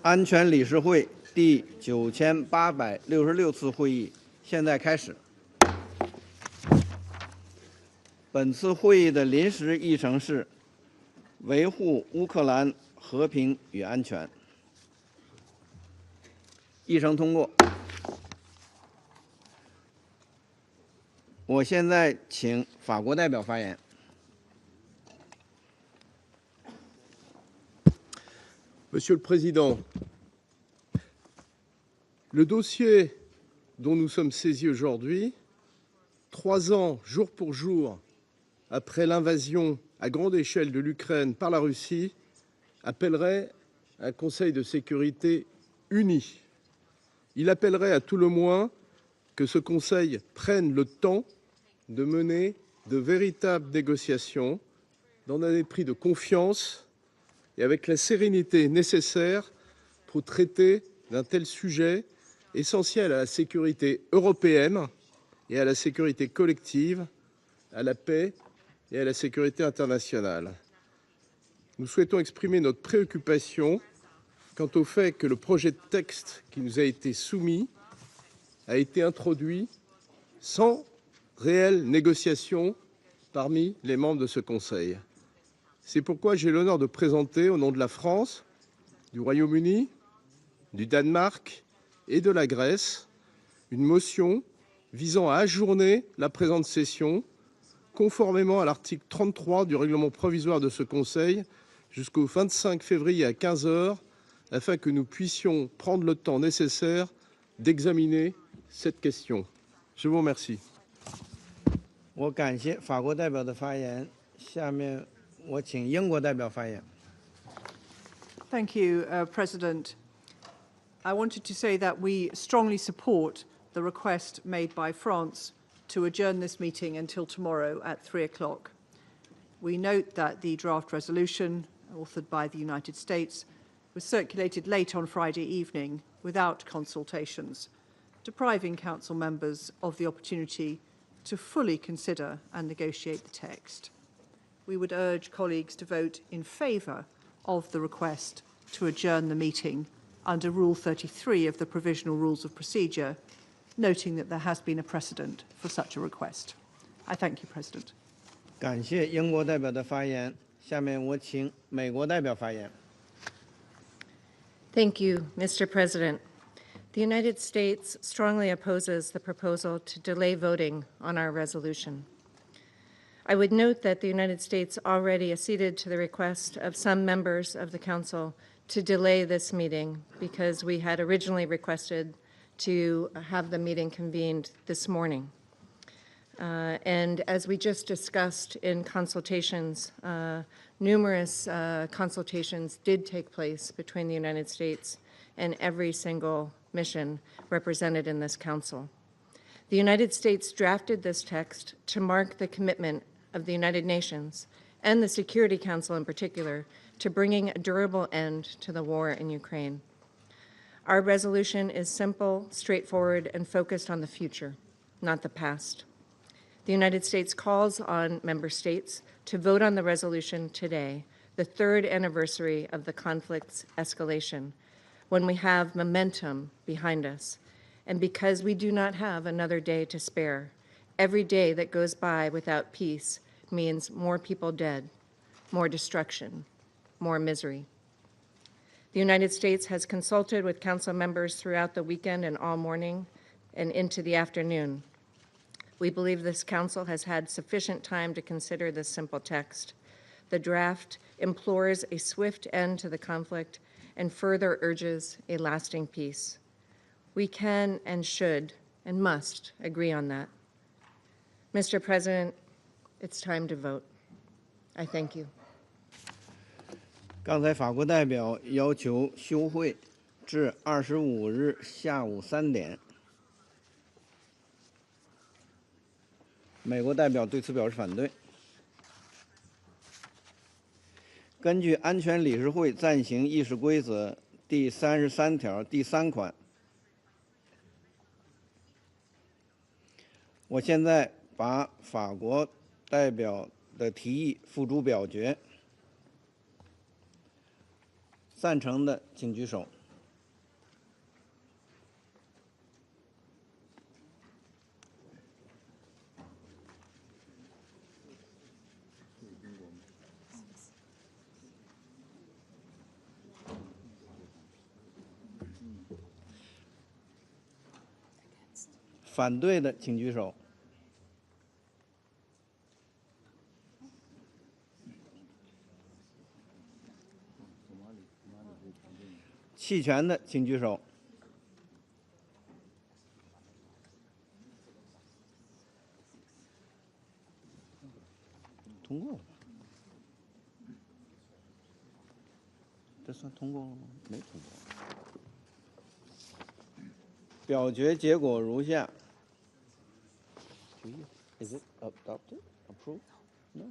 安全理事会第9866次会议现在开始。本次会议的临时议程是维护乌克兰和平与安全。议程通过。我现在请法国代表发言。Monsieur le Président, le dossier dont nous sommes saisis aujourd'hui, 3 ans jour pour jour après l'invasion à grande échelle de l'Ukraine par la Russie, appellerait un Conseil de sécurité uni. Il appellerait à tout le moins que ce Conseil prenne le temps de mener de véritables négociations dans un esprit de confiance et avec la sérénité nécessaire pour traiter d'un tel sujet essentiel à la sécurité européenne et à la sécurité collective, à la paix et à la sécurité internationale. Nous souhaitons exprimer notre préoccupation quant au fait que le projet de texte qui nous a été soumis a été introduit sans réelle négociation parmi les membres de ce Conseil. C'est pourquoi j'ai l'honneur de présenter, au nom de la France, du Royaume-Uni, du Danemark et de la Grèce, une motion visant à ajourner la présente session, conformément à l'article 33 du règlement provisoire de ce Conseil, jusqu'au 25 février à 15 h, afin que nous puissions prendre le temps nécessaire d'examiner cette question. Je vous remercie. 我感谢法国代表的发言，下面我请英国代表发言。Thank you, President. I wanted to say that we strongly support the request made by France to adjourn this meeting until tomorrow at 3 o'clock. We note that the draft resolution, authored by the United States, was circulated late on Friday evening without consultations, depriving Council members of the opportunity to fully consider and negotiate the text. We would urge colleagues to vote in favour of the request to adjourn the meeting under Rule 33 of the Provisional Rules of Procedure, noting that there has been a precedent for such a request. I thank you, President. 感谢英国代表的发言，下面我请美国代表发言。Thank you, Mr. President. The United States strongly opposes the proposal to delay voting on our resolution. I would note that the United States already acceded to the request of some members of the Council to delay this meeting because we had originally requested to have the meeting convened this morning. And as we just discussed in consultations, numerous consultations did take place between the United States and every single mission represented in this Council. The United States drafted this text to mark the commitment of the United Nations and the Security Council in particular to bringing a durable end to the war in Ukraine. Our resolution is simple, straightforward, and focused on the future, not the past. The United States calls on member states to vote on the resolution today, the 3rd anniversary of the conflict's escalation, when we have momentum behind us, and because we do not have another day to spare. Every day that goes by without peace means more people dead, more destruction, more misery. The United States has consulted with Council members throughout the weekend and all morning and into the afternoon. We believe this Council has had sufficient time to consider this simple text. The draft implores a swift end to the conflict and further urges a lasting peace. We can and should and must agree on that. Mr. President, it's time to vote. I thank you. 刚才法国代表要求休会至25日下午3点。美国代表对此表示反对。根据安全理事会暂行议事规则第33条第3款，我现在把法国代表的提议付诸表决。赞成的请举手。反对的请举手。弃权的请举手。通过了吧？这算通过了吗？没通过。表决结果如下。Is it adopted? Approved? No.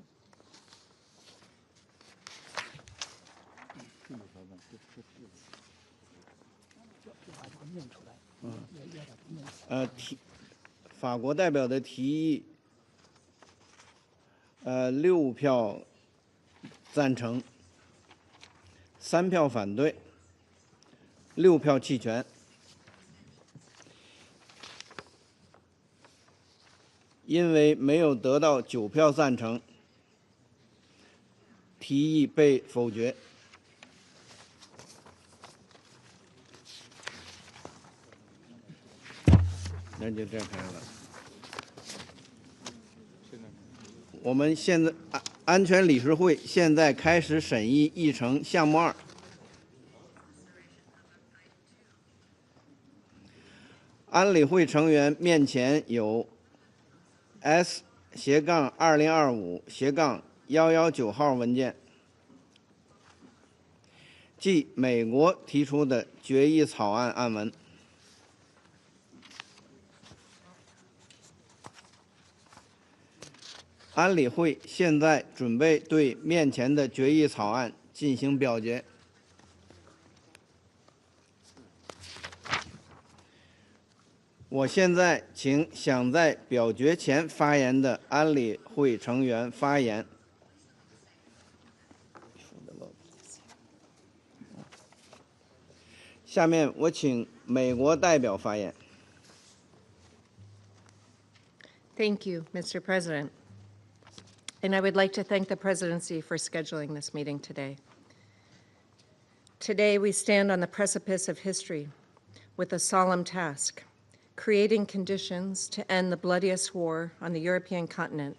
法国代表的提议，6票赞成，3票反对，6票弃权。因为没有得到9票赞成，提议被否决。那就这样开了。我们现在安全理事会现在开始审议议程项目2。安理会成员面前有 S-2025-119号文件，即美国提出的决议草案案文。安理会现在准备对面前的决议草案进行表决。我现在请想在表决前发言的安理会成员发言。下面我请美国代表发言。Thank you, Mr. President. And I would like to thank the presidency for scheduling this meeting today. Today, we stand on the precipice of history with a solemn task, creating conditions to end the bloodiest war on the European continent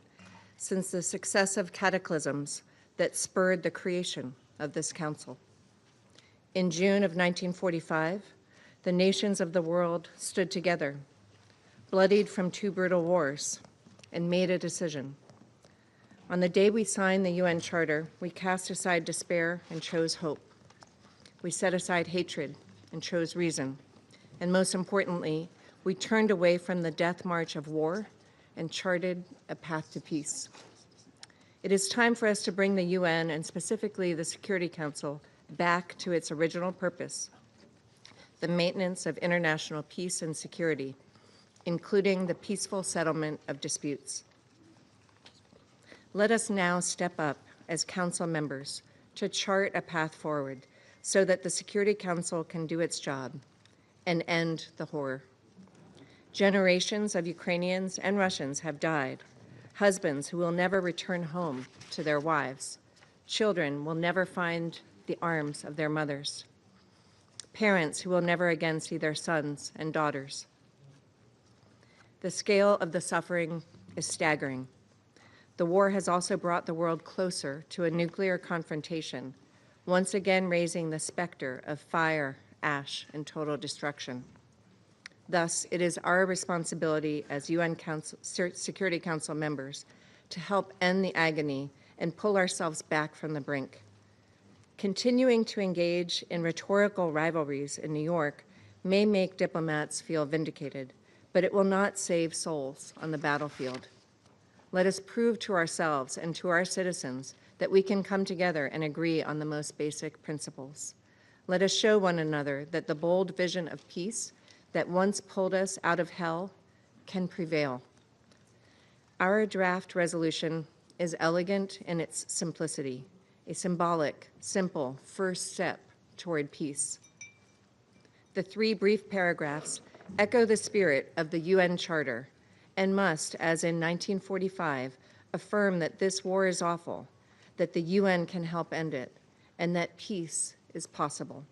since the successive cataclysms that spurred the creation of this council. In June of 1945, the nations of the world stood together, bloodied from 2 brutal wars, and made a decision. On the day we signed the UN Charter, we cast aside despair and chose hope. We set aside hatred and chose reason. And most importantly, we turned away from the death march of war and charted a path to peace. It is time for us to bring the UN, and specifically the Security Council, back to its original purpose, the maintenance of international peace and security, including the peaceful settlement of disputes. Let us now step up as Council members to chart a path forward so that the Security Council can do its job and end the horror. Generations of Ukrainians and Russians have died, husbands who will never return home to their wives, children will never find the arms of their mothers, parents who will never again see their sons and daughters. The scale of the suffering is staggering. The war has also brought the world closer to a nuclear confrontation, once again raising the specter of fire, ash, and total destruction. Thus, it is our responsibility as UN Security Council members to help end the agony and pull ourselves back from the brink. Continuing to engage in rhetorical rivalries in New York may make diplomats feel vindicated, but it will not save souls on the battlefield. Let us prove to ourselves and to our citizens that we can come together and agree on the most basic principles. Let us show one another that the bold vision of peace that once pulled us out of hell can prevail. Our draft resolution is elegant in its simplicity, a symbolic, simple first step toward peace. The 3 brief paragraphs echo the spirit of the UN Charter and must, as in 1945, affirm that this war is awful, that the UN can help end it, and that peace is possible.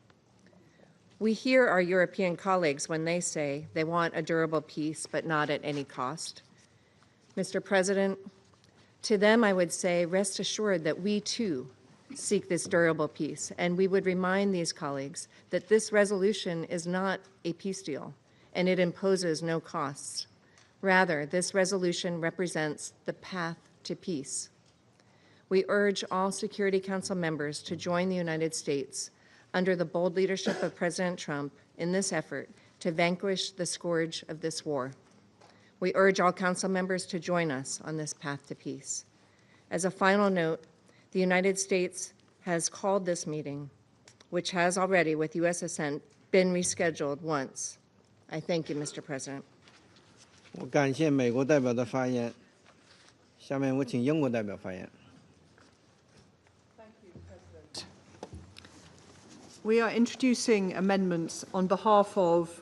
We hear our European colleagues when they say they want a durable peace, but not at any cost. Mr. President, to them I would say, rest assured that we too seek this durable peace, and we would remind these colleagues that this resolution is not a peace deal, and it imposes no costs. Rather, this resolution represents the path to peace. We urge all Security Council members to join the United States under the bold leadership of President Trump in this effort to vanquish the scourge of this war. We urge all Council members to join us on this path to peace. As a final note, the United States has called this meeting, which has already, with U.S. assent, been rescheduled once. I thank you, Mr. President. 我感谢美国代表的发言。下面我请英国代表发言。 We are introducing amendments on behalf of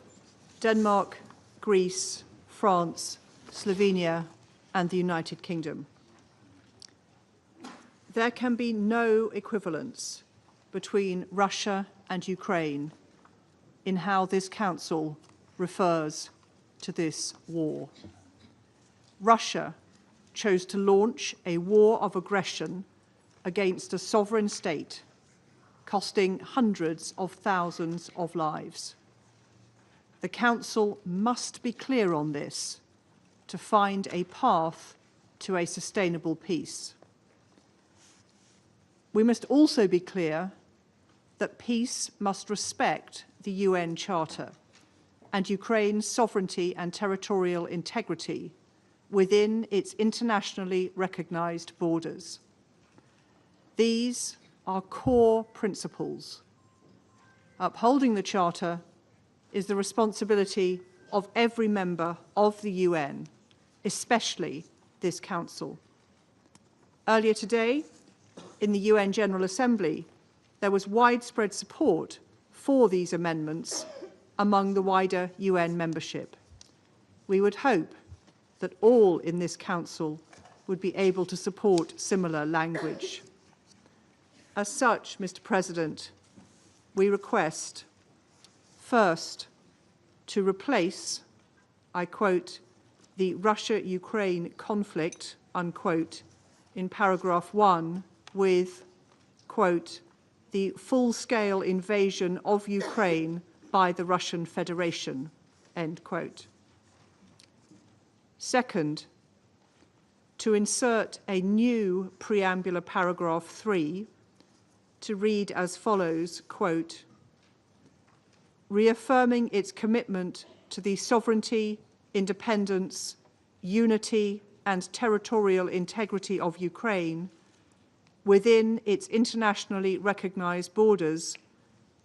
Denmark, Greece, France, Slovenia, and the United Kingdom. There can be no equivalence between Russia and Ukraine in how this Council refers to this war. Russia chose to launch a war of aggression against a sovereign state, costing hundreds of thousands of lives. The Council must be clear on this to find a path to a sustainable peace. We must also be clear that peace must respect the UN Charter and Ukraine's sovereignty and territorial integrity within its internationally recognized borders. These are core principles. Upholding the Charter is the responsibility of every member of the UN, especially this Council. Earlier today, in the UN General Assembly, there was widespread support for these amendments among the wider UN membership. We would hope that all in this Council would be able to support similar language. As such, Mr. President, we request, first, to replace, I quote, the Russia-Ukraine conflict, unquote, in paragraph 1 with, quote, the full-scale invasion of Ukraine by the Russian Federation, end quote. Second, to insert a new preambular paragraph 3 to read as follows, quote, reaffirming its commitment to the sovereignty, independence, unity, and territorial integrity of Ukraine within its internationally recognized borders,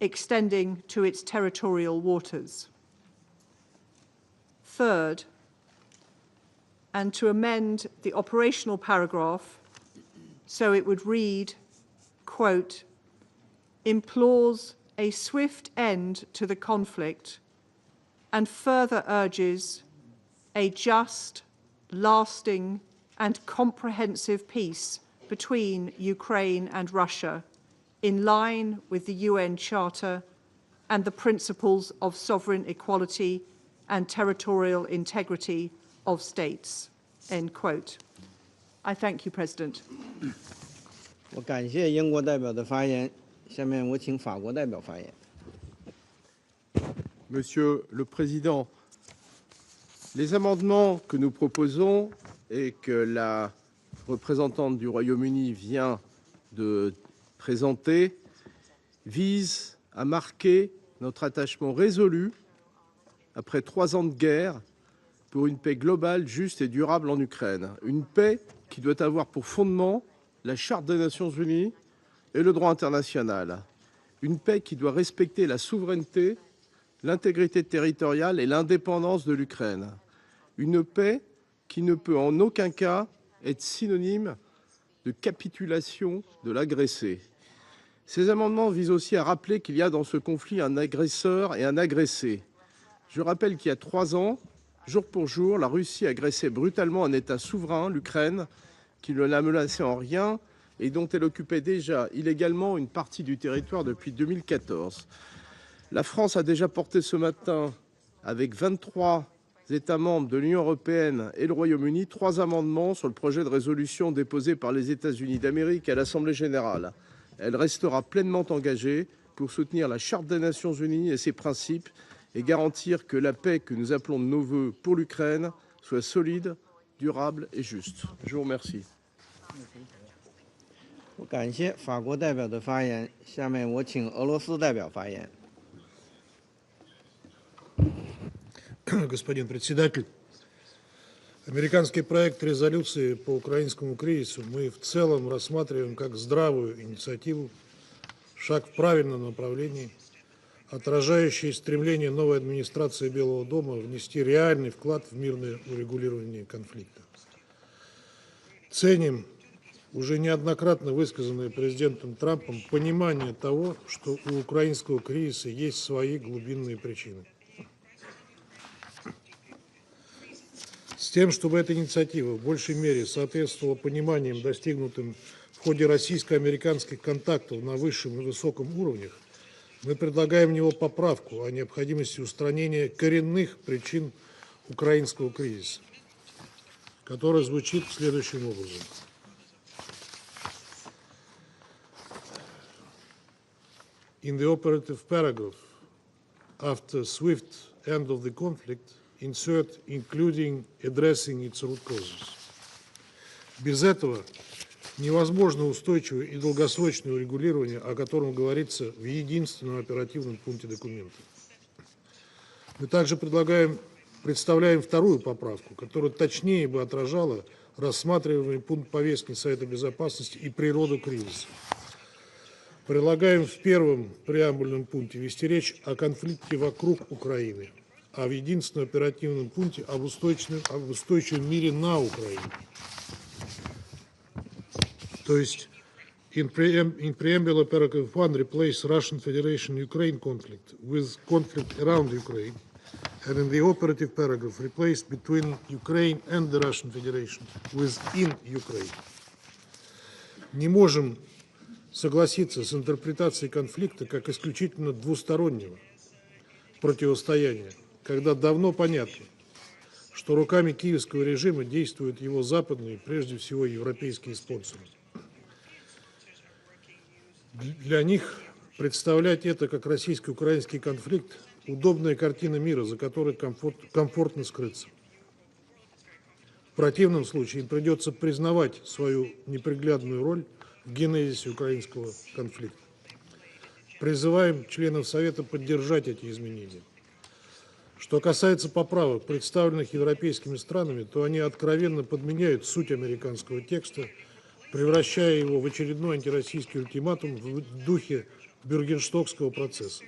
extending to its territorial waters. Third, and to amend the operational paragraph so it would read, quote, implores a swift end to the conflict and further urges a just, lasting, and comprehensive peace between Ukraine and Russia in line with the UN Charter and the principles of sovereign equality and territorial integrity of states, end quote. I thank you, President. 我感谢英国代表的发言。下面我请法国代表发言。 Monsieur le Président, les amendements que nous proposons et que la représentante du Royaume-Uni vient de présenter visent à marquer notre attachement résolu, après 3 ans de guerre, pour une paix globale, juste et durable en Ukraine. Une paix qui doit avoir pour fondement la Charte des Nations Unies et le droit international. Une paix qui doit respecter la souveraineté, l'intégrité territoriale et l'indépendance de l'Ukraine. Une paix qui ne peut en aucun cas être synonyme de capitulation de l'agressé. Ces amendements visent aussi à rappeler qu'il y a dans ce conflit un agresseur et un agressé. Je rappelle qu'il y a 3 ans, jour pour jour, la Russie agressait brutalement un État souverain, l'Ukraine, qui ne la menaçait en rien et dont elle occupait déjà illégalement une partie du territoire depuis 2014. La France a déjà porté ce matin, avec 23 États membres de l'Union européenne et le Royaume-Uni, 3 amendements sur le projet de résolution déposé par les États-Unis d'Amérique à l'Assemblée générale. Elle restera pleinement engagée pour soutenir la Charte des Nations unies et ses principes et garantir que la paix que nous appelons de nos vœux pour l'Ukraine soit solide, durable et juste. Je vous remercie. 感谢法国代表的发言，下面我请俄罗斯代表发言。 Господин председатель, американский проект резолюции по украинскому кризису мы в целом рассматриваем как здравую инициативу, шаг в правильном направлении, отражающий стремление новой администрации Белого дома внести реальный вклад в мирное урегулирование конфликта. Ценим уже неоднократно высказанное президентом Трампом понимание того, что у украинского кризиса есть свои глубинные причины. С тем, чтобы эта инициатива в большей мере соответствовала пониманиям, достигнутым в ходе российско-американских контактов на высшем и высоком уровнях, мы предлагаем в него поправку о необходимости устранения коренных причин украинского кризиса, которая звучит следующим образом. In the operative paragraph, after swift end of the conflict, insert including addressing its root causes. Без этого невозможно устойчивое и долгосрочное урегулирование, о котором говорится в единственном оперативном пункте документа. Мы также представляем вторую поправку, которая точнее бы отражала рассматриваемый пункт повестки Совета Безопасности и природу кризиса. Предлагаем в первом преамбульном пункте вести речь о конфликте вокруг Украины, а в единственном оперативном пункте об устойчивом мире на Украине. То есть, in preamble paragraph 1 replace Russian Federation-Ukraine conflict with conflict around Ukraine, and in the operative paragraph replace between Ukraine and the Russian Federation with in Ukraine. Не можем согласиться с интерпретацией конфликта как исключительно двустороннего противостояния, когда давно понятно, что руками киевского режима действуют его западные, прежде всего европейские спонсоры. Для них представлять это как российско-украинский конфликт – удобная картина мира, за которой комфортно скрыться. В противном случае им придется признавать свою неприглядную роль в генезисе украинского конфликта. Призываем членов Совета поддержать эти изменения. Что касается поправок, представленных европейскими странами, то они откровенно подменяют суть американского текста, превращая его в очередной антироссийский ультиматум в духе Бюргенштокского процесса.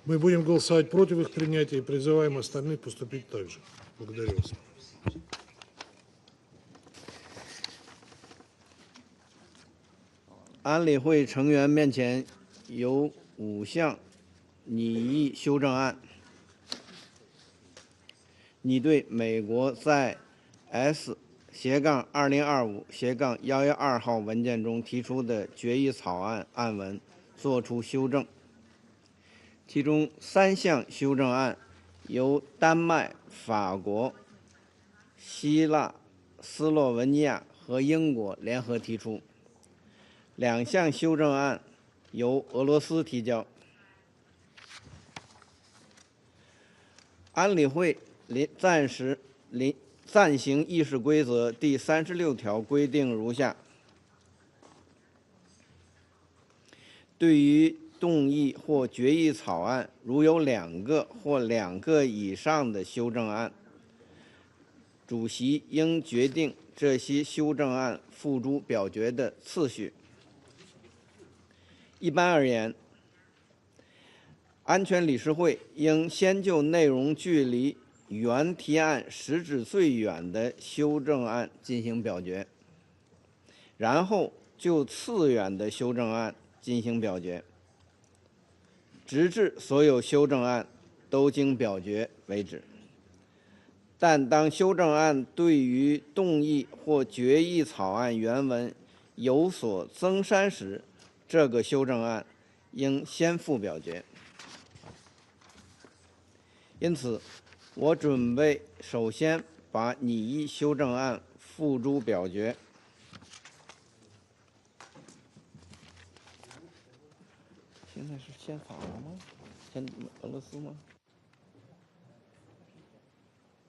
Мы будем голосовать против их принятия и призываем остальных поступить так же. Благодарю вас. 安理会成员面前有5项拟议修正案，拟对美国在 S-2025-112号文件中提出的决议草案案文作出修正。其中3项修正案由丹麦、法国、希腊、斯洛文尼亚和英国联合提出，2项修正案由俄罗斯提交。安理会暂行议事规则第36条规定如下：对于动议或决议草案，如有2个或2个以上的修正案，主席应决定这些修正案付诸表决的次序。一般而言，安全理事会应先就内容距离原提案实质最远的修正案进行表决，然后就次远的修正案进行表决，直至所有修正案都经表决为止。但当修正案对于动议或决议草案原文有所增删时，这个修正案应先付表决。因此，我准备首先把拟议修正案付诸表决。现在是先法国吗？先俄罗斯吗？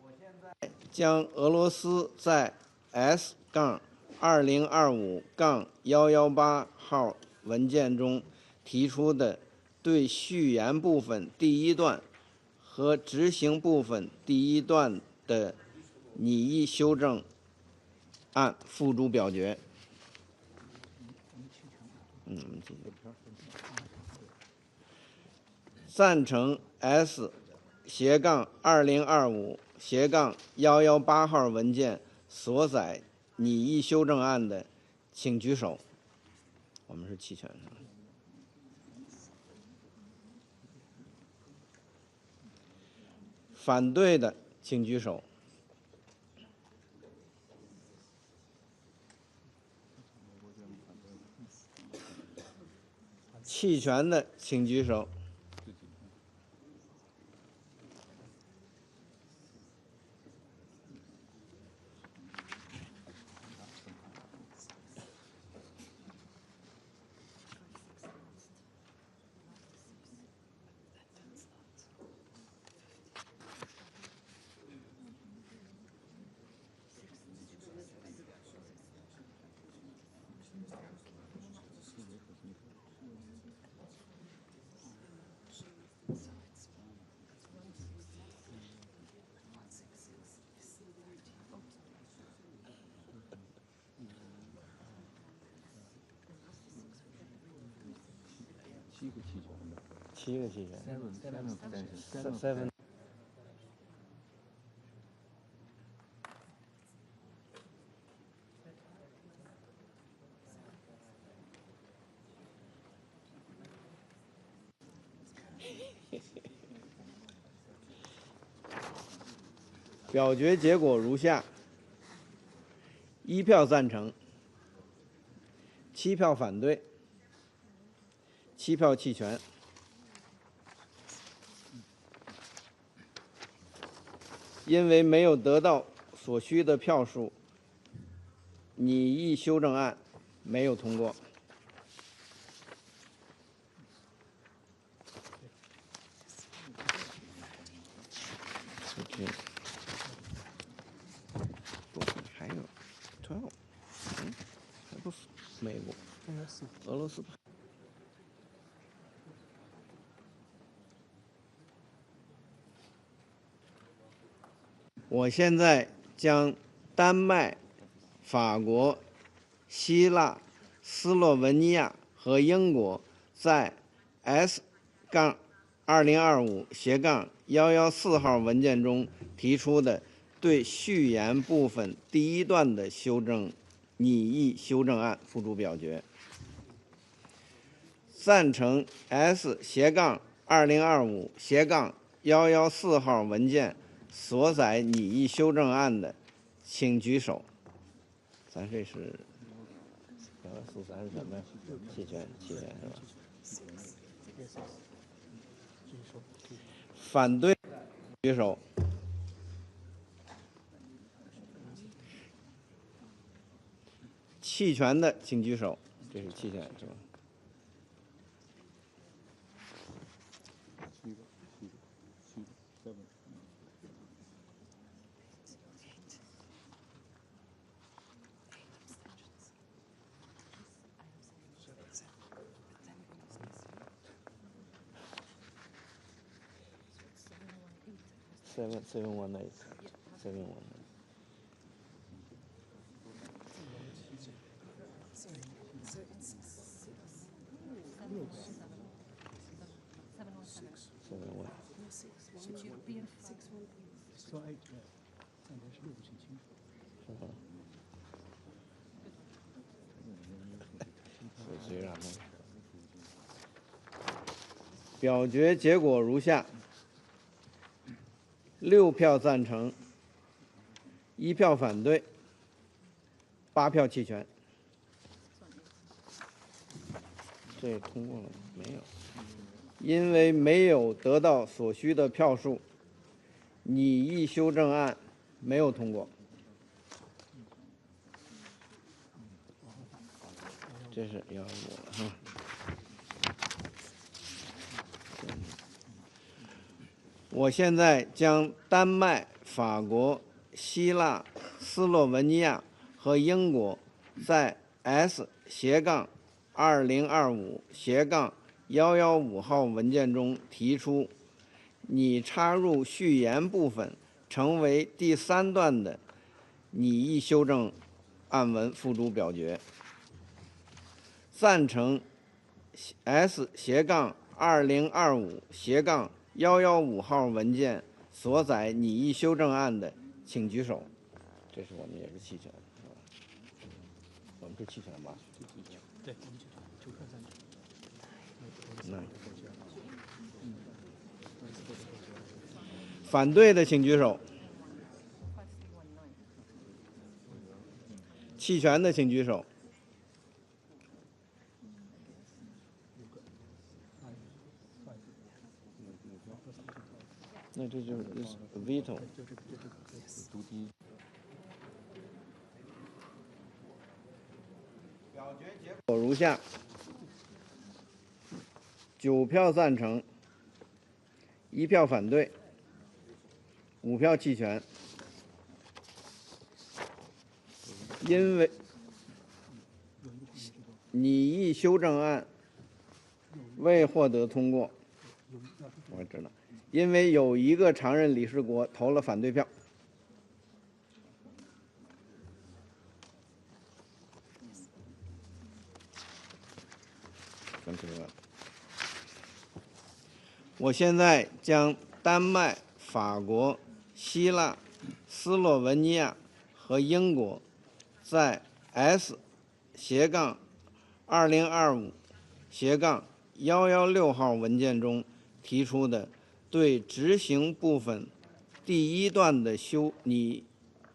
我现在将俄罗斯在 S-2025-118号文件中提出的对序言部分第一段和执行部分第一段的拟议修正案付诸表决。赞成 S-2025-118号文件所载拟议修正案的，请举手。我们是弃权。反对的，请举手。弃权的，请举手。7个弃权。7。表决结果如下：1票赞成，7票反对，7票弃权。因为没有得到所需的票数，拟议修正案没有通过。还有12，还不是美国、俄罗斯。我现在将丹麦、法国、希腊、斯洛文尼亚和英国在 S-2025-114号文件中提出的对序言部分第一段的拟议修正案付诸表决。赞成 S-2025-114号文件所载拟议修正案的，请举手。咱这是咱是什么呀？弃权是吧？反对举手。弃权的请举手。这是弃权是吧？718. 表决结果如下：6票赞成，1票反对，8票弃权。这通过了吗？没有，因为没有得到所需的票数，拟议修正案没有通过。这是115了哈。我现在将丹麦、法国、希腊、斯洛文尼亚和英国在 S/2025/115号文件中提出，拟插入序言部分成为第3段的拟议修正案文付诸表决。赞成 S/2025/115号文件所载拟议修正案的，请举手。这是我们也是弃权，我们是弃权吧？对，我们弃权。反对的请举手。弃权的请举手。那这就是 veto。表决结果如下：9票赞成，1票反对，5票弃权。因为拟议修正案未获得通过，我知道，因为有1个常任理事国投了反对票。我现在将丹麦、法国、希腊、斯洛文尼亚和英国在 S/2025/116号文件中提出的对执行部分第1段的拟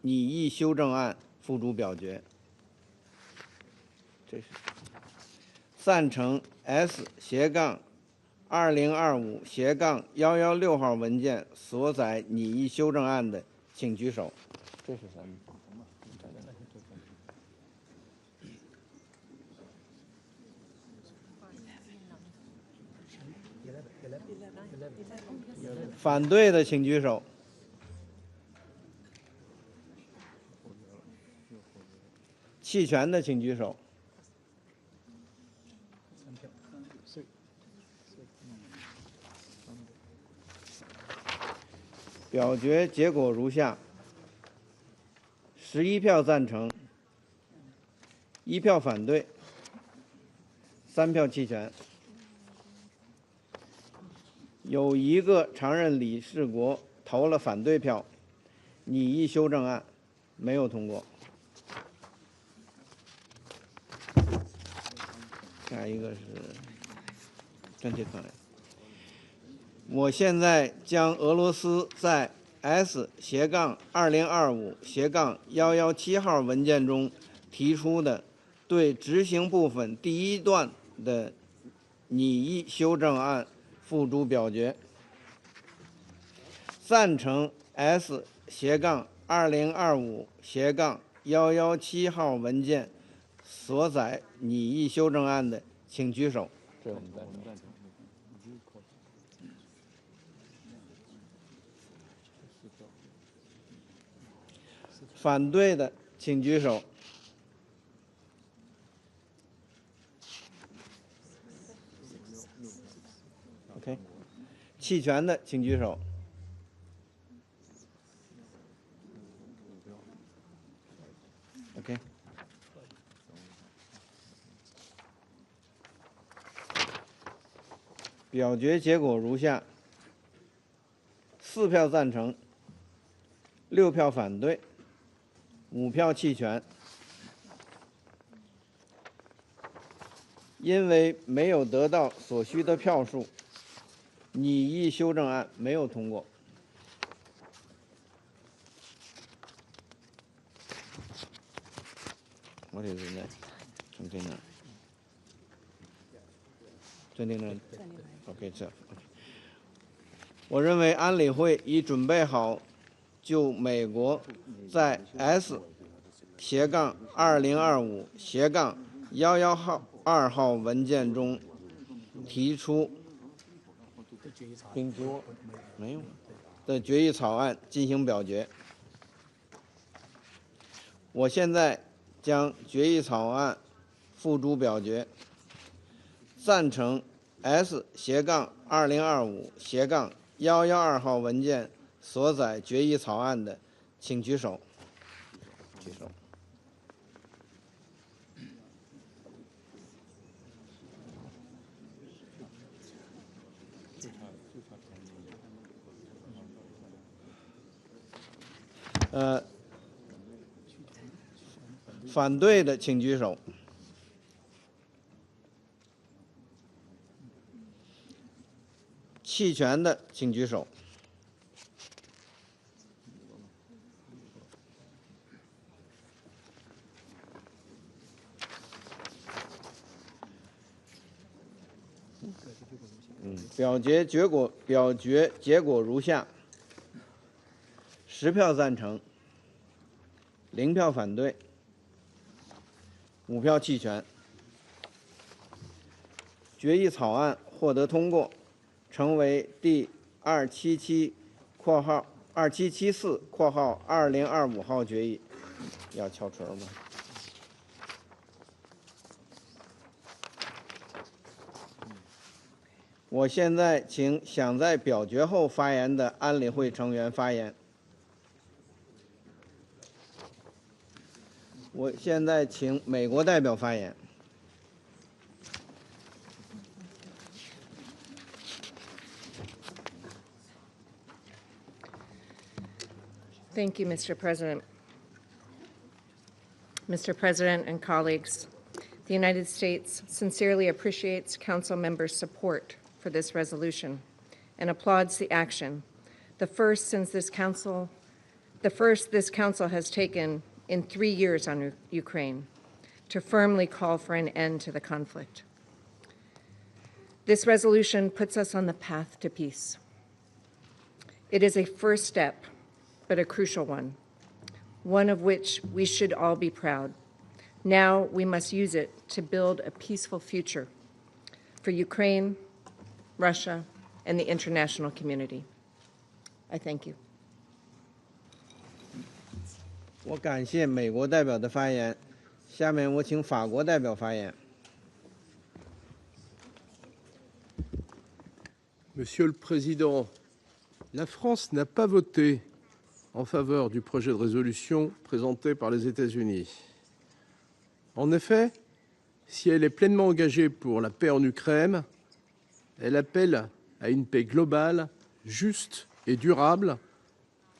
议修正案付诸表决。这是赞成 S/2025/116号文件所载拟议修正案的，请举手。这是咱们。反对的请举手。弃权的请举手。表决结果如下：11票赞成，1票反对，3票弃权。有1个常任理事国投了反对票，拟议修正案没有通过。下一个是专题看来。我现在将俄罗斯在 S/2025/117号文件中提出的对执行部分第1段的拟议修正案付诸表决。赞成 S/2025/117号文件所载拟议修正案的，请举手。这我们赞成。反对的请举手。OK， 弃权的请举手。OK。表决结果如下：4票赞成，6票反对，5票弃权。因为没有得到所需的票数，拟议修正案没有通过。What is it? 这29 OK 这 OK。我认为安理会已准备好就美国在 S-2025-112号文件中提出并说没有的决议草案进行表决。我现在将决议草案付诸表决。赞成 S-2025-112号文件所载决议草案的，请举手。举手。反对的请举手。弃权的请举手。表决结果如下：10票赞成，0票反对，5票弃权。决议草案获得通过，成为第2774（2025号决议。要敲锤吗？我现在请想在表决后发言的安理会成员发言。我现在请美国代表发言。Thank you, Mr. President. Mr. President and colleagues, the United States sincerely appreciates Council members' support for this resolution and applauds the action, the first this Council has taken in 3 years on Ukraine, to firmly call for an end to the conflict. This resolution puts us on the path to peace. It is a first step, but a crucial one of which we should all be proud. Now we must use it to build a peaceful future for Ukraine, Russia, and the international community. I thank you. 我感谢美国代表的发言，下面我请法国代表发言。Monsieur le Président, la France n'a pas voté en faveur du projet de résolution présenté par les États-Unis. En effet, si elle est pleinement engagée pour la paix en Ukraine, elle appelle à une paix globale, juste et durable,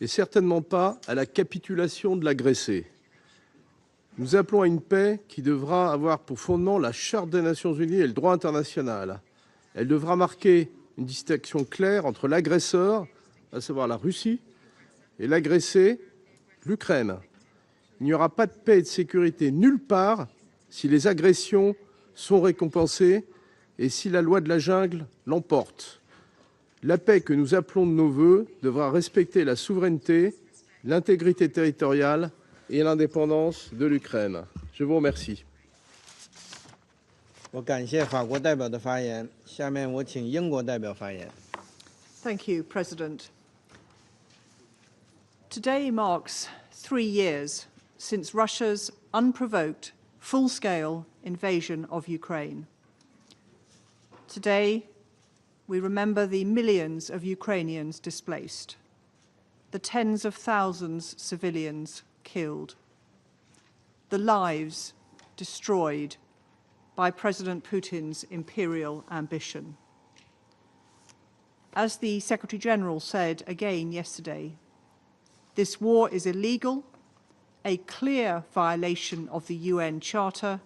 et certainement pas à la capitulation de l'agressé. Nous appelons à une paix qui devra avoir pour fondement la Charte des Nations Unies et le droit international. Elle devra marquer une distinction claire entre l'agresseur, à savoir la Russie, et l'agressé, l'Ukraine. Il n'y aura pas de paix et de sécurité nulle part si les agressions sont récompensées et si la loi de la jungle l'emporte. La paix que nous appelons de nos vœux devra respecter la souveraineté, l'intégrité territoriale et l'indépendance de l'Ukraine. Je vous remercie. 我感谢法国代表的发言，下面我请英国代表发言。Thank you, President. Today marks 3 years since Russia's unprovoked, full-scale invasion of Ukraine. Today, we remember the millions of Ukrainians displaced, the tens of thousands of civilians killed, the lives destroyed by President Putin's imperial ambition. As the Secretary-General said again yesterday, this war is illegal, a clear violation of the UN Charter,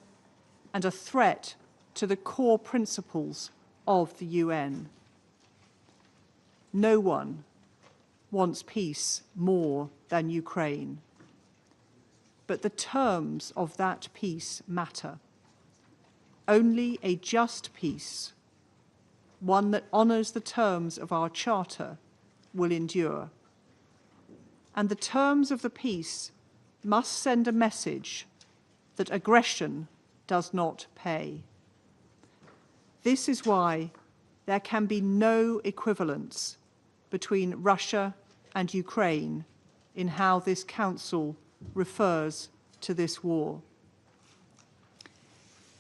and a threat to the core principles of the UN. No one wants peace more than Ukraine. But the terms of that peace matter. Only a just peace one that honours the terms of our Charter, will endure. And the terms of the peace must send a message that aggression does not pay. This is why there can be no equivalence between Russia and Ukraine in how this Council refers to this war.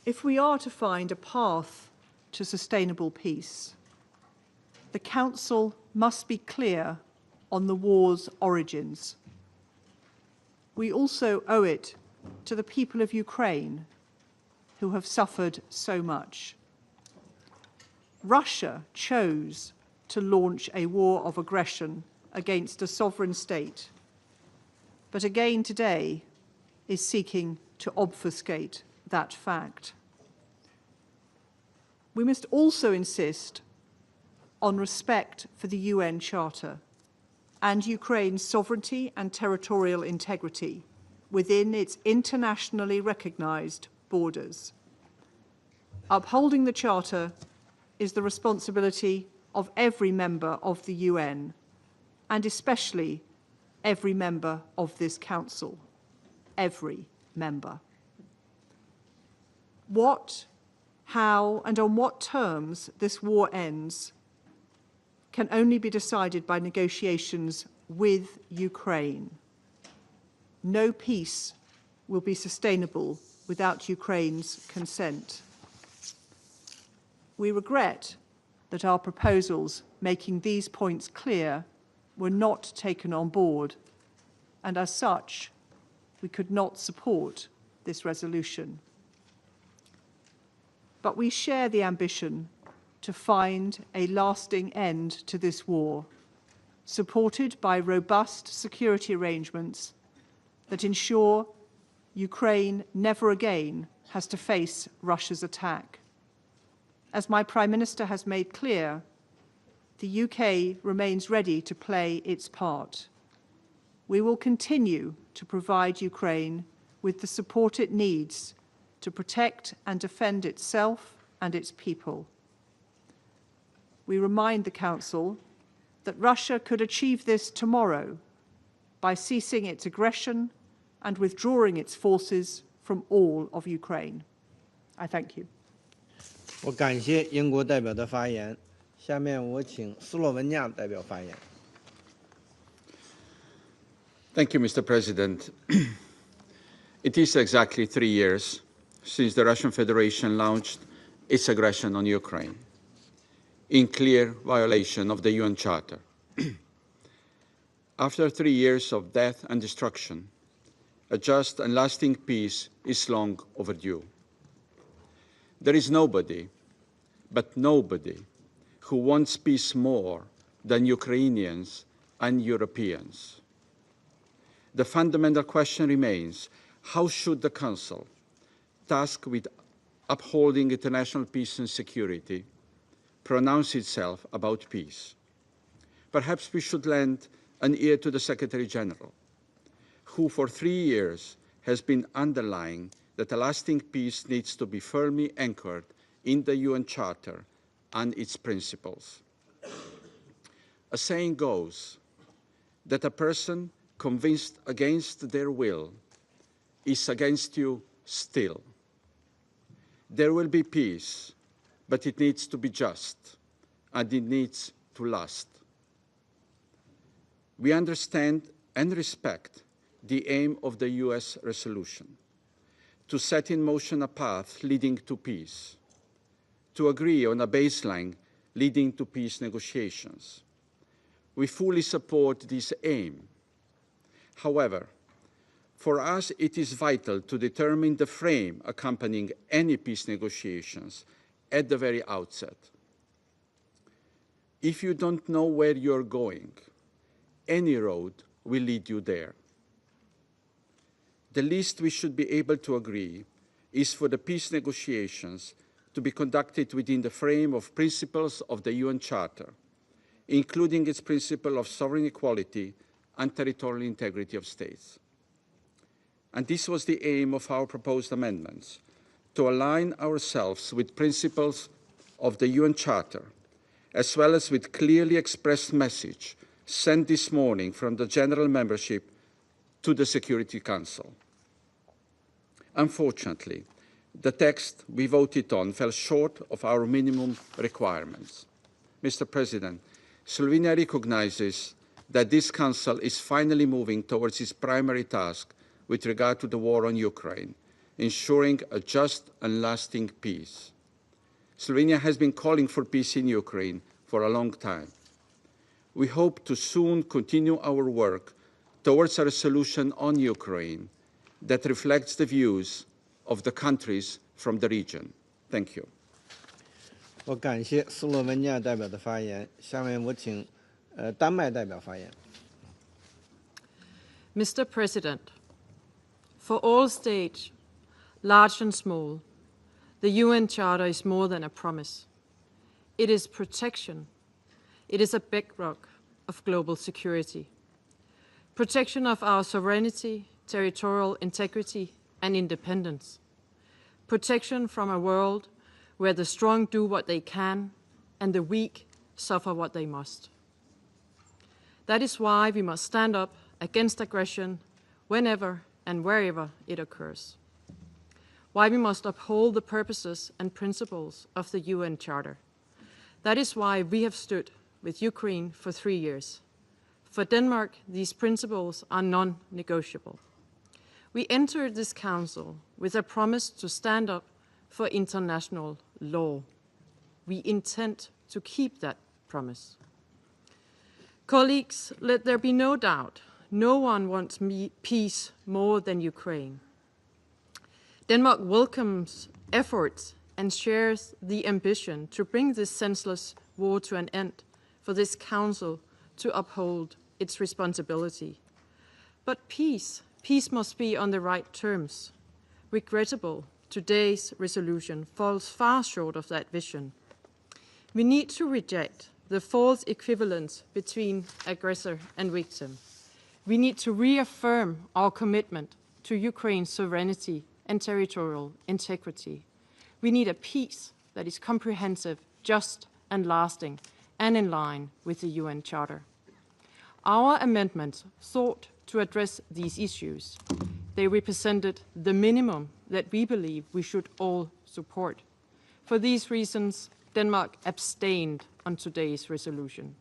If we are to find a path to sustainable peace, the Council must be clear on the war's origins. We also owe it to the people of Ukraine, who have suffered so much. Russia chose to launch a war of aggression against a sovereign state, but again today is seeking to obfuscate that fact. We must also insist on respect for the UN Charter and Ukraine's sovereignty and territorial integrity within its internationally recognised borders. Upholding the Charter is the responsibility of every member of the UN, and especially every member of this Council, every member. What, how, and on what terms this war ends can only be decided by negotiations with Ukraine. No peace will be sustainable without Ukraine's consent. We regret that our proposals making these points clear were not taken on board, and as such, we could not support this resolution. But we share the ambition to find a lasting end to this war, supported by robust security arrangements that ensure Ukraine never again has to face Russia's attack. As my Prime Minister has made clear, the UK remains ready to play its part. We will continue to provide Ukraine with the support it needs to protect and defend itself and its people. We remind the Council that Russia could achieve this tomorrow by ceasing its aggression and withdrawing its forces from all of Ukraine. I thank you. 我感谢英国代表的发言，下面我请斯洛文尼亚代表发言。Thank you, Mr. President. It is exactly 3 years since the Russian Federation launched its aggression on Ukraine, in clear violation of the UN Charter. After 3 years of death and destruction, a just and lasting peace is long overdue. There is nobody, but nobody, who wants peace more than Ukrainians and Europeans. The fundamental question remains, how should the Council, tasked with upholding international peace and security, pronounce itself about peace? Perhaps we should lend an ear to the Secretary General, who for 3 years has been underlying that a lasting peace needs to be firmly anchored in the UN Charter and its principles. A saying goes that a person convinced against their will is against you still. There will be peace, but it needs to be just, and it needs to last. We understand and respect the aim of the US resolution, to set in motion a path leading to peace, to agree on a baseline leading to peace negotiations. We fully support this aim. However, for us it is vital to determine the frame accompanying any peace negotiations at the very outset. If you don't know where you're going, any road will lead you there. The least we should be able to agree is for the peace negotiations to be conducted within the frame of principles of the UN Charter, including its principle of sovereign equality and territorial integrity of states. And this was the aim of our proposed amendments, to align ourselves with principles of the UN Charter as well as with clearly expressed message sent this morning from the General Membership to the Security Council. Unfortunately, the text we voted on fell short of our minimum requirements. Mr. President, Slovenia recognizes that this Council is finally moving towards its primary task with regard to the war on Ukraine, ensuring a just and lasting peace. Slovenia has been calling for peace in Ukraine for a long time. We hope to soon continue our work towards a resolution on Ukraine that reflects the views of the countries from the region. Thank you. 我感谢斯洛文尼亚代表的发言。下面我请丹麦代表发言。Mr. President, for all states, large and small, the UN Charter is more than a promise. It is protection. It is a bedrock of global security. Protection of our sovereignty, territorial integrity, and independence. Protection from a world where the strong do what they can and the weak suffer what they must. That is why we must stand up against aggression whenever and wherever it occurs. Why we must uphold the purposes and principles of the UN Charter. That is why we have stood with Ukraine for 3 years. For Denmark, these principles are non-negotiable. We entered this council with a promise to stand up for international law. We intend to keep that promise. Colleagues, let there be no doubt, no one wants peace more than Ukraine. Denmark welcomes efforts and shares the ambition to bring this senseless war to an end, for this council to uphold its responsibility. But peace must be on the right terms. Regrettable, today's resolution falls far short of that vision. We need to reject the false equivalence between aggressor and victim. We need to reaffirm our commitment to Ukraine's sovereignty and territorial integrity. We need a peace that is comprehensive, just and lasting, and in line with the UN Charter. Our amendments sought to address these issues. They represented the minimum that we believe we should all support. For these reasons, Denmark abstained on today's resolution.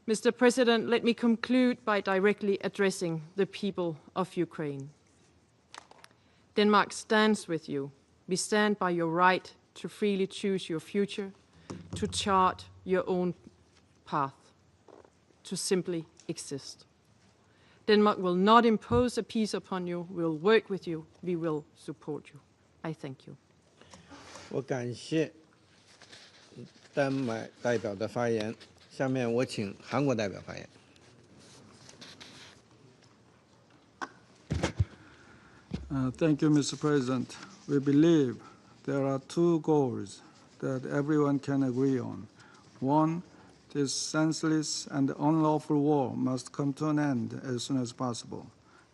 Mr. President, let me conclude by directly addressing the people of Ukraine. Denmark stands with you. We stand by your right to freely choose your future, to chart your own path, to simply exist. Denmark will not impose a peace upon you. We will work with you. We will support you. I thank you. 我感谢丹麦代表的发言。下面我请韩国代表发言。Thank you, Mr. President. We believe there are two goals that everyone can agree on. One, this senseless and unlawful war must come to an end as soon as possible.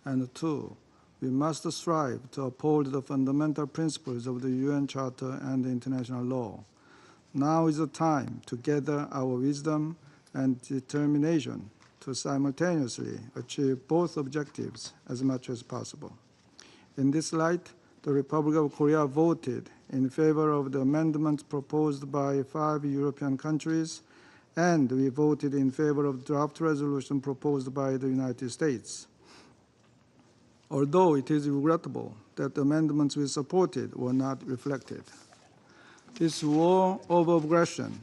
And two, we must strive to uphold the fundamental principles of the UN Charter and international law. Now is the time to gather our wisdom and determination to simultaneously achieve both objectives as much as possible. In this light, the Republic of Korea voted in favor of the amendments proposed by 5 European countries, and we voted in favor of the draft resolution proposed by the United States. Although it is regrettable that the amendments we supported were not reflected. This war of aggression,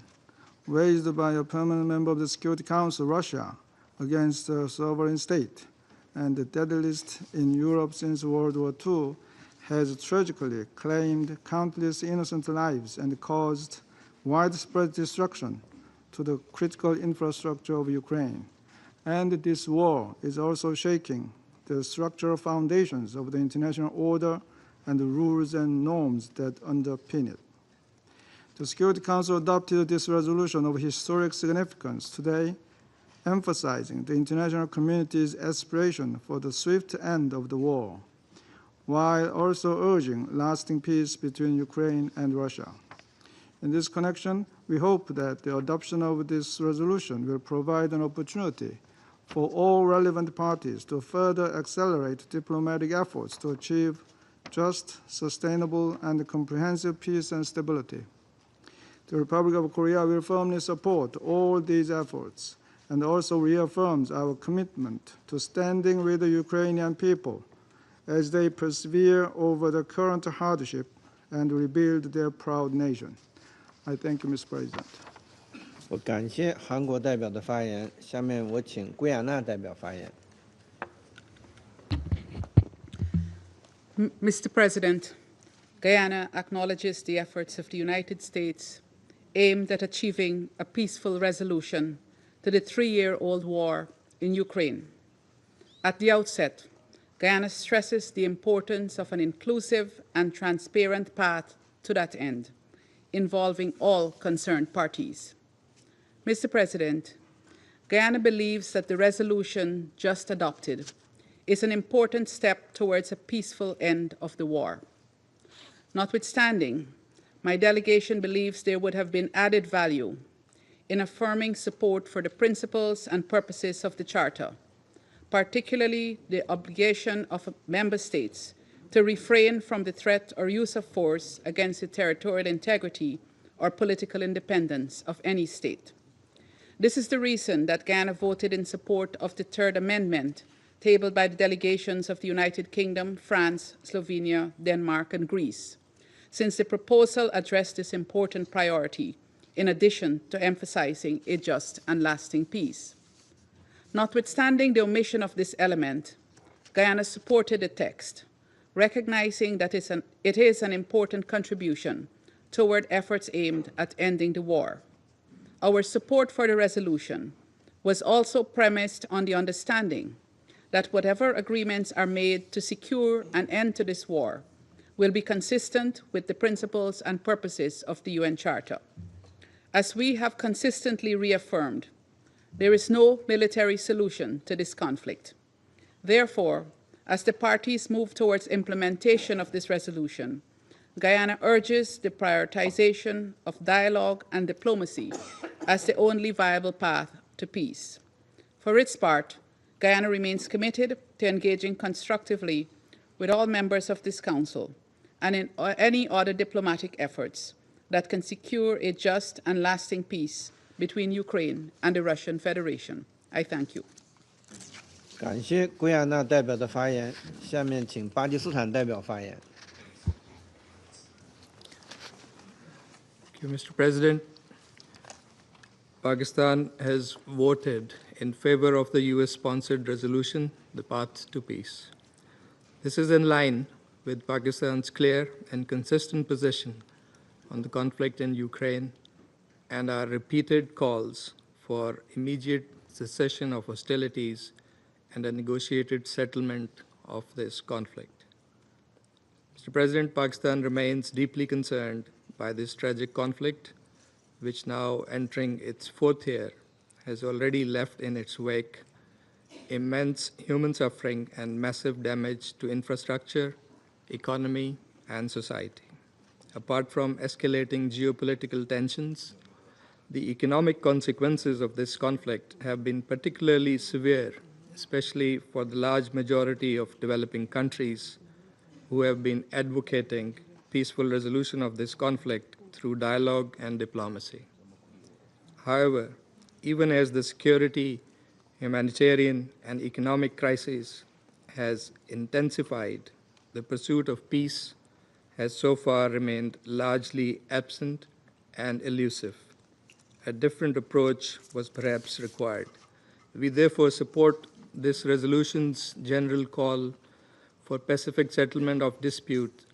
waged by a permanent member of the Security Council, Russia, against a sovereign state, and the deadliest in Europe since World War II, has tragically claimed countless innocent lives and caused widespread destruction to the critical infrastructure of Ukraine. And this war is also shaking the structural foundations of the international order and the rules and norms that underpin it. The Security Council adopted this resolution of historic significance today, emphasizing the international community's aspiration for the swift end of the war, while also urging lasting peace between Ukraine and Russia. In this connection, We hope that the adoption of this resolution will provide an opportunity for all relevant parties to further accelerate diplomatic efforts to achieve just, sustainable, and comprehensive peace and stability. The Republic of Korea will firmly support all these efforts and also reaffirms our commitment to standing with the Ukrainian people as they persevere over the current hardship and rebuild their proud nation. I thank you, Mr. President. 我感谢韩国代表的发言，下面我请圭亚那代表发言。Mr. President, Guyana acknowledges the efforts of the United States aimed at achieving a peaceful resolution to the 3-year-old war in Ukraine. At the outset, Guyana stresses the importance of an inclusive and transparent path to that end, involving all concerned parties. Mr. President, Guyana believes that the resolution just adopted is an important step towards a peaceful end of the war. Notwithstanding, my delegation believes there would have been added value in affirming support for the principles and purposes of the Charter, particularly the obligation of member states to refrain from the threat or use of force against the territorial integrity or political independence of any state. This is the reason that Guyana voted in support of the Third Amendment tabled by the delegations of the United Kingdom, France, Slovenia, Denmark, and Greece, since the proposal addressed this important priority, in addition to emphasizing a just and lasting peace. Notwithstanding the omission of this element, Guyana supported the text, recognizing that it is an important contribution toward efforts aimed at ending the war. Our support for the resolution was also premised on the understanding that whatever agreements are made to secure an end to this war will be consistent with the principles and purposes of the UN Charter. As we have consistently reaffirmed, there is no military solution to this conflict. Therefore, as the parties move towards implementation of this resolution, Guyana urges the prioritization of dialogue and diplomacy as the only viable path to peace. For its part, Guyana remains committed to engaging constructively with all members of this Council and in any other diplomatic efforts that can secure a just and lasting peace between Ukraine and the Russian Federation. I thank you. 感谢圭亚那代表的发言，下面请巴基斯坦代表发言。Thank you, Mr. President. Pakistan has voted in favor of the US-sponsored resolution, The Path to Peace. This is in line with Pakistan's clear and consistent position on the conflict in Ukraine and our repeated calls for immediate cessation of hostilities and a negotiated settlement of this conflict. Mr. President, Pakistan remains deeply concerned by this tragic conflict, which now entering its 4th year has already left in its wake immense human suffering and massive damage to infrastructure, economy, and society. Apart from escalating geopolitical tensions, the economic consequences of this conflict have been particularly severe, especially for the large majority of developing countries who have been advocating peaceful resolution of this conflict through dialogue and diplomacy. However, even as the security, humanitarian, and economic crisis has intensified, the pursuit of peace has so far remained largely absent and elusive. A different approach was perhaps required. We therefore support this resolution's general call for pacific settlement of dispute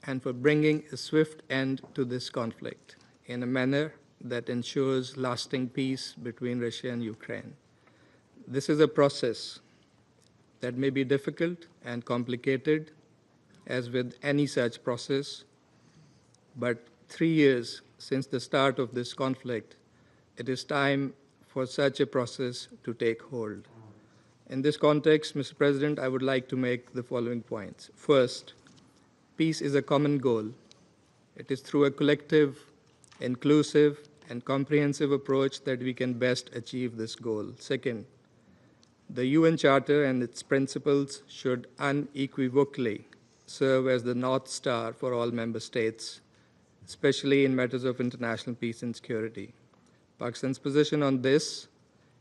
and for bringing a swift end to this conflict in a manner that ensures lasting peace between Russia and Ukraine. This is a process that may be difficult and complicated, as with any such process, but 3 years since the start of this conflict, it is time for such a process to take hold. In this context, Mr. President, I would like to make the following points. First, peace is a common goal. It is through a collective, inclusive, and comprehensive approach that we can best achieve this goal. Second, the UN Charter and its principles should unequivocally serve as the North Star for all member states, especially in matters of international peace and security. Pakistan's position on this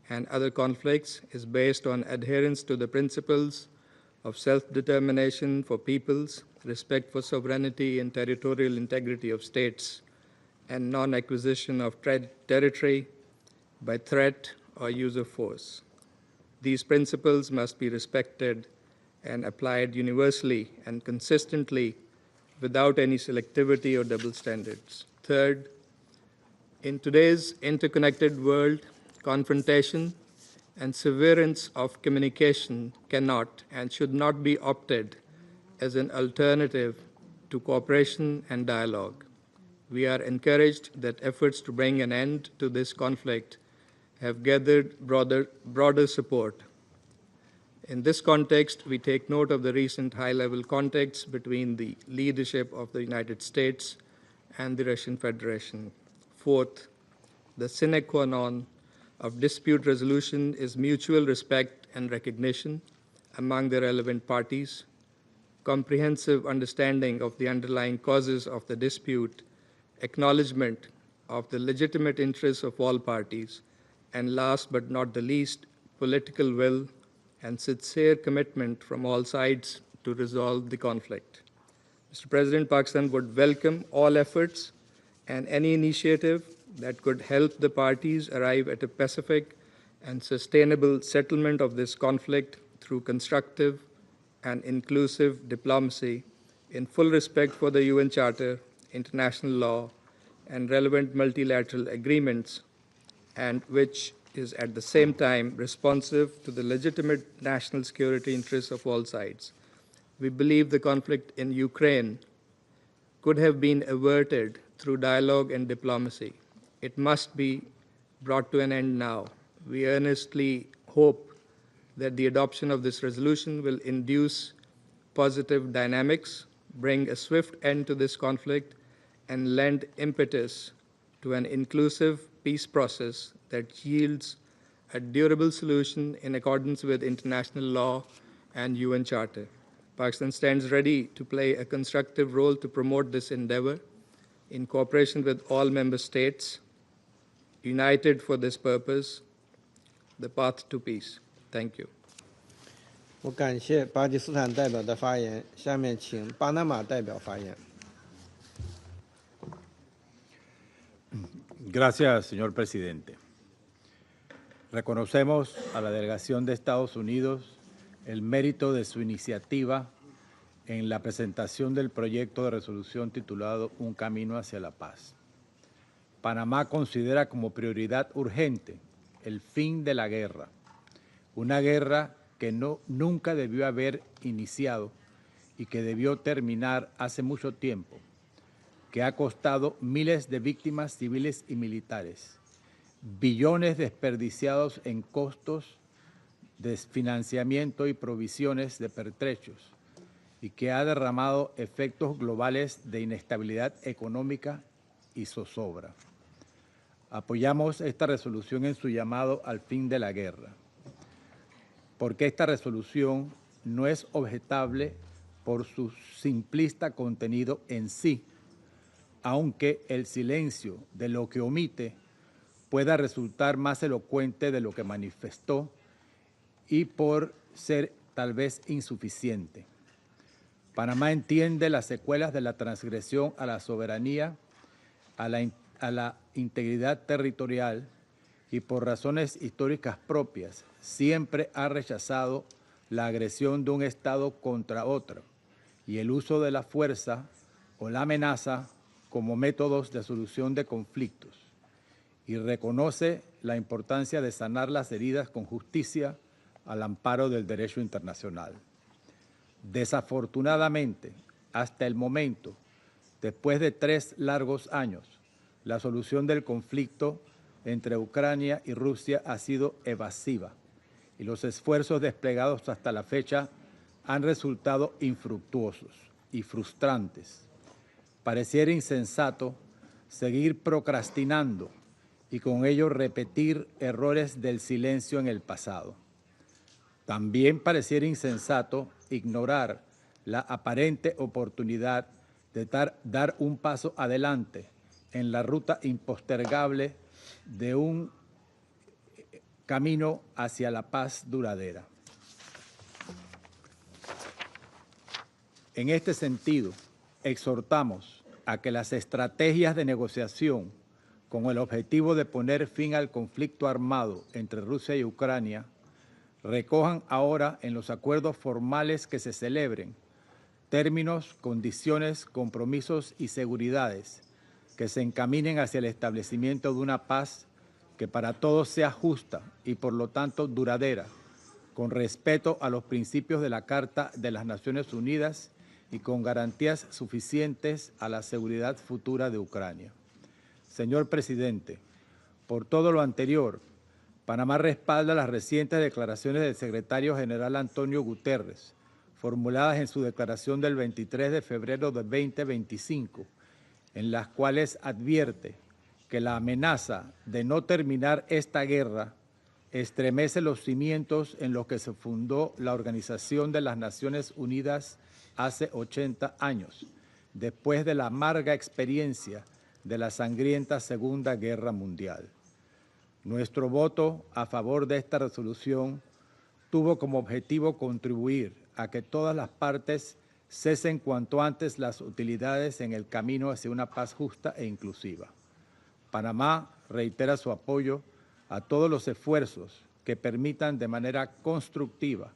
and other conflicts is based on adherence to the principles of self-determination for peoples, respect for sovereignty and territorial integrity of states, and non-acquisition of territory by threat or use of force. These principles must be respected and applied universally and consistently without any selectivity or double standards. Third, in today's interconnected world, confrontation and severance of communication cannot and should not be opted as an alternative to cooperation and dialogue. We are encouraged that efforts to bring an end to this conflict have gathered broader support. In this context, we take note of the recent high-level contacts between the leadership of the United States and the Russian Federation. Fourth, the sine qua non of dispute resolution is mutual respect and recognition among the relevant parties, comprehensive understanding of the underlying causes of the dispute, acknowledgement of the legitimate interests of all parties, and last but not the least, political will and sincere commitment from all sides to resolve the conflict. Mr. President, Pakistan would welcome all efforts and any initiative that could help the parties arrive at a pacific and sustainable settlement of this conflict through constructive and inclusive diplomacy in full respect for the UN Charter, international law, and relevant multilateral agreements, and which is at the same time responsive to the legitimate national security interests of all sides. We believe the conflict in Ukraine could have been averted through dialogue and diplomacy. It must be brought to an end now. We earnestly hope that the adoption of this resolution will induce positive dynamics, bring a swift end to this conflict, and lend impetus to an inclusive peace process that yields a durable solution in accordance with international law and UN Charter. Pakistan stands ready to play a constructive role to promote this endeavor in cooperation with all member states, united for this purpose, the path to peace. Thank you. 我感谢巴基斯坦代表的发言，下面请巴拿马代表发言。Gracias, señor presidente. Reconocemos a la delegación de Estados Unidos el mérito de su iniciativa en la presentación del proyecto de resolución titulado Un camino hacia la paz. Panamá considera como prioridad urgente el fin de la guerra, una guerra que nunca debió haber iniciado y que debió terminar hace mucho tiempo, que ha costado miles de víctimas civiles y militares, billones desperdiciados en costos de financiamiento y provisiones de pertrechos, y que ha derramado efectos globales de inestabilidad económica y zozobra. Apoyamos esta resolución en su llamado al fin de la guerra, porque esta resolución no es objetable por su simplista contenido en sí, aunque el silencio de lo que omite pueda resultar más elocuente de lo que manifestó y por ser tal vez insuficiente. Panamá entiende las secuelas de la transgresión a la soberanía, a la integridad territorial y por razones históricas propias siempre ha rechazado la agresión de un Estado contra otro y el uso de la fuerza o la amenaza como métodos de solución de conflictos, y reconoce la importancia de sanar las heridas con justicia al amparo del derecho internacional. Desafortunadamente, hasta el momento, después de 3 largos años, la solución del conflicto entre Ucrania y Rusia ha sido evasiva y los esfuerzos desplegados hasta la fecha han resultado infructuosos y frustrantes. Pareciera insensato seguir procrastinando y con ello repetir errores del silencio en el pasado. También pareciera insensato ignorar la aparente oportunidad de dar un paso adelante en la ruta impostergable de un camino hacia la paz duradera. En este sentido, exhortamos a que las estrategias de negociación con el objetivo de poner fin al conflicto armado entre Rusia y Ucrania recojan ahora en los acuerdos formales que se celebren términos, condiciones, compromisos y seguridades que se encaminen hacia el establecimiento de una paz que para todos sea justa y por lo tanto duradera, con respeto a los principios de la Carta de las Naciones Unidas y con garantías suficientes a la seguridad futura de Ucrania. Señor Presidente, por todo lo anterior, Panamá respalda las recientes declaraciones del secretario general Antonio Guterres, formuladas en su declaración del 23 de febrero de 2025, en las cuales advierte que la amenaza de no terminar esta guerra estremece los cimientos en los que se fundó la Organización de las Naciones Unidas hace 80 años, después de la amarga experiencia de la sangrienta Segunda Guerra Mundial. Nuestro voto a favor de esta resolución tuvo como objetivo contribuir a que todas las partes cesen cuanto antes las hostilidades en el camino hacia una paz justa e inclusiva. Panamá reitera su apoyo a todos los esfuerzos que permitan de manera constructiva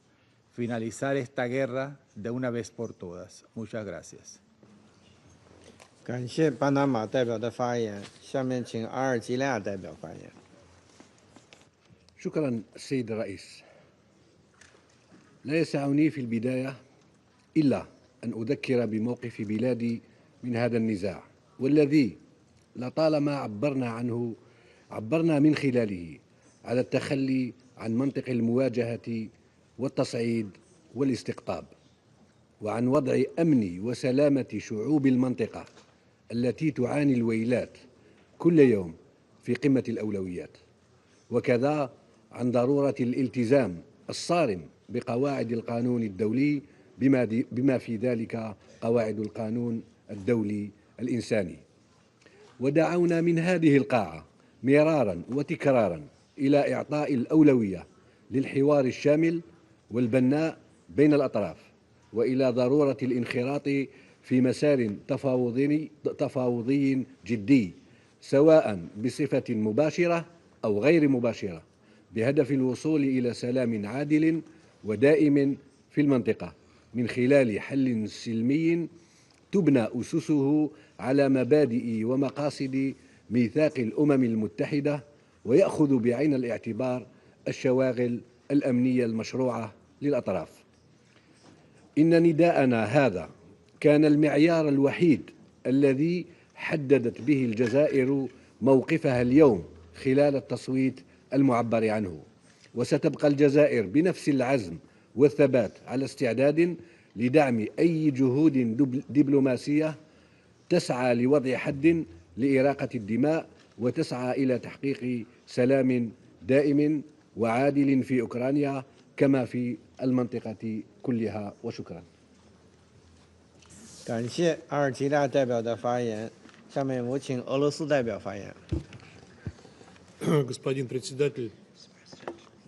finalizar esta guerra de una vez por todas. Muchas gracias. 感谢巴拿马代表的发言。下面请阿尔及利亚代表发言。 شكرا سيد الرئيس. لا يسعني في البداية إلا أن أذكر بموقف بلادي من هذا النزاع والذي لطالما عبرنا من خلاله على التخلي عن منطق المواجهة والتصعيد والاستقطاب وعن وضع أمن وسلامة شعوب المنطقة التي تعاني الويلات كل يوم في قمة الأولويات، وكذا عن ضرورة الالتزام الصارم بقواعد القانون الدولي بما في ذلك قواعد القانون الدولي الإنساني. ودعونا من هذه القاعة مرارا وتكرارا إلى إعطاء الأولوية للحوار الشامل والبناء بين الأطراف وإلى ضرورة الانخراط في مسار تفاوضي جدي سواء بصفة مباشرة أو غير مباشرة بهدف الوصول إلى سلام عادل ودائم في المنطقة من خلال حل سلمي تبنى أسسه على مبادئ ومقاصد ميثاق الأمم المتحدة ويأخذ بعين الاعتبار الشواغل الأمنية المشروعة للأطراف. إن نداءنا هذا كان المعيار الوحيد الذي حددت به الجزائر موقفها اليوم خلال التصويت المعبر عنه، وستبقى الجزائر بنفس العزم والثبات على استعداد لدعم أي جهود دبلوماسية تسعى لوضع حد لإراقة الدماء وتسعى إلى تحقيق سلام دائم وعادل في أوكرانيا كما في المنطقة كلها. وشكرا. 感谢阿尔及利亚代表的发言。下面我请俄罗斯代表发言。 Господин председатель,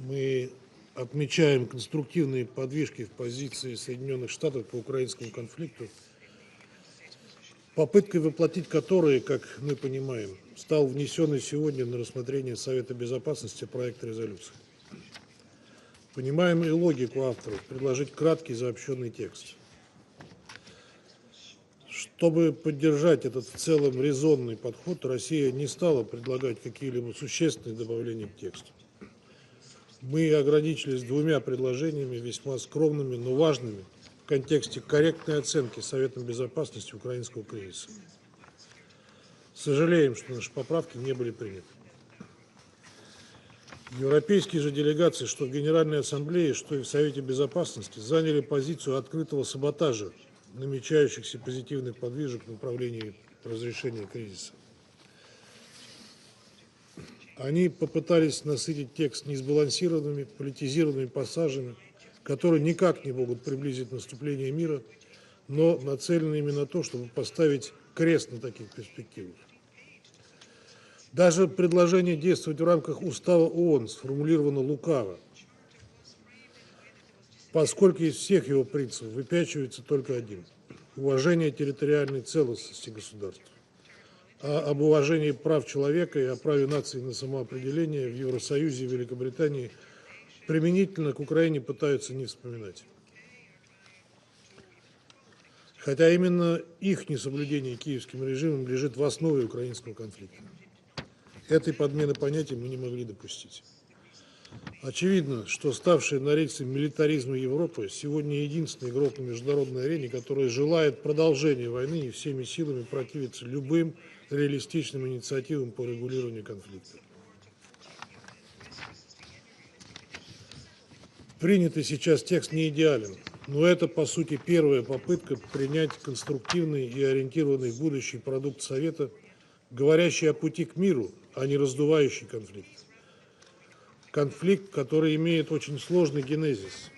мы отмечаем конструктивные подвижки в позиции Соединенных Штатов по украинскому конфликту, попыткой воплотить которые, как мы понимаем, стал внесенный сегодня на рассмотрение Совета Безопасности проект резолюции. Понимаем и логику авторов предложить краткий заобщенный текст. Чтобы поддержать этот в целом резонный подход, Россия не стала предлагать какие-либо существенные добавления к тексту. Мы ограничились двумя предложениями, весьма скромными, но важными в контексте корректной оценки Советом Безопасности украинского кризиса. Сожалеем, что наши поправки не были приняты. Европейские же делегации, что в Генеральной Ассамблее, что и в Совете Безопасности, заняли позицию открытого саботажа намечающихся позитивных подвижек в направлении разрешения кризиса. Они попытались насытить текст несбалансированными, политизированными пассажами, которые никак не могут приблизить наступление мира, но нацелены именно на то, чтобы поставить крест на таких перспективах. Даже предложение действовать в рамках Устава ООН сформулировано лукаво, поскольку из всех его принципов выпячивается только один – уважение территориальной целостности государств. А об уважении прав человека и о праве нации на самоопределение в Евросоюзе и Великобритании применительно к Украине пытаются не вспоминать. Хотя именно их несоблюдение киевским режимом лежит в основе украинского конфликта. Этой подмены понятий мы не могли допустить. Очевидно, что ставшая на рельсы милитаризма Европа сегодня единственный игрок на международной арене, который желает продолжения войны и всеми силами противится любым реалистичным инициативам по регулированию конфликта. Принятый сейчас текст не идеален, но это, по сути, первая попытка принять конструктивный и ориентированный в будущий продукт Совета, говорящий о пути к миру, а не раздувающий конфликт. Конфликт, который имеет очень сложный генезис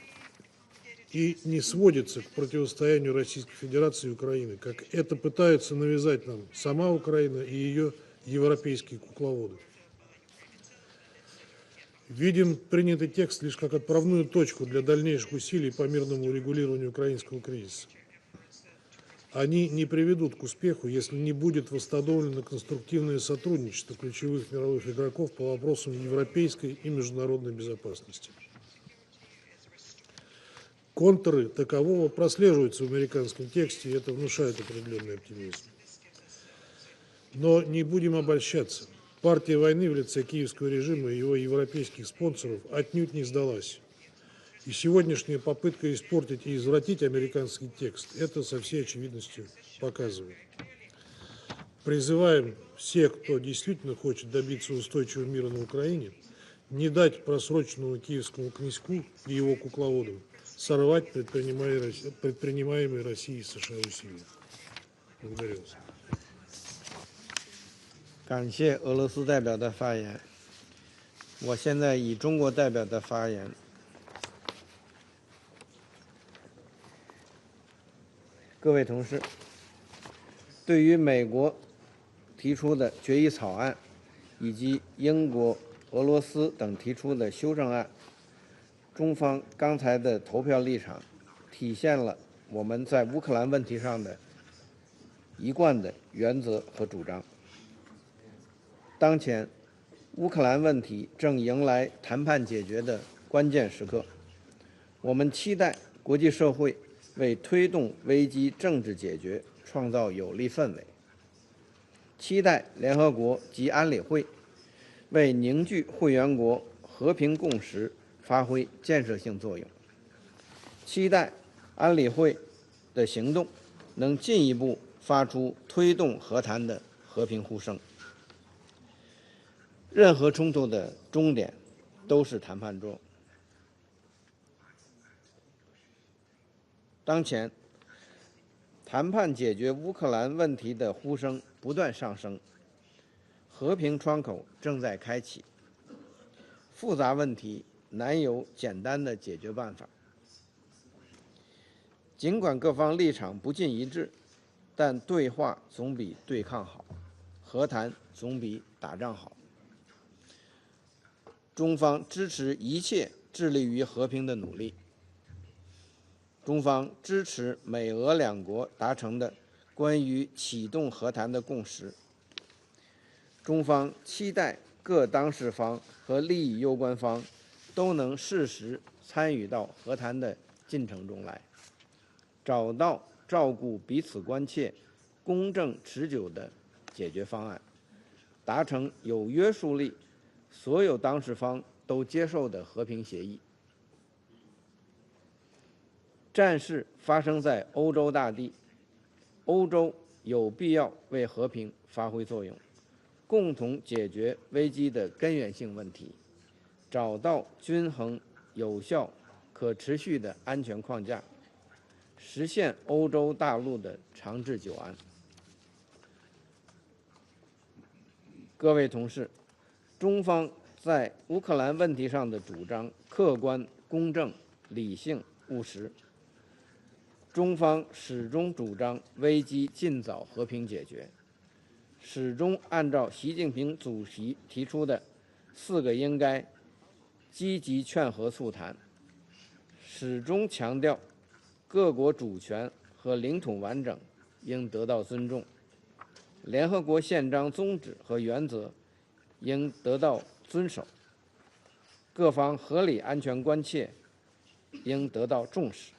и не сводится к противостоянию Российской Федерации и Украины, как это пытаются навязать нам сама Украина и ее европейские кукловоды. Видим принятый текст лишь как отправную точку для дальнейших усилий по мирному урегулированию украинского кризиса. Они не приведут к успеху, если не будет восстановлено конструктивное сотрудничество ключевых мировых игроков по вопросам европейской и международной безопасности. Контуры такового прослеживаются в американском тексте, и это внушает определенный оптимизм. Но не будем обольщаться. Партия войны в лице киевского режима и его европейских спонсоров отнюдь не сдалась. И сегодняшняя попытка испортить и извратить американский текст это со всей очевидностью показывает. Призываем всех, кто действительно хочет добиться устойчивого мира на Украине, не дать просроченному киевскому князьку и его кукловодам сорвать предпринимаемые Россией и США усилия. Благодарю вас. 感谢俄罗斯代表的发言。我现在以中国代表的发言。各位同事，对于美国提出的决议草案，以及英国、俄罗斯等提出的修正案，中方刚才的投票立场，体现了我们在乌克兰问题上的一贯的原则和主张。当前，乌克兰问题正迎来谈判解决的关键时刻，我们期待国际社会为推动危机政治解决创造有利氛围，期待联合国及安理会为凝聚会员国和平共识发挥建设性作用，期待安理会的行动能进一步发出推动和谈的和平呼声。任何冲突的终点都是谈判桌。当前，谈判解决乌克兰问题的呼声不断上升，和平窗口正在开启。复杂问题难有简单的解决办法。尽管各方立场不尽一致，但对话总比对抗好，和谈总比打仗好。中方支持一切致力于和平的努力。中方支持美俄两国达成的关于启动和谈的共识。中方期待各当事方和利益攸关方都能适时参与到和谈的进程中来，找到照顾彼此关切、公正持久的解决方案，达成有约束力、所有当事方都接受的和平协议。战事发生在欧洲大地，欧洲有必要为和平发挥作用，共同解决危机的根源性问题，找到均衡、有效、可持续的安全框架，实现欧洲大陆的长治久安。各位同事，中方在乌克兰问题上的主张客观、公正、理性、务实。中方始终主张危机尽早和平解决，始终按照习近平主席提出的4个应该，积极劝和促谈，始终强调各国主权和领土完整应得到尊重，联合国宪章宗旨和原则应得到遵守，各方合理安全关切应得到重视，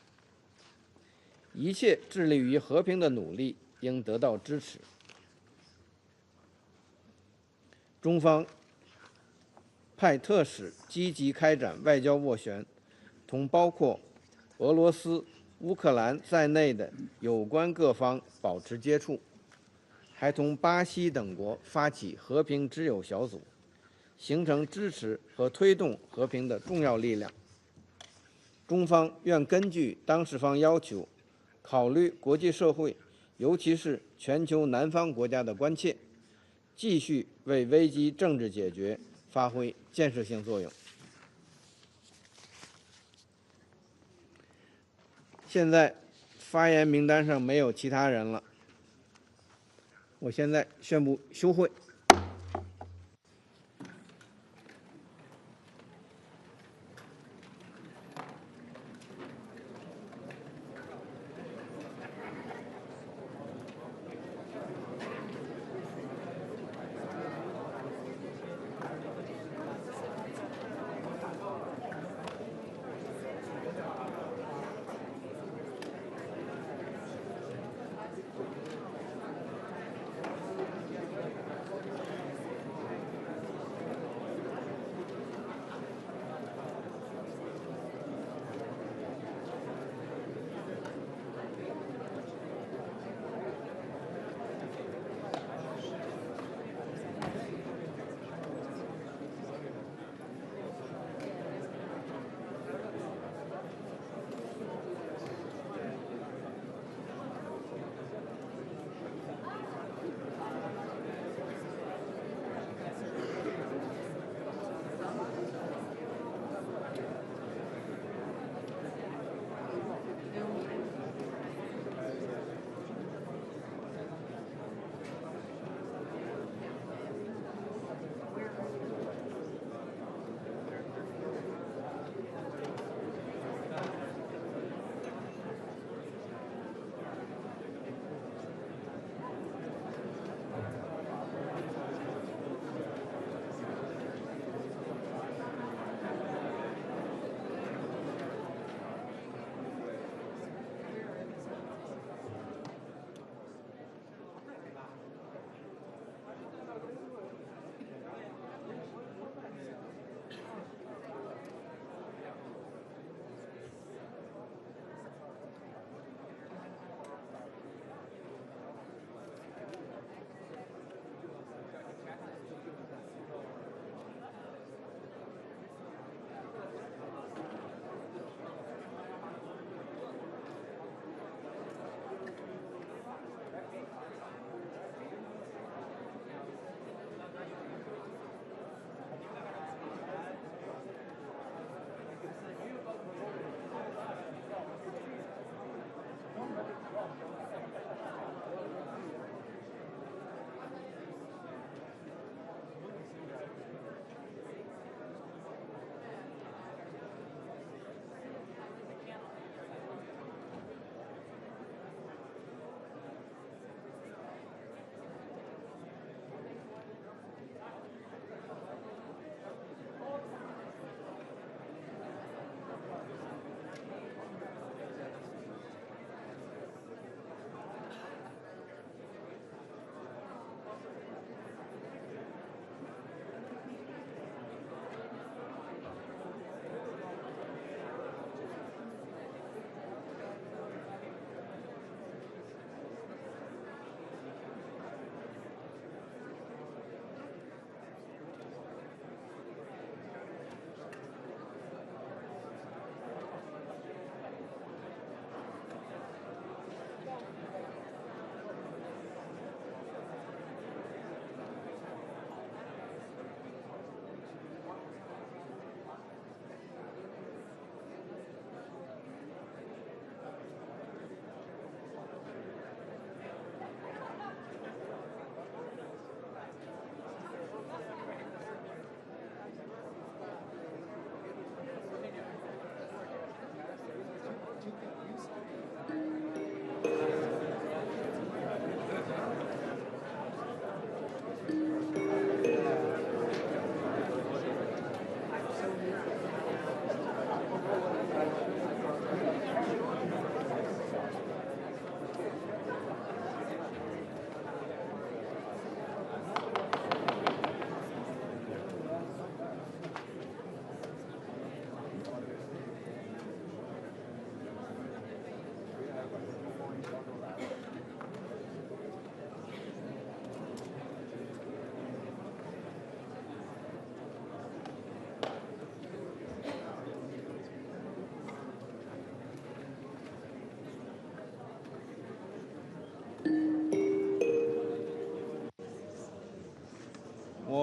一切致力于和平的努力应得到支持。中方派特使积极开展外交斡旋，同包括俄罗斯、乌克兰在内的有关各方保持接触，还同巴西等国发起和平之友小组，形成支持和推动和平的重要力量。中方愿根据当事方要求，考虑国际社会，尤其是全球南方国家的关切，继续为危机政治解决发挥建设性作用。现在发言名单上没有其他人了，我现在宣布休会。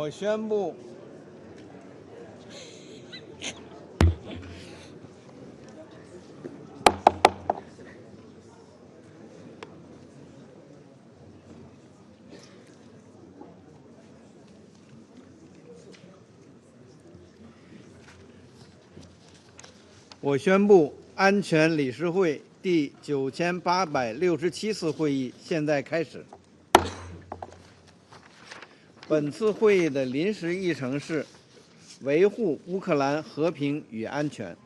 我宣布安全理事会第9867次会议现在开始。本次会议的临时议程是维护乌克兰和平与安全。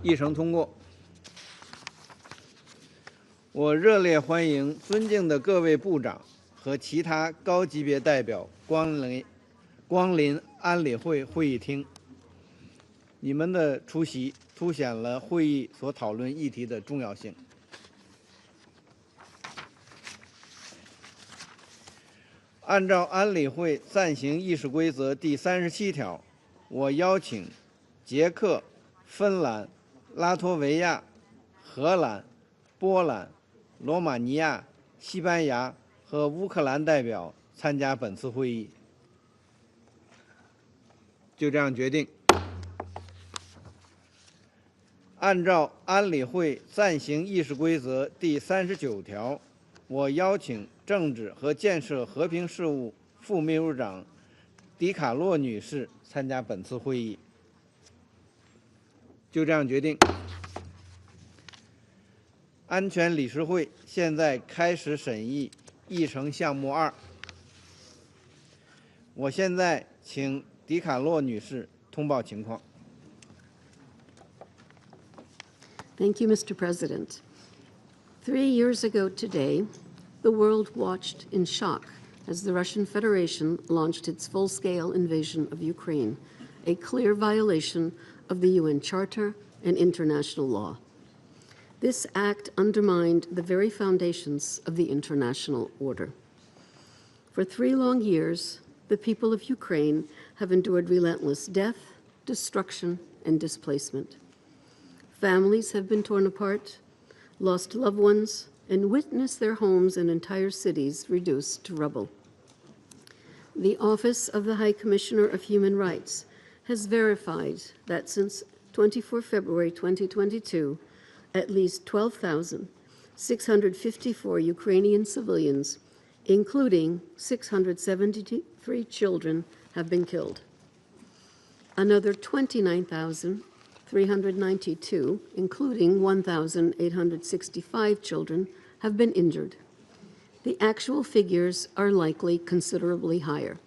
议程通过。我热烈欢迎尊敬的各位部长和其他高级别代表光临安理会会议厅。你们的出席凸显了会议所讨论议题的重要性。按照安理会暂行议事规则第37条，我邀请捷克、芬兰、拉脱维亚、荷兰、波兰、罗马尼亚、西班牙和乌克兰代表参加本次会议。就这样决定。按照安理会暂行议事规则第39条，我邀请政治和建设和平事务副秘书长迪卡洛女士参加本次会议。就这样决定。安全理事会现在开始审议议程项目2。我现在请迪卡洛女士通报情况。Thank you, Mr. President. 3 years ago today, the world watched in shock as the Russian Federation launched its full-scale invasion of Ukraine, a clear violation of the UN Charter and international law. This act undermined the very foundations of the international order. For 3 long years, the people of Ukraine have endured relentless death, destruction, and displacement. Families have been torn apart, lost loved ones, and witnessed their homes and entire cities reduced to rubble. The Office of the High Commissioner of Human Rights has verified that since 24 February 2022, at least 12,654 Ukrainian civilians, including 673 children, have been killed. Another 29,392, including 1,865 children, have been injured. The actual figures are likely considerably higher.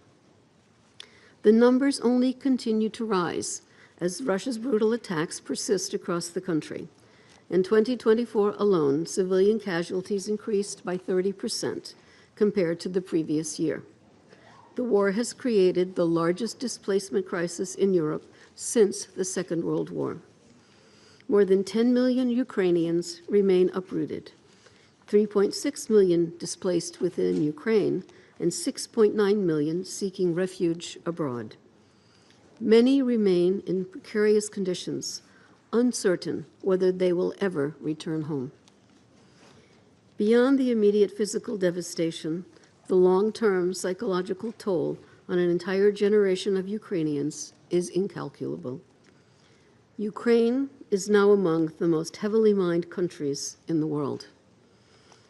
The numbers only continue to rise as Russia's brutal attacks persist across the country. In 2024 alone, civilian casualties increased by 30% compared to the previous year. The war has created the largest displacement crisis in Europe since the Second World War. More than 10 million Ukrainians remain uprooted, 3.6 million displaced within Ukraine, and 6.9 million seeking refuge abroad. Many remain in precarious conditions, uncertain whether they will ever return home. Beyond the immediate physical devastation, the long-term psychological toll on an entire generation of Ukrainians is incalculable. Ukraine is now among the most heavily mined countries in the world.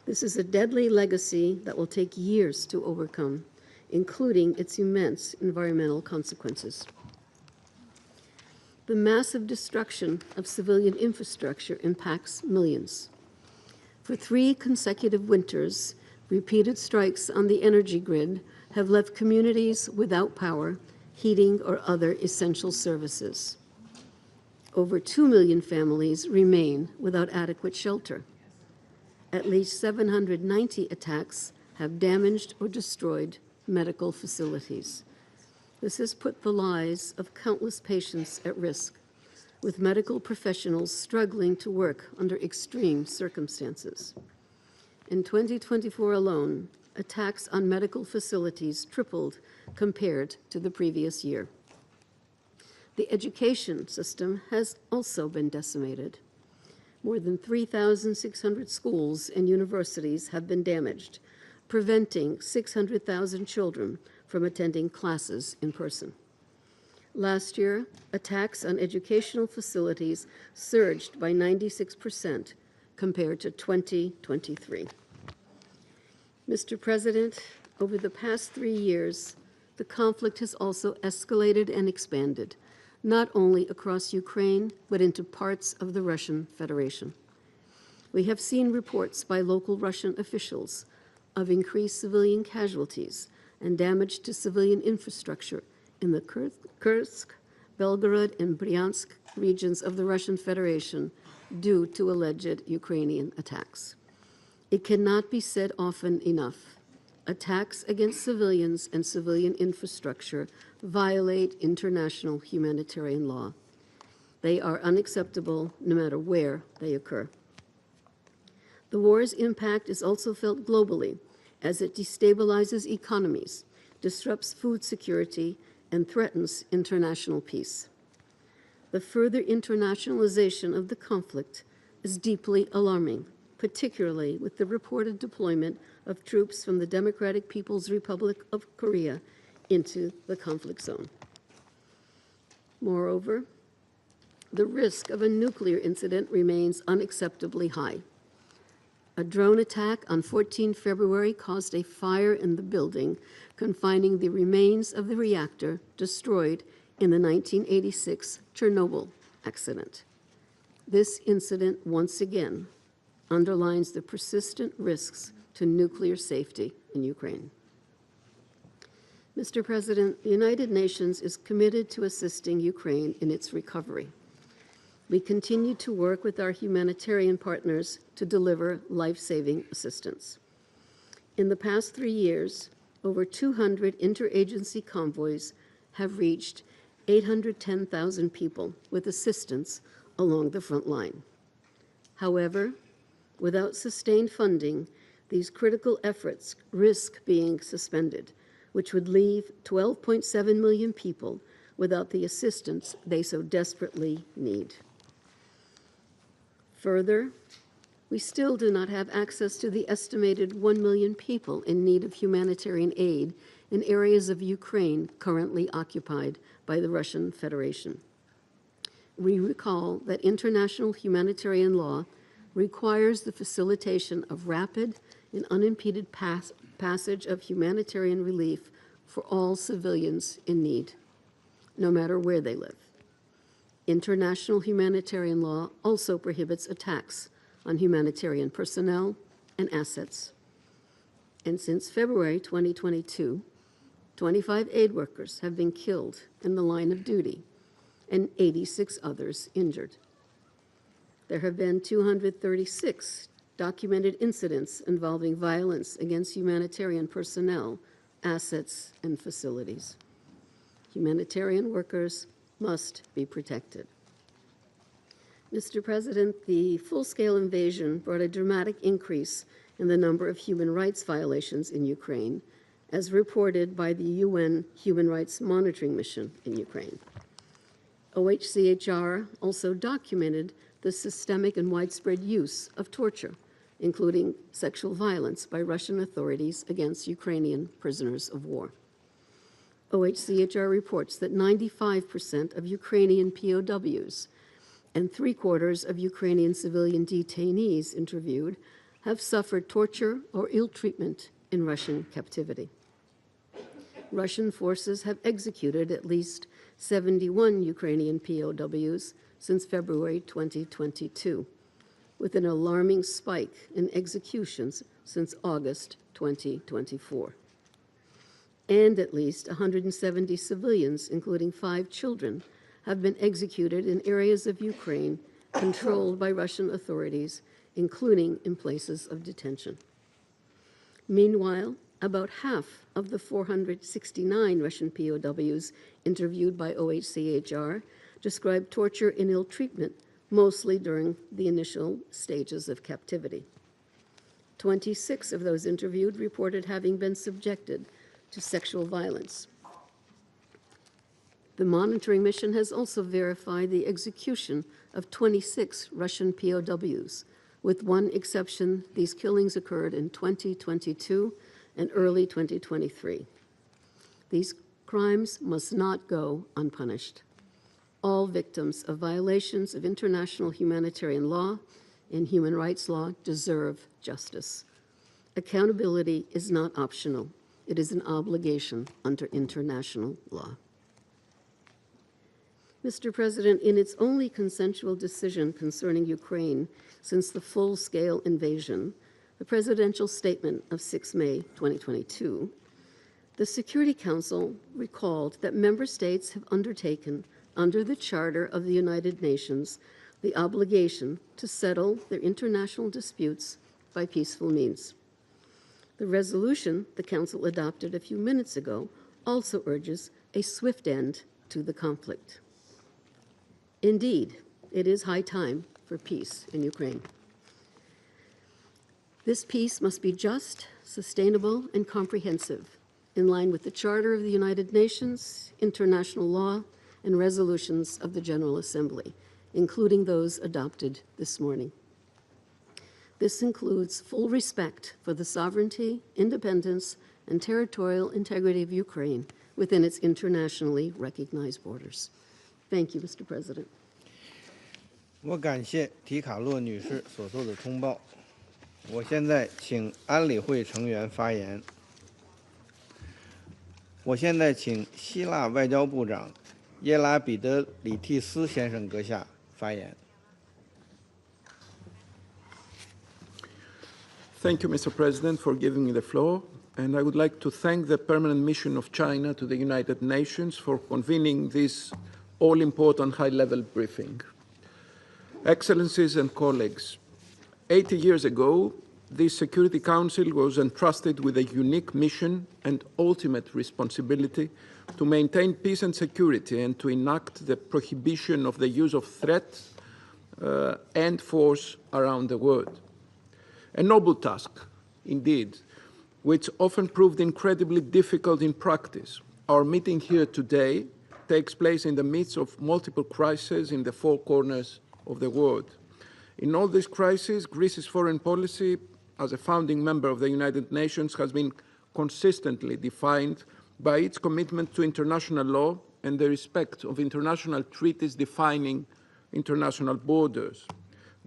This is a deadly legacy that will take years to overcome, including its immense environmental consequences. The massive destruction of civilian infrastructure impacts millions. For 3 consecutive winters, repeated strikes on the energy grid have left communities without power, heating, or other essential services. Over 2 million families remain without adequate shelter. At least 790 attacks have damaged or destroyed medical facilities. This has put the lives of countless patients at risk, with medical professionals struggling to work under extreme circumstances. In 2024 alone, attacks on medical facilities tripled compared to the previous year. The education system has also been decimated. More than 3,600 schools and universities have been damaged, preventing 600,000 children from attending classes in person. Last year, attacks on educational facilities surged by 96% compared to 2023. Mr. President, over the past 3 years, the conflict has also escalated and expanded, not only across Ukraine, but into parts of the Russian Federation. We have seen reports by local Russian officials of increased civilian casualties and damage to civilian infrastructure in the Kursk, Belgorod, and Bryansk regions of the Russian Federation due to alleged Ukrainian attacks. It cannot be said often enough. Attacks against civilians and civilian infrastructure violate international humanitarian law. They are unacceptable no matter where they occur. The war's impact is also felt globally as it destabilizes economies, disrupts food security, and threatens international peace. The further internationalization of the conflict is deeply alarming, particularly with the reported deployment of troops from the Democratic People's Republic of Korea into the conflict zone. Moreover, the risk of a nuclear incident remains unacceptably high. A drone attack on 14 February caused a fire in the building, confining the remains of the reactor destroyed in the 1986 Chernobyl accident. This incident once again underlines the persistent risks to nuclear safety in Ukraine. Mr. President, the United Nations is committed to assisting Ukraine in its recovery. We continue to work with our humanitarian partners to deliver life-saving assistance. In the past 3 years, over 200 interagency convoys have reached 810,000 people with assistance along the front line. However, without sustained funding, these critical efforts risk being suspended, which would leave 12.7 million people without the assistance they so desperately need. Further, we still do not have access to the estimated 1 million people in need of humanitarian aid in areas of Ukraine currently occupied by the Russian Federation. We recall that international humanitarian law requires the facilitation of rapid and unimpeded passage of humanitarian relief for all civilians in need, no matter where they live. International humanitarian law also prohibits attacks on humanitarian personnel and assets. And since February 2022, 25 aid workers have been killed in the line of duty and 86 others injured. There have been 236 documented incidents involving violence against humanitarian personnel, assets, and facilities. Humanitarian workers must be protected. Mr. President, the full-scale invasion brought a dramatic increase in the number of human rights violations in Ukraine, as reported by the UN Human Rights Monitoring Mission in Ukraine. OHCHR also documented the systemic and widespread use of torture, including sexual violence by Russian authorities against Ukrainian prisoners of war. OHCHR reports that 95% of Ukrainian POWs and 3/4 of Ukrainian civilian detainees interviewed have suffered torture or ill treatment in Russian captivity. Russian forces have executed at least 71 Ukrainian POWs since February 2022, with an alarming spike in executions since August 2024. And at least 170 civilians, including 5 children, have been executed in areas of Ukraine controlled by Russian authorities, including in places of detention. Meanwhile, about half of the 469 Russian POWs interviewed by OHCHR described torture and ill treatment, mostly during the initial stages of captivity. 26 of those interviewed reported having been subjected to sexual violence. The monitoring mission has also verified the execution of 26 Russian POWs. With one exception, these killings occurred in 2022 and early 2023. These crimes must not go unpunished. All victims of violations of international humanitarian law and human rights law deserve justice. Accountability is not optional. It is an obligation under international law. Mr. President, in its only consensual decision concerning Ukraine since the full-scale invasion, the presidential statement of 6 May 2022, the Security Council recalled that member states have undertaken, under the Charter of the United Nations, the obligation to settle their international disputes by peaceful means. The resolution the Council adopted a few minutes ago also urges a swift end to the conflict. Indeed, it is high time for peace in Ukraine. This peace must be just, sustainable, and comprehensive, in line with the Charter of the United Nations, international law, and resolutions of the General Assembly, including those adopted this morning. This includes full respect for the sovereignty, independence, and territorial integrity of Ukraine within its internationally recognized borders. Thank you, Mr. President. 我感谢提卡洛女士所做的通报。我现在请安理会成员发言。我现在请希腊外交部长耶拉彼得里蒂斯先生阁下发言。Thank you, Mr. President, for giving me the floor. And I would like to thank the Permanent Mission of China to the United Nations for convening this all-important high-level briefing. Excellencies and colleagues, 80 years ago, this Security Council was entrusted with a unique mission and ultimate responsibility to maintain peace and security and to enact the prohibition of the use of threats and force around the world. A noble task, indeed, which often proved incredibly difficult in practice. Our meeting here today takes place in the midst of multiple crises in the four corners of the world. In all these crises, Greece's foreign policy, as a founding member of the United Nations, has been consistently defined by its commitment to international law and the respect of international treaties defining international borders.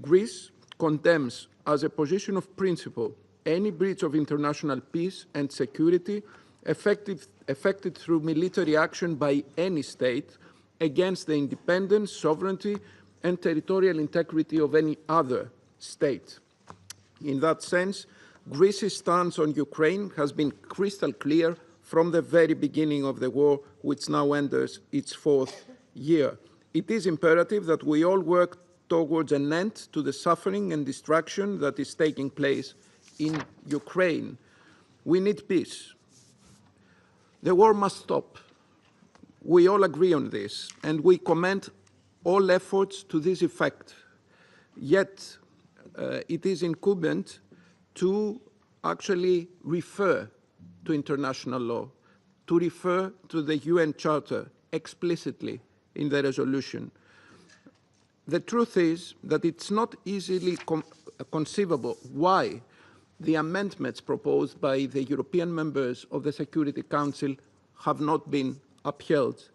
Greece condemns, as a position of principle, any breach of international peace and security effected through military action by any state against the independence, sovereignty, and territorial integrity of any other state. In that sense, Greece's stance on Ukraine has been crystal clear from the very beginning of the war, which now enters its fourth year. It is imperative that we all work towards an end to the suffering and destruction that is taking place in Ukraine. We need peace. The war must stop. We all agree on this, and we commend all efforts to this effect. Yet, it is incumbent to actually refer to international law, to refer to the UN Charter explicitly in the resolution. The truth is that it's not easily conceivable why the amendments proposed by the European members of the Security Council have not been upheld.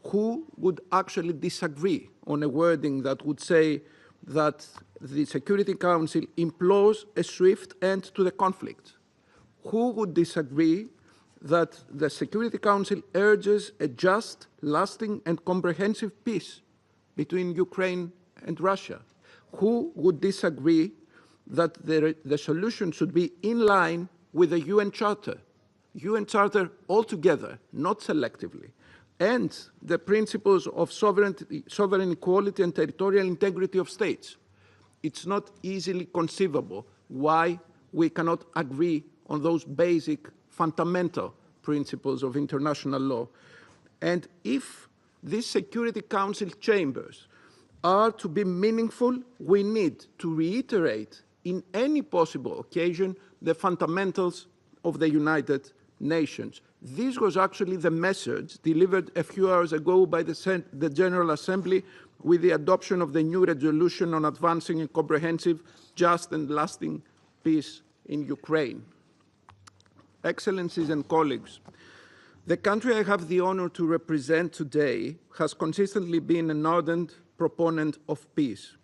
Who would actually disagree on a wording that would say that the Security Council implores a swift end to the conflict? Who would disagree that the Security Council urges a just, lasting, and comprehensive peace between Ukraine and Russia? Who would disagree that the solution should be in line with the UN Charter? UN Charter altogether, not selectively, and the principles of sovereign equality and territorial integrity of states. It's not easily conceivable why we cannot agree on those basic, fundamental principles of international law. And if these Security Council chambers are to be meaningful, we need to reiterate in any possible occasion the fundamentals of the United Nations. This was actually the message delivered a few hours ago by the General Assembly with the adoption of the new resolution on advancing a comprehensive, just and lasting peace in Ukraine. Excellencies and colleagues, the country I have the honor to represent today has consistently been an ardent proponent of peace.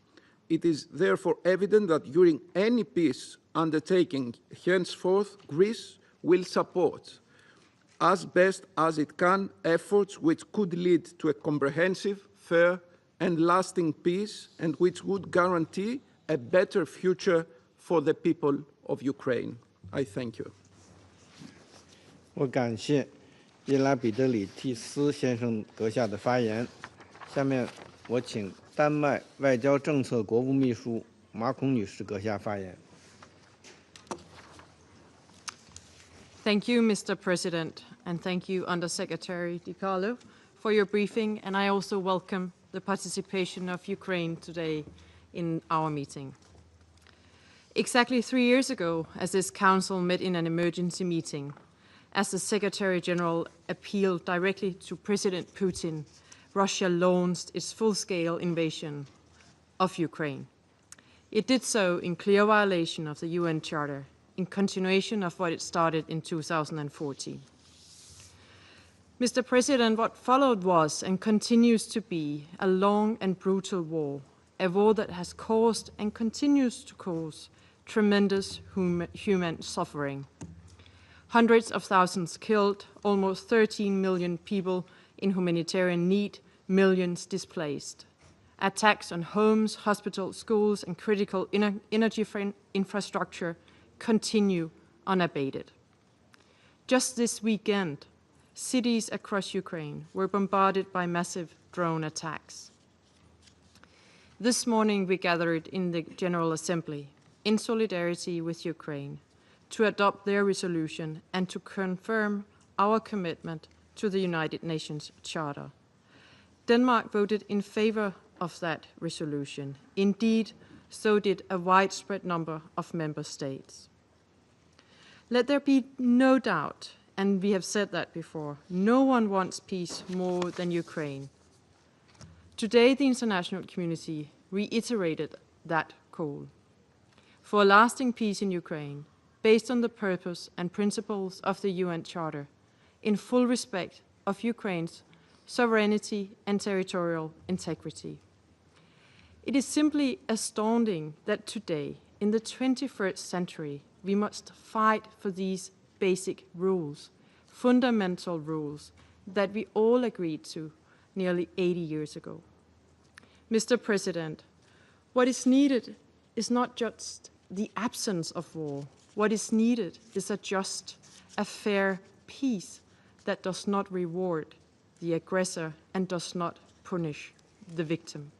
It is therefore evident that during any peace undertaking henceforth, Greece will support, as best as it can, efforts which could lead to a comprehensive, fair, and lasting peace, and which would guarantee a better future for the people of Ukraine. I thank you. 我感谢伊拉比德里蒂斯先生阁下的发言。下面我请丹麦外交政策国务秘书马孔女士阁下发言。Thank you, Mr. President, and thank you, Undersecretary Di Carlo, for your briefing, and I also welcome the participation of Ukraine today in our meeting. Exactly 3 years ago, as this Council met in an emergency meeting, as the Secretary General appealed directly to President Putin, Russia launched its full-scale invasion of Ukraine. It did so in clear violation of the UN Charter, in continuation of what it started in 2014. Mr. President, what followed was and continues to be a long and brutal war, a war that has caused and continues to cause tremendous human suffering. Hundreds of thousands killed, almost 13 million people in humanitarian need, millions displaced. Attacks on homes, hospitals, schools, and critical energy infrastructure continue unabated. Just this weekend, cities across Ukraine were bombarded by massive drone attacks. This morning, we gathered in the General Assembly in solidarity with Ukraine to adopt their resolution and to confirm our commitment to the United Nations Charter. Denmark voted in favor of that resolution. Indeed, so did a widespread number of member states. Let there be no doubt, and we have said that before, no one wants peace more than Ukraine. Today, the international community reiterated that call for a lasting peace in Ukraine, based on the purpose and principles of the UN Charter, in full respect of Ukraine's sovereignty and territorial integrity. It is simply astounding that today, in the 21st century, we must fight for these basic rules, fundamental rules that we all agreed to nearly 80 years ago. Mr. President, what is needed is not just the absence of war. What is needed is a just, a fair peace that does not reward the aggressor and does not punish the victim.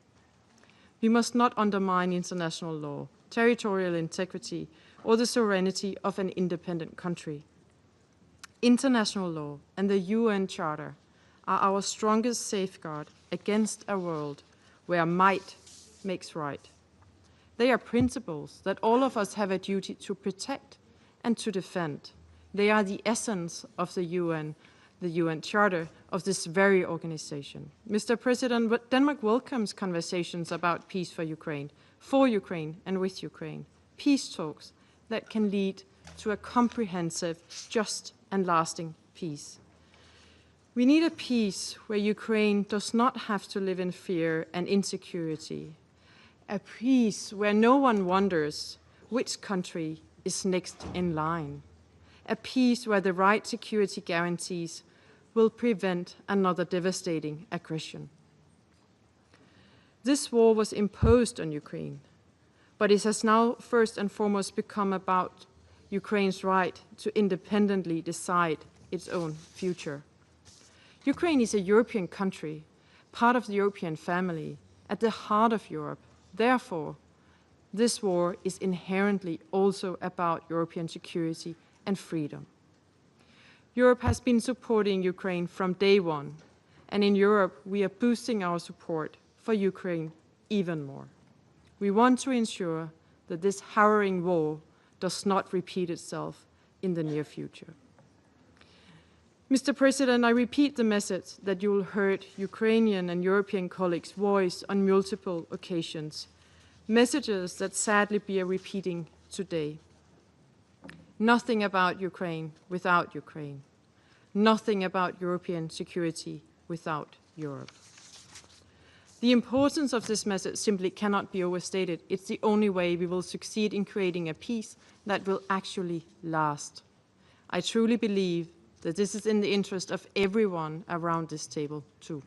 We must not undermine international law, territorial integrity, or the sovereignty of an independent country. International law and the UN Charter are our strongest safeguard against a world where might makes right. They are principles that all of us have a duty to protect and to defend. They are the essence of the UN Charter, of this very organization. Mr. President, Denmark welcomes conversations about peace for Ukraine and with Ukraine. Peace talks that can lead to a comprehensive, just and lasting peace. We need a peace where Ukraine does not have to live in fear and insecurity. A peace where no one wonders which country is next in line. A peace where the right security guarantees will prevent another devastating aggression. This war was imposed on Ukraine, but it has now first and foremost become about Ukraine's right to independently decide its own future. Ukraine is a European country, part of the European family, at the heart of Europe. Therefore, this war is inherently also about European security and freedom. Europe has been supporting Ukraine from day one, and in Europe we are boosting our support for Ukraine even more. We want to ensure that this harrowing war does not repeat itself in the near future. Mr. President, I repeat the message that you will heard Ukrainian and European colleagues voice on multiple occasions, messages that sadly bear repeating today. Nothing about Ukraine without Ukraine. Nothing about European security without Europe. The importance of this message simply cannot be overstated. It's the only way we will succeed in creating a peace that will actually last. I truly believe that this is in the interest of everyone around this table, too.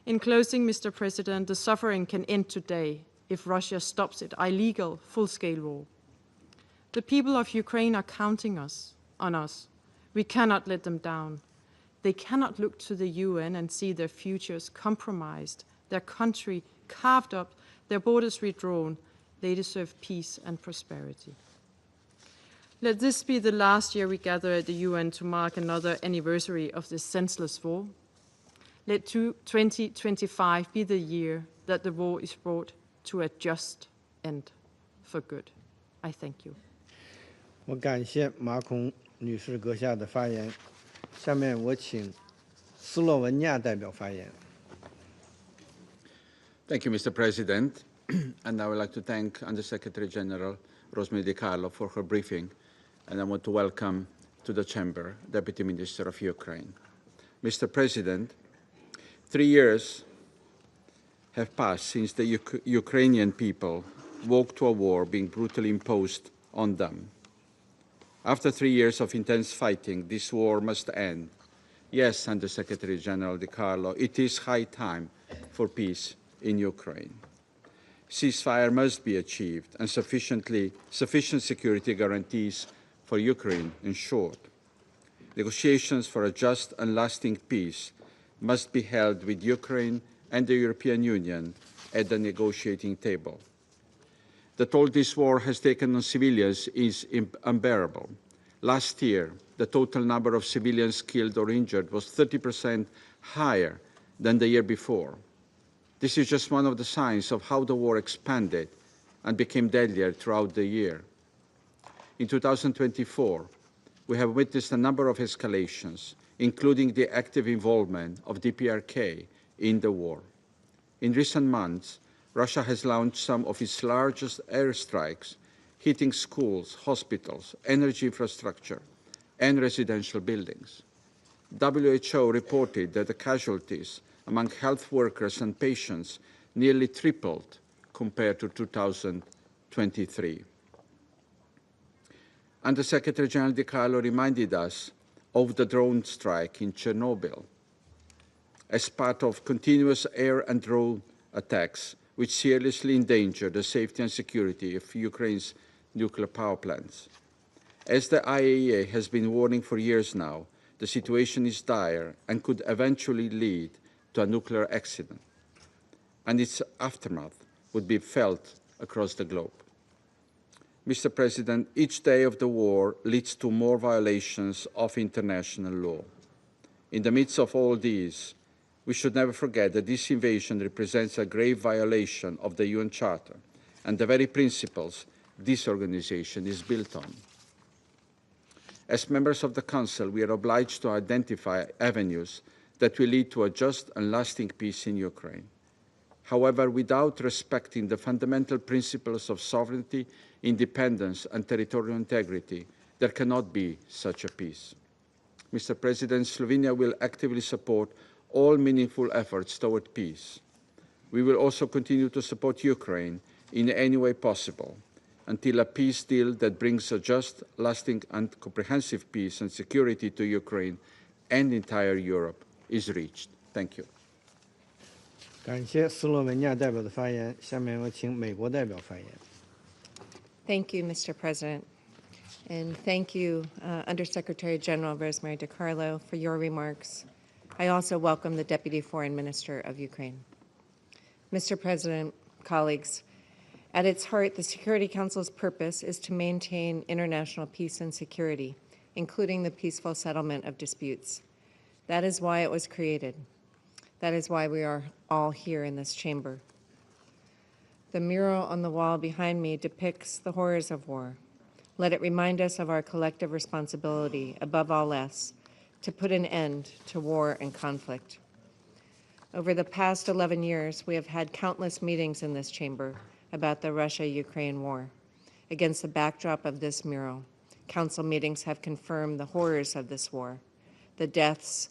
In closing, Mr. President, the suffering can end today if Russia stops its illegal, full-scale war. The people of Ukraine are counting on us. We cannot let them down. They cannot look to the UN and see their futures compromised, their country carved up, their borders redrawn. They deserve peace and prosperity. Let this be the last year we gather at the UN to mark another anniversary of this senseless war. Let 2025 be the year that the war is brought to a just end for good. I thank you. 我感谢马孔女士阁下的发言。下面我请斯洛文尼亚代表发言。Thank you, Mr. President. And I would like to thank Undersecretary General Rosemary DiCarlo for her briefing. And I want to welcome to the Chamber Deputy Minister of Ukraine. Mr. President, 3 years have passed since the Ukrainian people woke to a war being brutally imposed on them. After 3 years of intense fighting, this war must end. Yes, Undersecretary General DiCarlo, it is high time for peace in Ukraine. Ceasefire must be achieved and sufficient security guarantees for Ukraine ensured. Negotiations for a just and lasting peace must be held with Ukraine and the European Union at the negotiating table. The toll this war has taken on civilians is unbearable. Last year, the total number of civilians killed or injured was 30% higher than the year before. This is just one of the signs of how the war expanded and became deadlier throughout the year. In 2024, we have witnessed a number of escalations, including the active involvement of DPRK in the war. In recent months, Russia has launched some of its largest airstrikes, hitting schools, hospitals, energy infrastructure, and residential buildings. WHO reported that the casualties among health workers and patients nearly tripled compared to 2023. Undersecretary General DiCarlo reminded us of the drone strike in Chernobyl as part of continuous air and drone attacks which seriously endanger the safety and security of Ukraine's nuclear power plants. As the IAEA has been warning for years now, the situation is dire and could eventually lead to a nuclear accident, and its aftermath would be felt across the globe. Mr. President, each day of the war leads to more violations of international law. In the midst of all these, we should never forget that this invasion represents a grave violation of the UN Charter and the very principles this organization is built on. As members of the Council, we are obliged to identify avenues that will lead to a just and lasting peace in Ukraine. However, without respecting the fundamental principles of sovereignty, independence, and territorial integrity, there cannot be such a peace. Mr. President, Slovenia will actively support all meaningful efforts toward peace. We will also continue to support Ukraine in any way possible until a peace deal that brings a just, lasting, and comprehensive peace and security to Ukraine and entire Europe is reached. Thank you. 感谢斯洛文尼亚代表的发言。下面我请美国代表发言。Thank you, Mr. President. And thank you, Undersecretary General Rosemary DiCarlo, for your remarks. I also welcome the Deputy Foreign Minister of Ukraine. Mr. President, colleagues, at its heart, the Security Council's purpose is to maintain international peace and security, including the peaceful settlement of disputes. That is why it was created. That is why we are all here in this chamber. The mural on the wall behind me depicts the horrors of war. Let it remind us of our collective responsibility, above all else, to put an end to war and conflict. Over the past 11 years, we have had countless meetings in this chamber about the Russia-Ukraine war. Against the backdrop of this mural, Council meetings have confirmed the horrors of this war, the deaths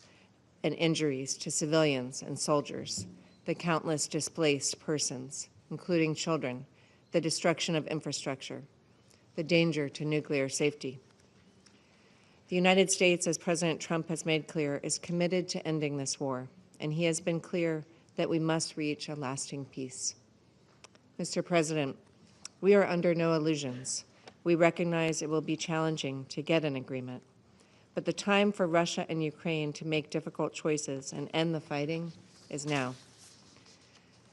and injuries to civilians and soldiers, the countless displaced persons, including children, the destruction of infrastructure, the danger to nuclear safety. The United States, as President Trump has made clear, is committed to ending this war, and he has been clear that we must reach a lasting peace. Mr. President, we are under no illusions. We recognize it will be challenging to get an agreement, but the time for Russia and Ukraine to make difficult choices and end the fighting is now.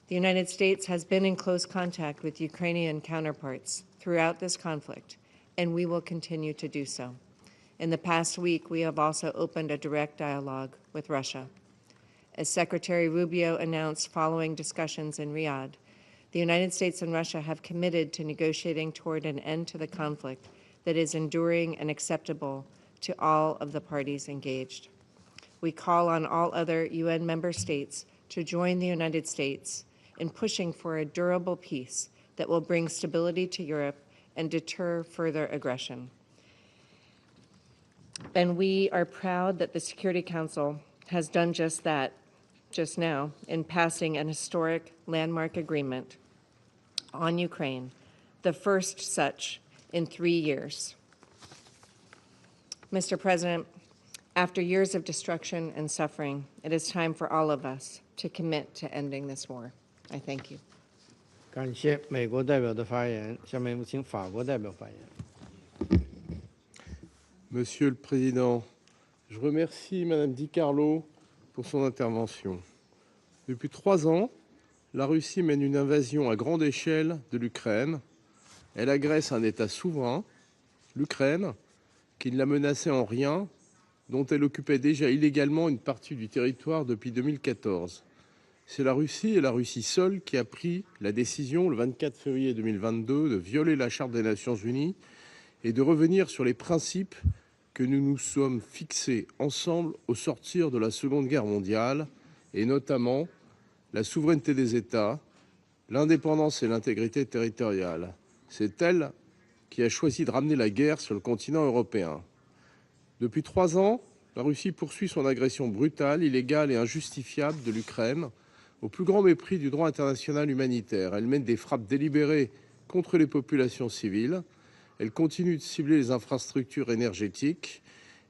The United States has been in close contact with Ukrainian counterparts throughout this conflict, and we will continue to do so. In the past week, we have also opened a direct dialogue with Russia. As Secretary Rubio announced following discussions in Riyadh, the United States and Russia have committed to negotiating toward an end to the conflict that is enduring and acceptable to all of the parties engaged. We call on all other UN member states to join the United States in pushing for a durable peace that will bring stability to Europe and deter further aggression. And we are proud that the Security Council has done just that just now in passing an historic landmark agreement on Ukraine, the first such in 3 years. Mr. President, after years of destruction and suffering, it is time for all of us to commit to ending this war. I thank you. 感谢美国代表的发言，下面有请法国代表发言。 Monsieur le Président, je remercie Madame Di Carlo pour son intervention. Depuis 3 ans, la Russie mène une invasion à grande échelle de l'Ukraine. Elle agresse un État souverain, l'Ukraine, qui ne la menaçait en rien, dont elle occupait déjà illégalement une partie du territoire depuis 2014. C'est la Russie et la Russie seule qui a pris la décision le 24 février 2022 de violer la Charte des Nations Unies et de revenir sur les principes que nous nous sommes fixés ensemble au sortir de la Seconde Guerre mondiale, et notamment la souveraineté des États, l'indépendance et l'intégrité territoriale. C'est elle qui a choisi de ramener la guerre sur le continent européen. Depuis 3 ans, la Russie poursuit son agression brutale, illégale et injustifiable de l'Ukraine, au plus grand mépris du droit international humanitaire. Elle mène des frappes délibérées contre les populations civiles. Elle continue de cibler les infrastructures énergétiques.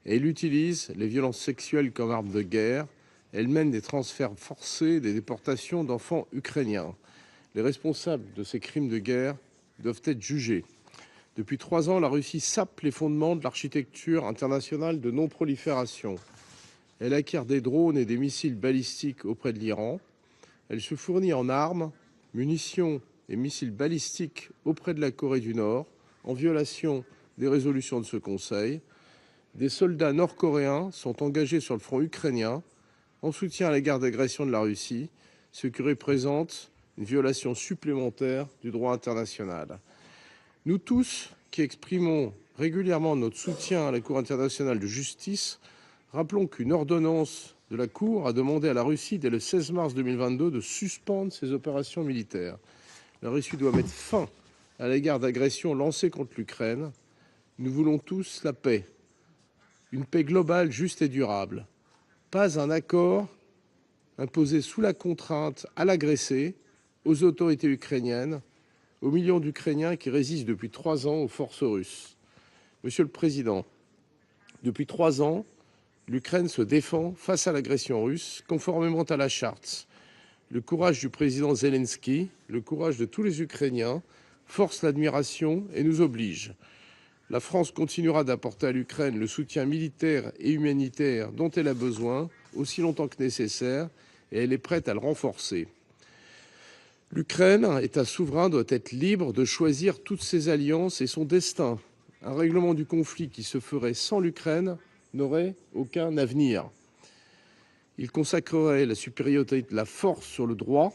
Et elle utilise les violences sexuelles comme arme de guerre. Elle mène des transferts forcés, des déportations d'enfants ukrainiens. Les responsables de ces crimes de guerre doivent être jugés. Depuis 3 ans, la Russie sape les fondements de l'architecture internationale de non-prolifération. Elle acquiert des drones et des missiles balistiques auprès de l'Iran. Elle se fournit en armes, munitions et missiles balistiques auprès de la Corée du Nord, en violation des résolutions de ce Conseil. Des soldats nord-coréens sont engagés sur le front ukrainien en soutien à la guerre d'agression de la Russie, ce qui représente une violation supplémentaire du droit international. Nous tous, qui exprimons régulièrement notre soutien à la Cour internationale de justice, rappelons qu'une ordonnance de la Cour a demandé à la Russie, dès le 16 mars 2022, de suspendre ses opérations militaires. La Russie doit mettre fin à la guerre d'agression lancée contre l'Ukraine. Nous voulons tous la paix, une paix globale, juste et durable. Pas un accord imposé sous la contrainte à l'agressé, aux autorités ukrainiennes, aux millions d'Ukrainiens qui résistent depuis 3 ans aux forces russes. Monsieur le Président, depuis 3 ans, l'Ukraine se défend face à l'agression russe, conformément à la charte. Le courage du président Zelensky, le courage de tous les Ukrainiens, force l'admiration et nous oblige. La France continuera d'apporter à l'Ukraine le soutien militaire et humanitaire dont elle a besoin, aussi longtemps que nécessaire, et elle est prête à le renforcer. L'Ukraine, État souverain, doit être libre de choisir toutes ses alliances et son destin. Un règlement du conflit qui se ferait sans l'Ukraine n'aurait aucun avenir. Il consacrerait la supériorité de la force sur le droit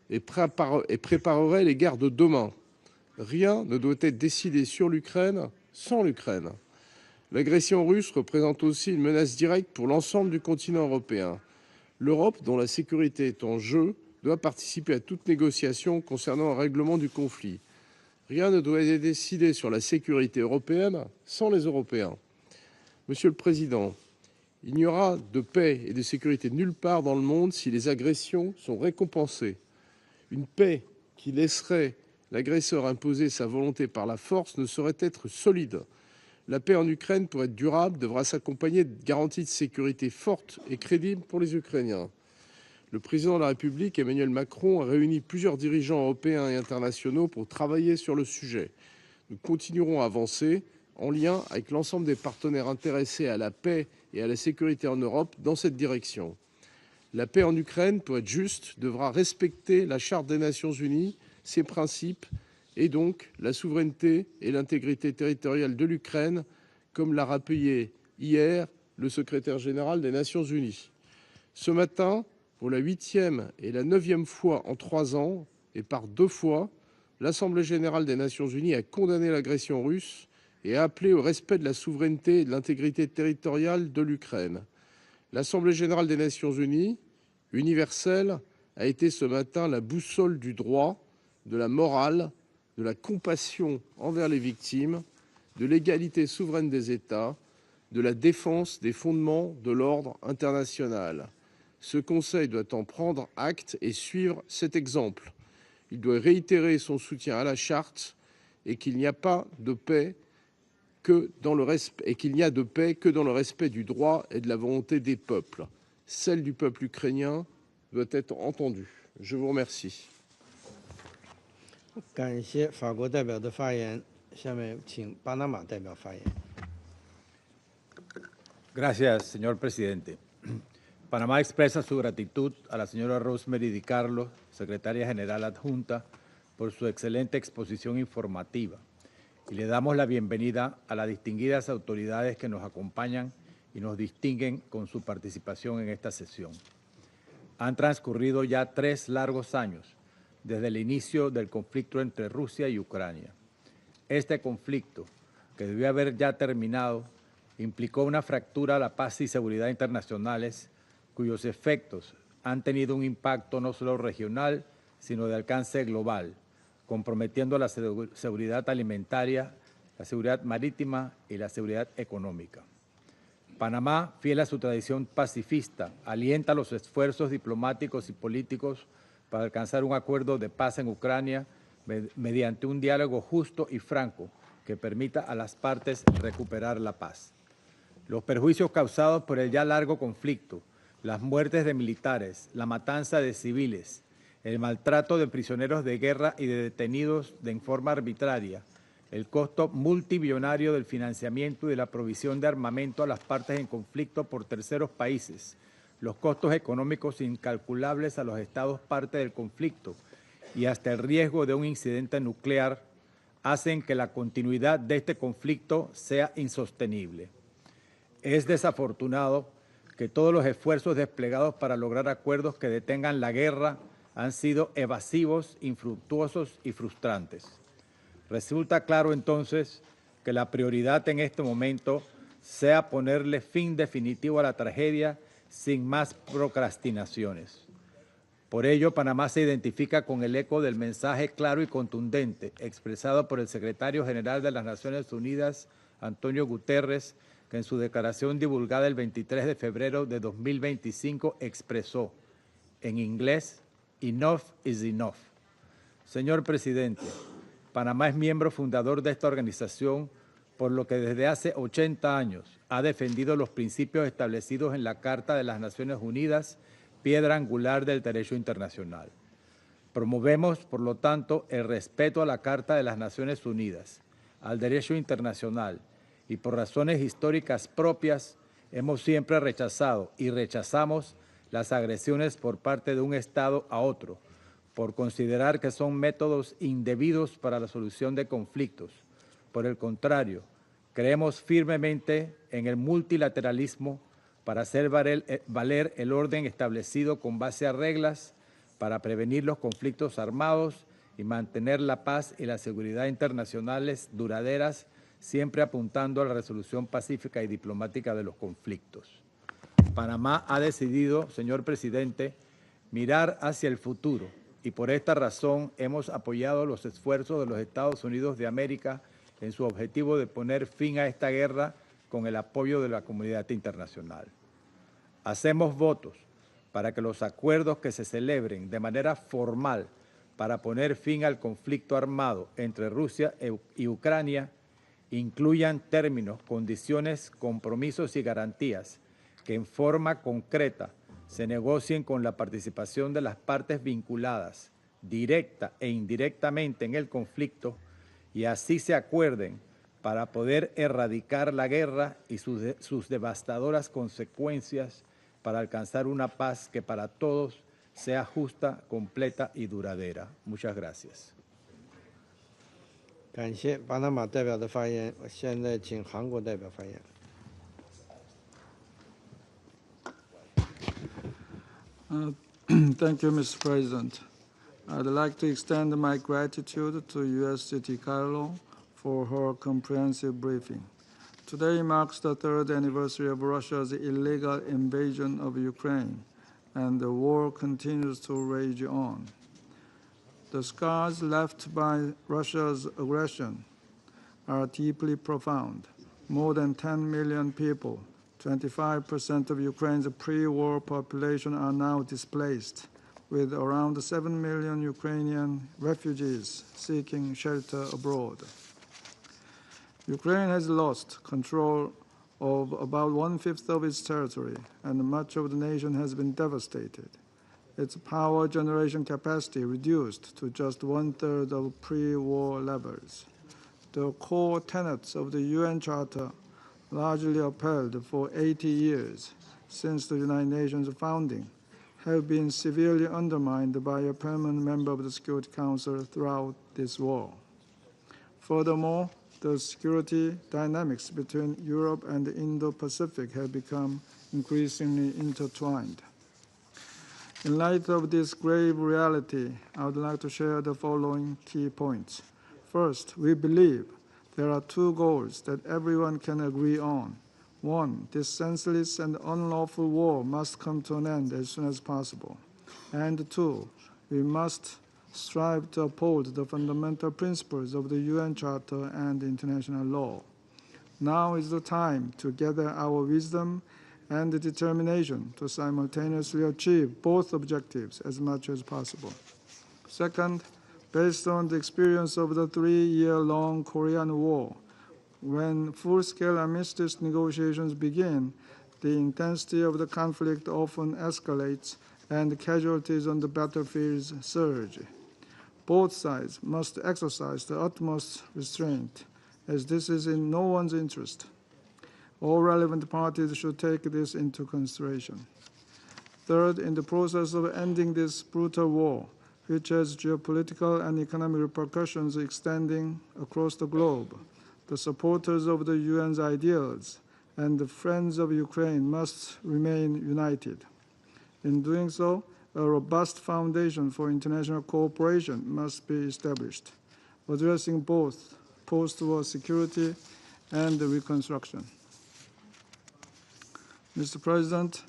et préparerait les guerres de demain. Rien ne doit être décidé sur l'Ukraine sans l'Ukraine. L'agression russe représente aussi une menace directe pour l'ensemble du continent européen. L'Europe, dont la sécurité est en jeu, doit participer à toute négociation concernant un règlement du conflit. Rien ne doit être décidé sur la sécurité européenne sans les Européens. Monsieur le Président, il n'y aura de paix et de sécurité nulle part dans le monde si les agressions sont récompensées. Une paix qui laisserait l'agresseur imposer sa volonté par la force ne saurait être solide. La paix en Ukraine, pour être durable, devra s'accompagner de garanties de sécurité fortes et crédibles pour les Ukrainiens. Le président de la République, Emmanuel Macron, a réuni plusieurs dirigeants européens et internationaux pour travailler sur le sujet. Nous continuerons à avancer en lien avec l'ensemble des partenaires intéressés à la paix et à la sécurité en Europe dans cette direction. La paix en Ukraine, pour être juste, devra respecter la Charte des Nations Unies, ses principes, et donc la souveraineté et l'intégrité territoriale de l'Ukraine, comme l'a rappelé hier le secrétaire général des Nations Unies. Ce matin, pour la 8e et la 9e fois en 3 ans, et par 2 fois, l'Assemblée générale des Nations Unies a condamné l'agression russe et a appelé au respect de la souveraineté et de l'intégrité territoriale de l'Ukraine. L'Assemblée générale des Nations Unies, universelle, a été ce matin la boussole du droit, de la morale, de la compassion envers les victimes, de l'égalité souveraine des États, de la défense des fondements de l'ordre international. Ce Conseil doit en prendre acte et suivre cet exemple. Il doit réitérer son soutien à la Charte et qu'il n'y a pas de paix que dans le respect, du droit et de la volonté des peuples. Celle du peuple ukrainien doit être entendue. Je vous remercie. 感谢法国代表的发言，下面请巴拿马代表发言。Gracias, señor presidente. Panamá expresa su gratitud a la señora Rosemary Di Carlo, secretaria general adjunta, por su excelente exposición informativa y le damos la bienvenida a las distinguidas autoridades que nos acompañan y nos distinguen con su participación en esta sesión. Han transcurrido ya 3 largos años desde el inicio del conflicto entre Rusia y Ucrania. Este conflicto, que debió haber ya terminado, implicó una fractura a la paz y seguridad internacionales cuyos efectos han tenido un impacto no solo regional, sino de alcance global, comprometiendo la seguridad alimentaria, la seguridad marítima y la seguridad económica. Panamá, fiel a su tradición pacifista, alienta los esfuerzos diplomáticos y políticos para alcanzar un acuerdo de paz en Ucrania mediante un diálogo justo y franco que permita a las partes recuperar la paz. Los perjuicios causados por el ya largo conflicto, las muertes de militares, la matanza de civiles, el maltrato de prisioneros de guerra y de detenidos en forma arbitraria, el costo multibillonario del financiamiento y de la provisión de armamento a las partes en conflicto por terceros países, los costos económicos incalculables a los estados parte del conflicto y hasta el riesgo de un incidente nuclear hacen que la continuidad de este conflicto sea insostenible. Es desafortunado que todos los esfuerzos desplegados para lograr acuerdos que detengan la guerra han sido evasivos, infructuosos y frustrantes. Resulta claro entonces que la prioridad en este momento sea ponerle fin definitivo a la tragedia sin más procrastinaciones. Por ello, Panamá se identifica con el eco del mensaje claro y contundente expresado por el secretario general de las Naciones Unidas, Antonio Guterres, que en su declaración divulgada el 23 de febrero de 2025 expresó en inglés: "Enough is enough". Señor presidente, Panamá es miembro fundador de esta organización, por lo que desde hace 80 años ha defendido los principios establecidos en la Carta de las Naciones Unidas, piedra angular del derecho internacional. Promovemos, por lo tanto, el respeto a la Carta de las Naciones Unidas, al derecho internacional, y por razones históricas propias hemos siempre rechazado y rechazamos las agresiones por parte de un Estado a otro, por considerar que son métodos indebidos para la solución de conflictos. Por el contrario, creemos firmemente en el multilateralismo para hacer valer el orden establecido con base a reglas para prevenir los conflictos armados y mantener la paz y la seguridad internacionales duraderas, siempre apuntando a la resolución pacífica y diplomática de los conflictos. Panamá ha decidido, señor presidente, mirar hacia el futuro y por esta razón hemos apoyado los esfuerzos de los Estados Unidos de América en su objetivo de poner fin a esta guerra con el apoyo de la comunidad internacional. Hacemos votos para que los acuerdos que se celebren de manera formal para poner fin al conflicto armado entre Rusia y Ucrania incluyan términos, condiciones, compromisos y garantías que en forma concreta se negocien con la participación de las partes vinculadas, directa e indirectamente en el conflicto, y así se acuerden para poder erradicar la guerra y sus devastadoras consecuencias para alcanzar una paz que para todos sea justa, completa y duradera. Muchas gracias. 感谢巴拿马代表的发言，我现在请韩国代表发言。Thank you, Mr. President. I'd like to extend my gratitude to U.S. City Carlo for her comprehensive briefing. Today marks the third anniversary of Russia's illegal invasion of Ukraine, and the war continues to rage on. The scars left by Russia's aggression are deeply profound. More than 10 million people, 25% of Ukraine's pre-war population, are now displaced, with around 7 million Ukrainian refugees seeking shelter abroad. Ukraine has lost control of about 1/5 of its territory, and much of the nation has been devastated. Its power generation capacity reduced to just 1/3 of pre-war levels. The core tenets of the UN Charter, largely upheld for 80 years since the United Nations founding, have been severely undermined by a permanent member of the Security Council throughout this war. Furthermore, the security dynamics between Europe and the Indo-Pacific have become increasingly intertwined. In light of this grave reality, I would like to share the following key points. First, we believe there are two goals that everyone can agree on. One, this senseless and unlawful war must come to an end as soon as possible. And two, we must strive to uphold the fundamental principles of the UN Charter and international law. Now is the time to gather our wisdom and the determination to simultaneously achieve both objectives as much as possible. Second, based on the experience of the 3-year-long Korean War, when full-scale armistice negotiations begin, the intensity of the conflict often escalates and casualties on the battlefields surge. Both sides must exercise the utmost restraint, as this is in no one's interest. All relevant parties should take this into consideration. Third, in the process of ending this brutal war, which has geopolitical and economic repercussions extending across the globe, the supporters of the UN's ideals and the friends of Ukraine must remain united. In doing so, a robust foundation for international cooperation must be established, addressing both post-war security and reconstruction. Mr. President,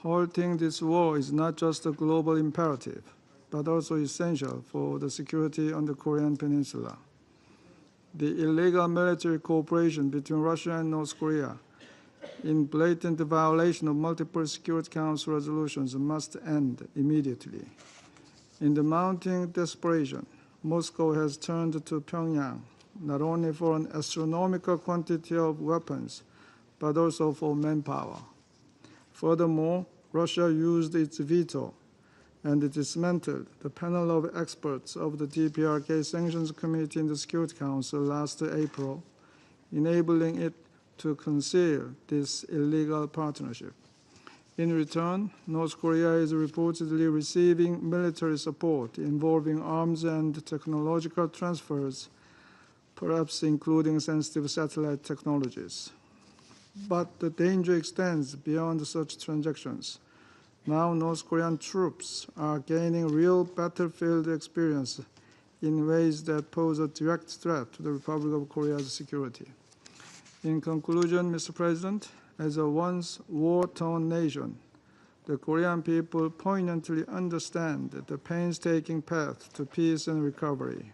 halting this war is not just a global imperative, but also essential for the security on the Korean Peninsula. The illegal military cooperation between Russia and North Korea, in blatant violation of multiple Security Council resolutions, must end immediately. In the mounting desperation, Moscow has turned to Pyongyang not only for an astronomical quantity of weapons, but also for manpower. Furthermore, Russia used its veto and dismantled the panel of experts of the DPRK Sanctions Committee in the Security Council last April, enabling it to conceal this illegal partnership. In return, North Korea is reportedly receiving military support involving arms and technological transfers, perhaps including sensitive satellite technologies. But the danger extends beyond such transactions. Now North Korean troops are gaining real battlefield experience in ways that pose a direct threat to the Republic of Korea's security. In conclusion, Mr. President, as a once war-torn nation, the Korean people poignantly understand the painstaking path to peace and recovery.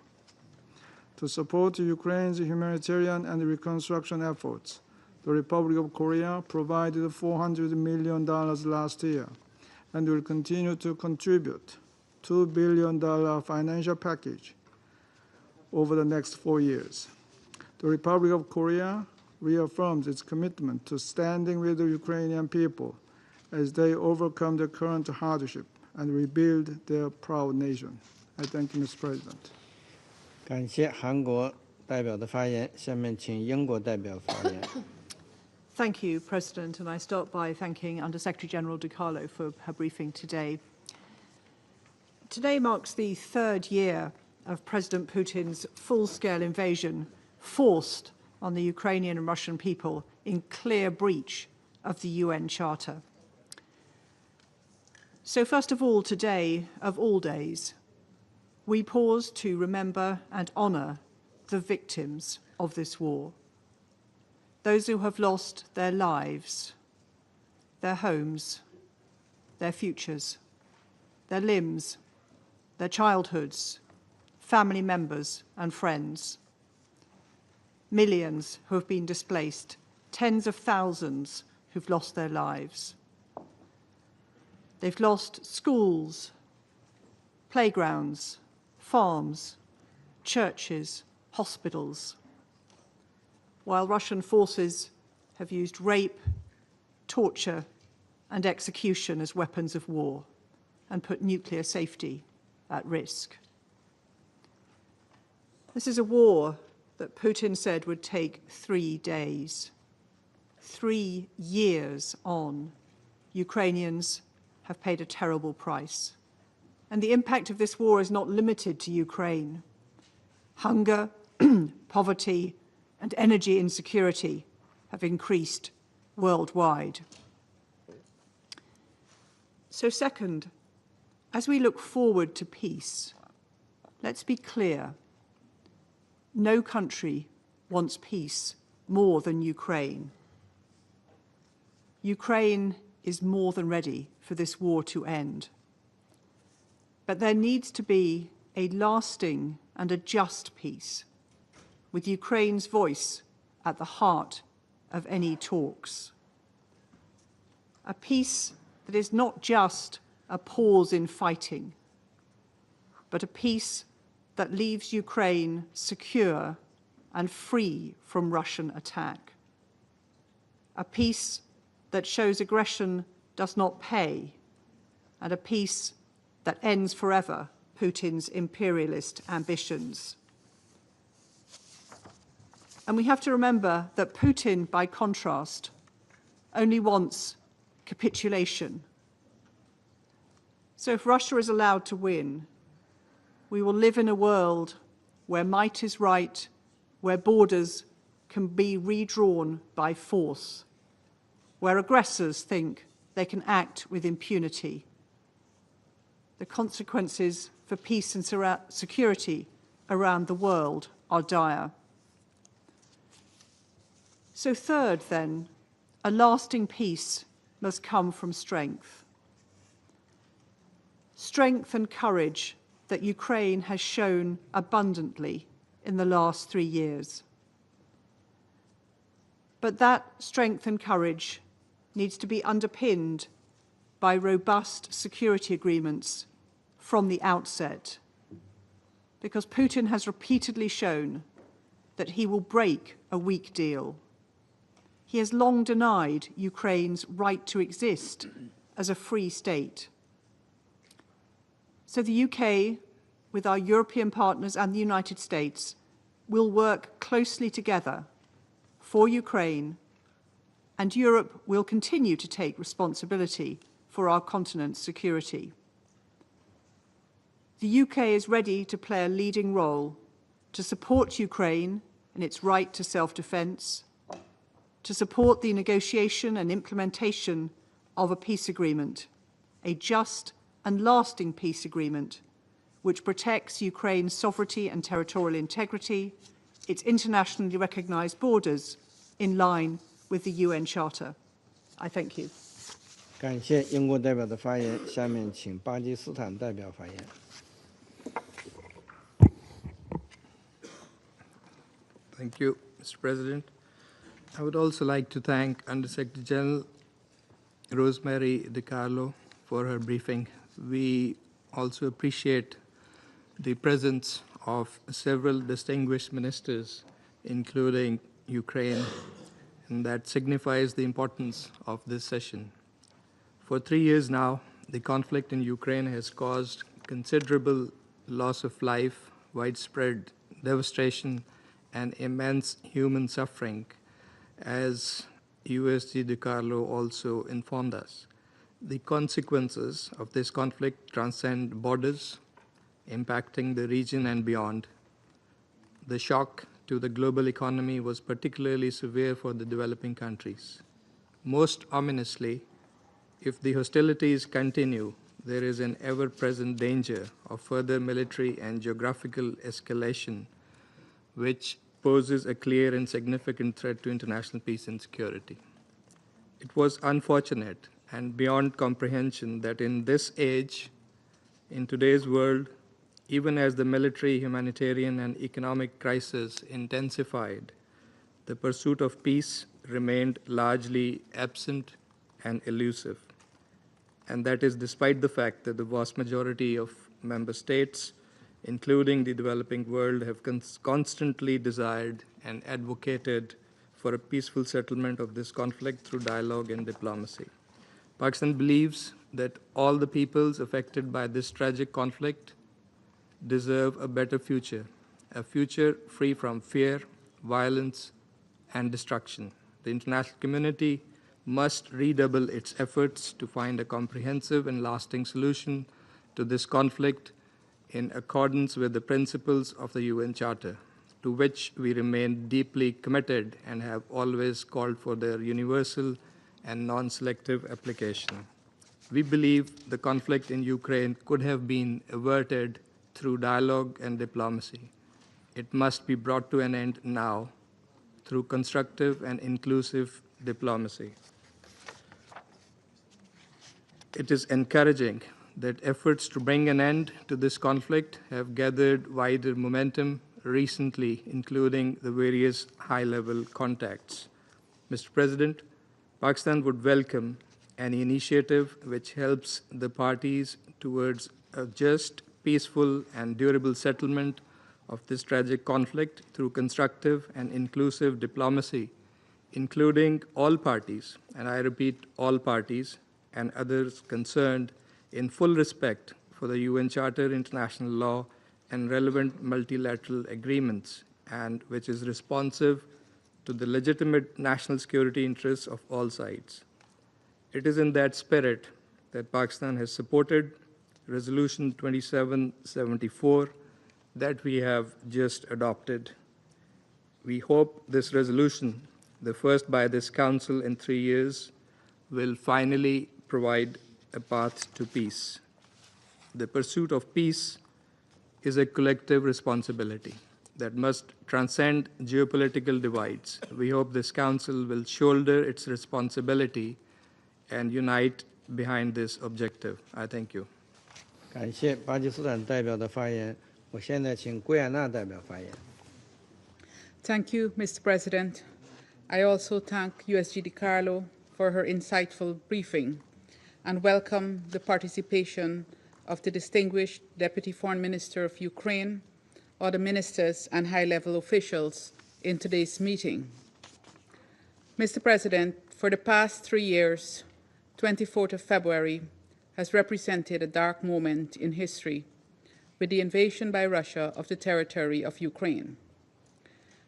To support Ukraine's humanitarian and reconstruction efforts, the Republic of Korea provided $400 million last year and will continue to contribute $2 billion financial package over the next 4 years. The Republic of Korea reaffirms its commitment to standing with the Ukrainian people as they overcome the current hardship and rebuild their proud nation. I thank you, Mr. President. 感谢韩国代表的发言，下面请英国代表发言。Thank you, President, and I start by thanking Under-Secretary General De Carlo for her briefing today. Today marks the third year of President Putin's full-scale invasion forced on the Ukrainian and Russian people in clear breach of the UN Charter. So first of all, today, of all days, we pause to remember and honour the victims of this war. Those who have lost their lives, their homes, their futures, their limbs, their childhoods, family members and friends. Millions who have been displaced, tens of thousands who've lost their lives. They've lost schools, playgrounds, farms, churches, hospitals, while Russian forces have used rape, torture, and execution as weapons of war and put nuclear safety at risk. This is a war that Putin said would take 3 days. 3 years on, Ukrainians have paid a terrible price. And the impact of this war is not limited to Ukraine. Hunger, poverty, and energy insecurity have increased worldwide. So second, as we look forward to peace, let's be clear. No country wants peace more than Ukraine. Ukraine is more than ready for this war to end. But there needs to be a lasting and a just peace, with Ukraine's voice at the heart of any talks. A peace that is not just a pause in fighting, but a peace that leaves Ukraine secure and free from Russian attack. A peace that shows aggression does not pay, and a peace that ends forever Putin's imperialist ambitions. And we have to remember that Putin, by contrast, only wants capitulation. So if Russia is allowed to win, we will live in a world where might is right, where borders can be redrawn by force, where aggressors think they can act with impunity. The consequences for peace and security around the world are dire. So third, then, a lasting peace must come from strength. Strength and courage that Ukraine has shown abundantly in the last 3 years. But that strength and courage needs to be underpinned by robust security agreements from the outset, because Putin has repeatedly shown that he will break a weak deal. He has long denied Ukraine's right to exist as a free state. So the UK, with our European partners and the United States, will work closely together for Ukraine, and Europe will continue to take responsibility for our continent's security. The UK is ready to play a leading role to support Ukraine in its right to self-defense, to support the negotiation and implementation of a peace agreement, a just and lasting peace agreement which protects Ukraine's sovereignty and territorial integrity, its internationally recognized borders in line with the UN Charter. I thank you. 感谢英国代表的发言，下面请巴基斯坦代表发言。Thank you, Mr. President. I would also like to thank Undersecretary General Rosemary DiCarlo for her briefing. We also appreciate the presence of several distinguished ministers, including Ukraine, and that signifies the importance of this session. For 3 years now, the conflict in Ukraine has caused considerable loss of life, widespread devastation, and immense human suffering, as USG DiCarlo also informed us. The consequences of this conflict transcend borders, impacting the region and beyond. The shock to the global economy was particularly severe for the developing countries. Most ominously, if the hostilities continue, there is an ever-present danger of further military and geographical escalation, which poses a clear and significant threat to international peace and security. It was unfortunate and beyond comprehension that in this age, in today's world, even as the military, humanitarian, and economic crisis intensified, the pursuit of peace remained largely absent and elusive. And that is despite the fact that the vast majority of member states, including the developing world, have constantly desired and advocated for a peaceful settlement of this conflict through dialogue and diplomacy. Pakistan believes that all the peoples affected by this tragic conflict deserve a better future, a future free from fear, violence, and destruction. The international community must redouble its efforts to find a comprehensive and lasting solution to this conflict in accordance with the principles of the UN Charter, to which we remain deeply committed and have always called for their universal and non-selective application. We believe the conflict in Ukraine could have been averted through dialogue and diplomacy. It must be brought to an end now through constructive and inclusive diplomacy. It is encouraging that efforts to bring an end to this conflict have gathered wider momentum recently, including the various high-level contacts. Mr. President, Pakistan would welcome any initiative which helps the parties towards a just, peaceful, and durable settlement of this tragic conflict through constructive and inclusive diplomacy, including all parties, and I repeat, all parties, and others concerned, in full respect for the UN Charter, international law, and relevant multilateral agreements, and which is responsive to the legitimate national security interests of all sides. It is in that spirit that Pakistan has supported Resolution 2774 that we have just adopted. We hope this resolution, the first by this Council in 3 years, will finally provide a path to peace. The pursuit of peace is a collective responsibility that must transcend geopolitical divides. We hope this Council will shoulder its responsibility and unite behind this objective. I thank you. 感谢巴基斯坦代表的发言。我现在请圭亚那代表发言。Thank you, Mr. President. I also thank USG DiCarlo for her insightful briefing and welcome the participation of the distinguished Deputy Foreign Minister of Ukraine, other ministers and high-level officials in today's meeting. Mr. President, for the past 3 years, 24th of February has represented a dark moment in history with the invasion by Russia of the territory of Ukraine.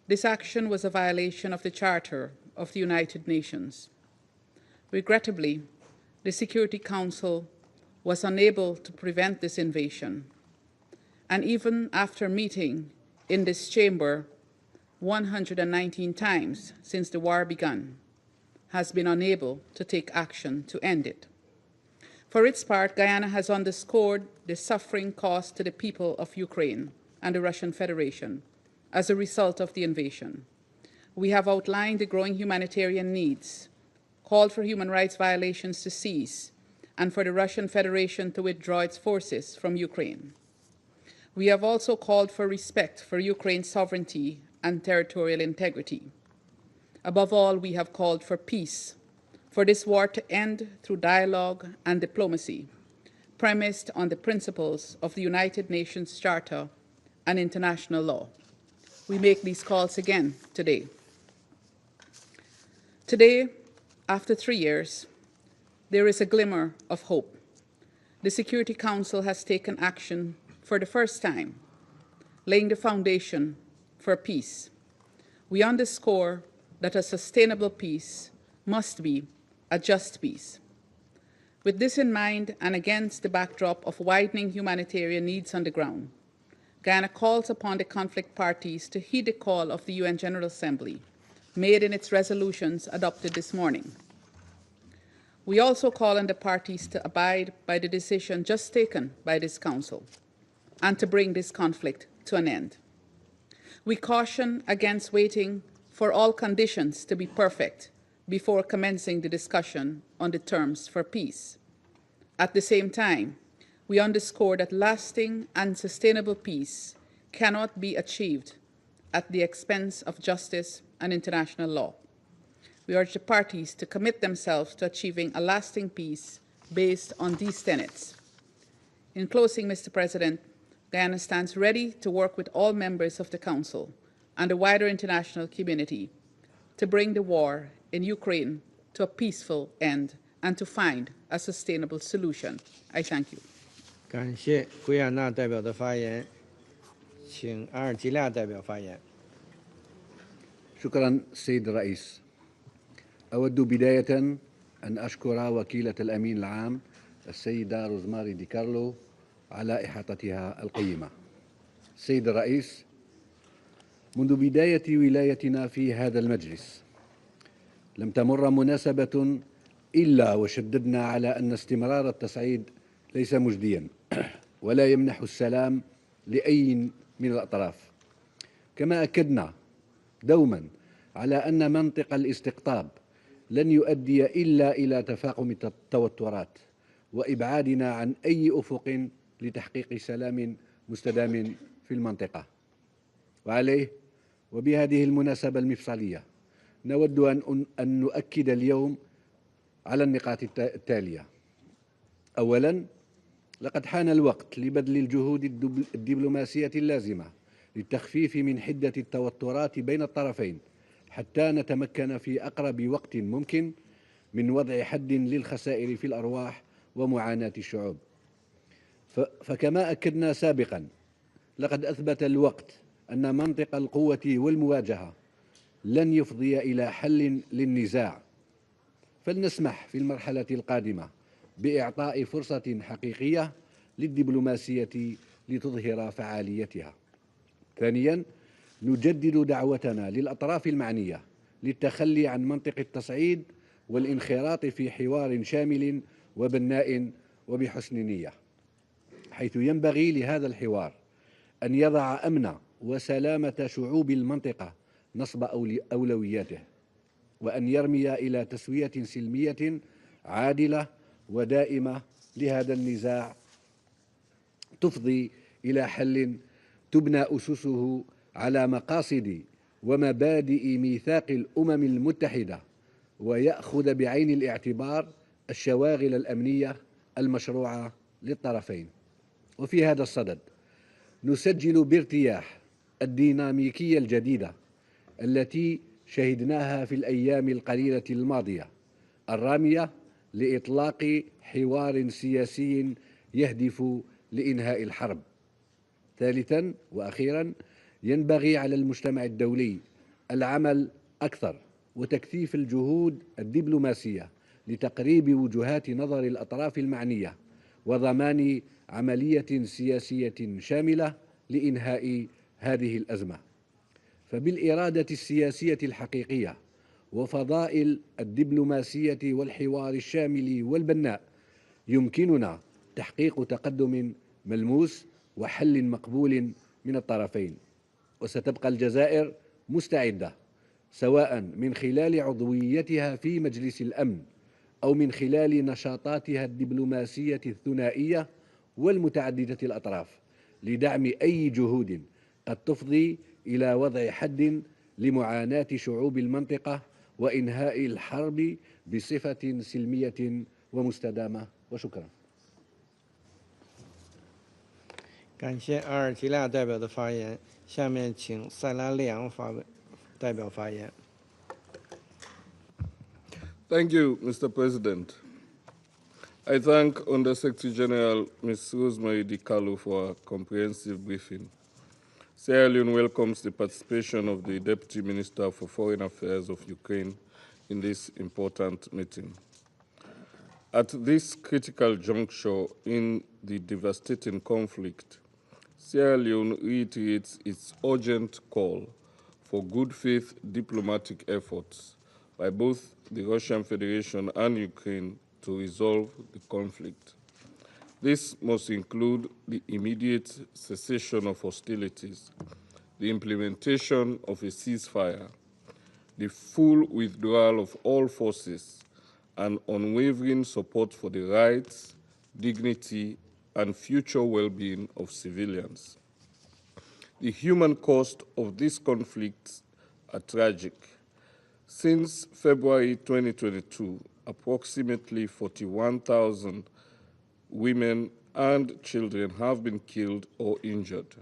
This action was a violation of the Charter of the United Nations. Regrettably, the Security Council was unable to prevent this invasion, and even after meeting in this chamber 119 times since the war began, has been unable to take action to end it. For its part, Guyana has underscored the suffering caused to the people of Ukraine and the Russian Federation as a result of the invasion. We have outlined the growing humanitarian needs called for human rights violations to cease and for the Russian Federation to withdraw its forces from Ukraine. We have also called for respect for Ukraine's sovereignty and territorial integrity. Above all, we have called for peace, for this war to end through dialogue and diplomacy, premised on the principles of the United Nations Charter and international law. We make these calls again today. Today, after 3 years, there is a glimmer of hope. The Security Council has taken action for the first time, laying the foundation for peace. We underscore that a sustainable peace must be a just peace. With this in mind, and against the backdrop of widening humanitarian needs on the ground, Guyana calls upon the conflict parties to heed the call of the UN General Assembly, made in its resolutions adopted this morning. We also call on the parties to abide by the decision just taken by this Council and to bring this conflict to an end. We caution against waiting for all conditions to be perfect before commencing the discussion on the terms for peace. At the same time, we underscore that lasting and sustainable peace cannot be achieved at the expense of justice and international law. We urge the parties to commit themselves to achieving a lasting peace based on these tenets. In closing, Mr. President, Guyana stands ready to work with all members of the Council and the wider international community to bring the war in Ukraine to a peaceful end and to find a sustainable solution. I thank you. 感谢圭亚那代表的发言，请阿尔及利亚代表发言。 شكرا سيد الرئيس. أود بداية أن أشكر وكيلة الأمين العام السيدة روزماري دي كارلو على إحاطتها القيمة. سيد الرئيس، منذ بداية ولايتنا في هذا المجلس لم تمر مناسبة إلا وشددنا على أن استمرار التصعيد ليس مجديا ولا يمنح السلام لأي من الأطراف. كما أكدنا دوما على أن منطق الاستقطاب لن يؤدي إلا إلى تفاقم التوترات وإبعادنا عن أي أفق لتحقيق سلام مستدام في المنطقة. وعليه وبهذه المناسبة المفصلية نود أن نؤكد اليوم على النقاط التالية. أولا، لقد حان الوقت لبذل الجهود الدبلوماسية اللازمة للتخفيف من حدة التوترات بين الطرفين حتى نتمكن في أقرب وقت ممكن من وضع حد للخسائر في الأرواح ومعاناة الشعوب. فكما أكدنا سابقا، لقد أثبت الوقت أن منطق القوة والمواجهة لن يفضي إلى حل للنزاع، فلنسمح في المرحلة القادمة بإعطاء فرصة حقيقية للدبلوماسية لتظهر فعاليتها. ثانيا، نجدد دعوتنا للأطراف المعنية للتخلي عن منطق التصعيد والانخراط في حوار شامل وبناء وبحسن نية، حيث ينبغي لهذا الحوار أن يضع أمن وسلامة شعوب المنطقة نصب أولوياته، وأن يرمي إلى تسوية سلمية عادلة ودائمة لهذا النزاع تفضي إلى حل تبنى أسسه على مقاصد ومبادئ ميثاق الأمم المتحدة، ويأخذ بعين الاعتبار الشواغل الأمنية المشروعة للطرفين. وفي هذا الصدد نسجل بارتياح الديناميكية الجديدة التي شهدناها في الأيام القليلة الماضية، الرامية لإطلاق حوار سياسي يهدف لإنهاء الحرب. ثالثا وأخيرا، ينبغي على المجتمع الدولي العمل أكثر وتكثيف الجهود الدبلوماسية لتقريب وجهات نظر الأطراف المعنية وضمان عملية سياسية شاملة لإنهاء هذه الأزمة. فبالإرادة السياسية الحقيقية وفضائل الدبلوماسية والحوار الشامل والبناء يمكننا تحقيق تقدم ملموس وحل مقبول من الطرفين. وستبقى الجزائر مستعدة سواء من خلال عضويتها في مجلس الأمن أو من خلال نشاطاتها الدبلوماسية الثنائية والمتعددة الأطراف لدعم أي جهود قد تفضي إلى وضع حد لمعاناة شعوب المنطقة وإنهاء الحرب بصفة سلمية ومستدامة. وشكرا. 感谢阿尔及利亚代表的发言。下面请塞拉利昂代表发言。Thank you, Mr. President. I thank Undersecretary General Ms. Rosemary DiCarlo for a comprehensive briefing. Sierra Leone welcomes the participation of the Deputy Minister for Foreign Affairs of Ukraine in this important meeting. At this critical juncture in the devastating conflict, Sierra Leone reiterates its urgent call for good faith diplomatic efforts by both the Russian Federation and Ukraine to resolve the conflict. This must include the immediate cessation of hostilities, the implementation of a ceasefire, the full withdrawal of all forces, and unwavering support for the rights, dignity, and future well-being of civilians. The human cost of these conflicts are tragic. Since February 2022, approximately 41,000 women and children have been killed or injured.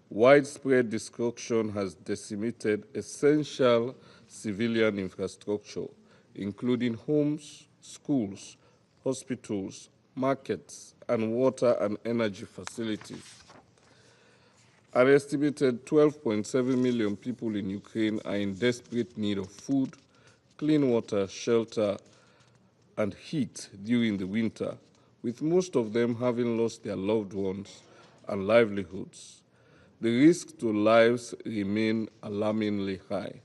Widespread destruction has decimated essential civilian infrastructure, including homes, schools, hospitals, markets, and water and energy facilities. An estimated 12.7 million people in Ukraine are in desperate need of food, clean water, shelter, and heat during the winter, with most of them having lost their loved ones and livelihoods. The risk to lives remain alarmingly high,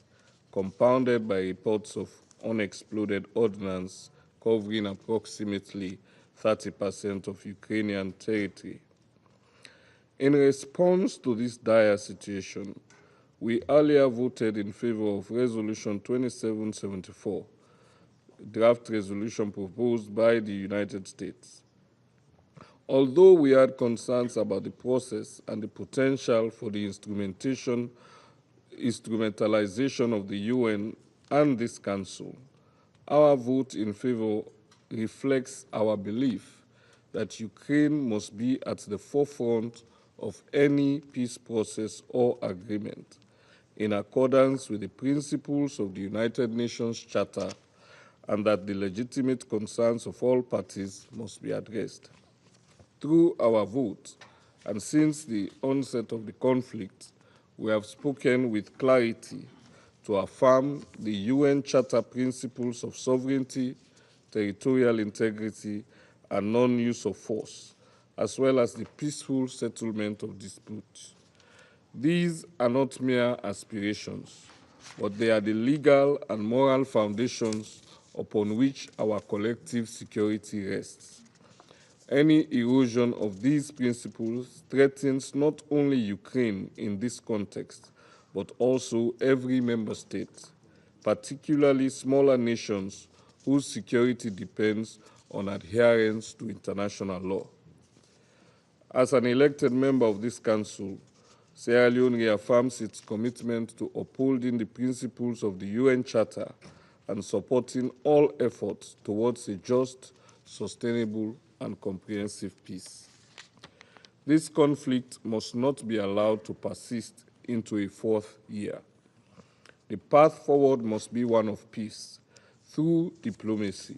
compounded by reports of unexploded ordnance covering approximately 30% of Ukrainian territory. In response to this dire situation, we earlier voted in favor of Resolution 2774, draft resolution proposed by the United States. Although we had concerns about the process and the potential for the instrumentalization of the UN and this Council, our vote in favor reflects our belief that Ukraine must be at the forefront of any peace process or agreement, in accordance with the principles of the United Nations Charter, and that the legitimate concerns of all parties must be addressed. Through our vote, and since the onset of the conflict, we have spoken with clarity to affirm the UN Charter principles of sovereignty, territorial integrity, and non-use of force, as well as the peaceful settlement of disputes. These are not mere aspirations, but they are the legal and moral foundations upon which our collective security rests. Any erosion of these principles threatens not only Ukraine in this context, but also every member state, particularly smaller nations whose security depends on adherence to international law. As an elected member of this Council, Sierra Leone reaffirms its commitment to upholding the principles of the UN Charter and supporting all efforts towards a just, sustainable, and comprehensive peace. This conflict must not be allowed to persist into a fourth year. The path forward must be one of peace through diplomacy.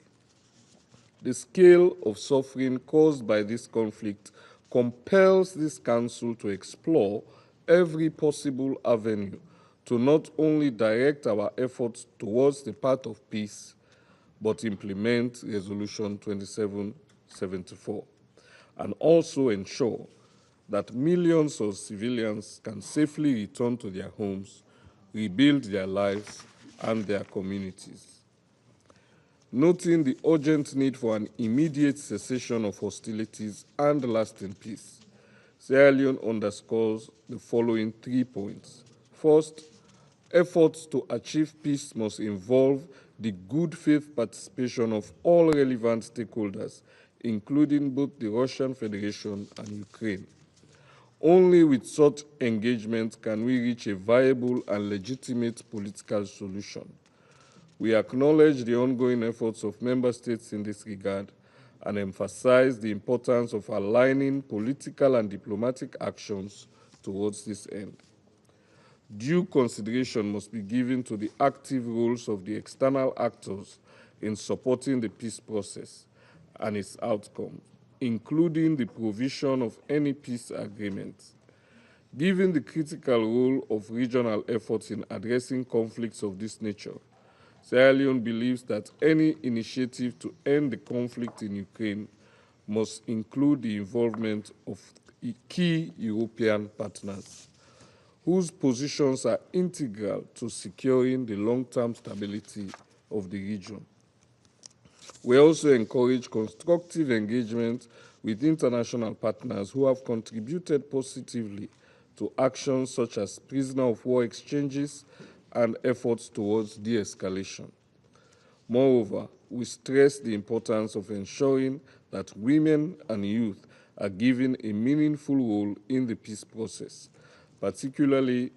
The scale of suffering caused by this conflict compels this Council to explore every possible avenue to not only direct our efforts towards the path of peace, but implement Resolution 2774, and also ensure that millions of civilians can safely return to their homes, rebuild their lives and their communities. Noting the urgent need for an immediate cessation of hostilities and lasting peace, Sierra Leone underscores the following 3 points. First, efforts to achieve peace must involve the good faith participation of all relevant stakeholders, including both the Russian Federation and Ukraine. Only with such engagement can we reach a viable and legitimate political solution. We acknowledge the ongoing efforts of member states in this regard and emphasize the importance of aligning political and diplomatic actions towards this end. Due consideration must be given to the active roles of the external actors in supporting the peace process and its outcomes, including the provision of any peace agreements. Given the critical role of regional efforts in addressing conflicts of this nature, Sierra Leone believes that any initiative to end the conflict in Ukraine must include the involvement of key European partners, whose positions are integral to securing the long-term stability of the region. We also encourage constructive engagement with international partners who have contributed positively to actions such as prisoner of war exchanges and efforts towards de-escalation. Moreover, we stress the importance of ensuring that women and youth are given a meaningful role in the peace process, particularly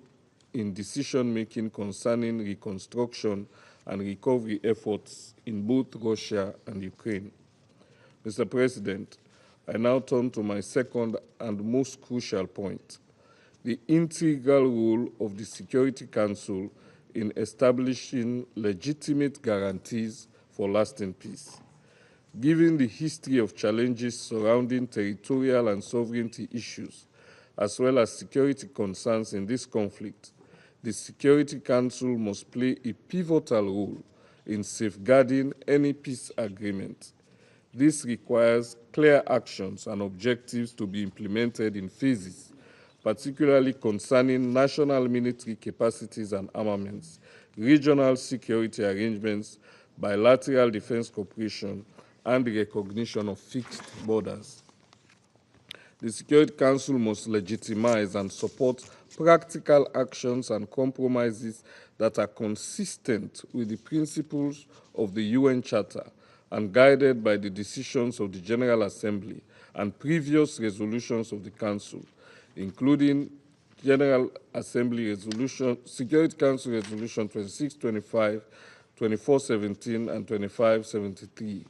in decision-making concerning reconstruction and recovery efforts in both Russia and Ukraine. Mr. President, I now turn to my second and most crucial point, the integral role of the Security Council in establishing legitimate guarantees for lasting peace. Given the history of challenges surrounding territorial and sovereignty issues, as well as security concerns in this conflict, the Security Council must play a pivotal role in safeguarding any peace agreement. This requires clear actions and objectives to be implemented in phases, particularly concerning national military capacities and armaments, regional security arrangements, bilateral defense cooperation, and the recognition of fixed borders. The Security Council must legitimize and support practical actions and compromises that are consistent with the principles of the UN Charter and guided by the decisions of the General Assembly and previous resolutions of the Council, including General Assembly Resolution, Security Council Resolution 2625, 2417, and 2573,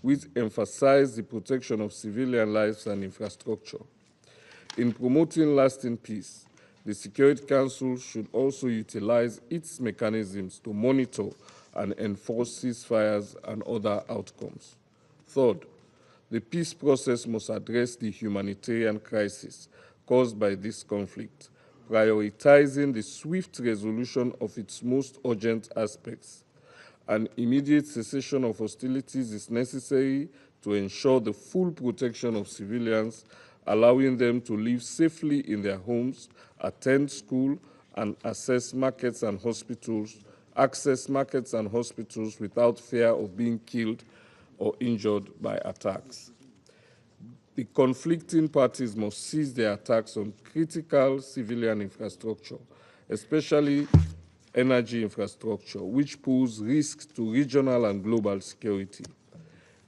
which emphasize the protection of civilian lives and infrastructure. In promoting lasting peace, the Security Council should also utilize its mechanisms to monitor and enforce ceasefires and other outcomes. Third, the peace process must address the humanitarian crisis caused by this conflict, prioritizing the swift resolution of its most urgent aspects. An immediate cessation of hostilities is necessary to ensure the full protection of civilians, allowing them to live safely in their homes, attend school, and access markets and hospitals without fear of being killed or injured by attacks. The conflicting parties must cease their attacks on critical civilian infrastructure, especially energy infrastructure, which pose risks to regional and global security.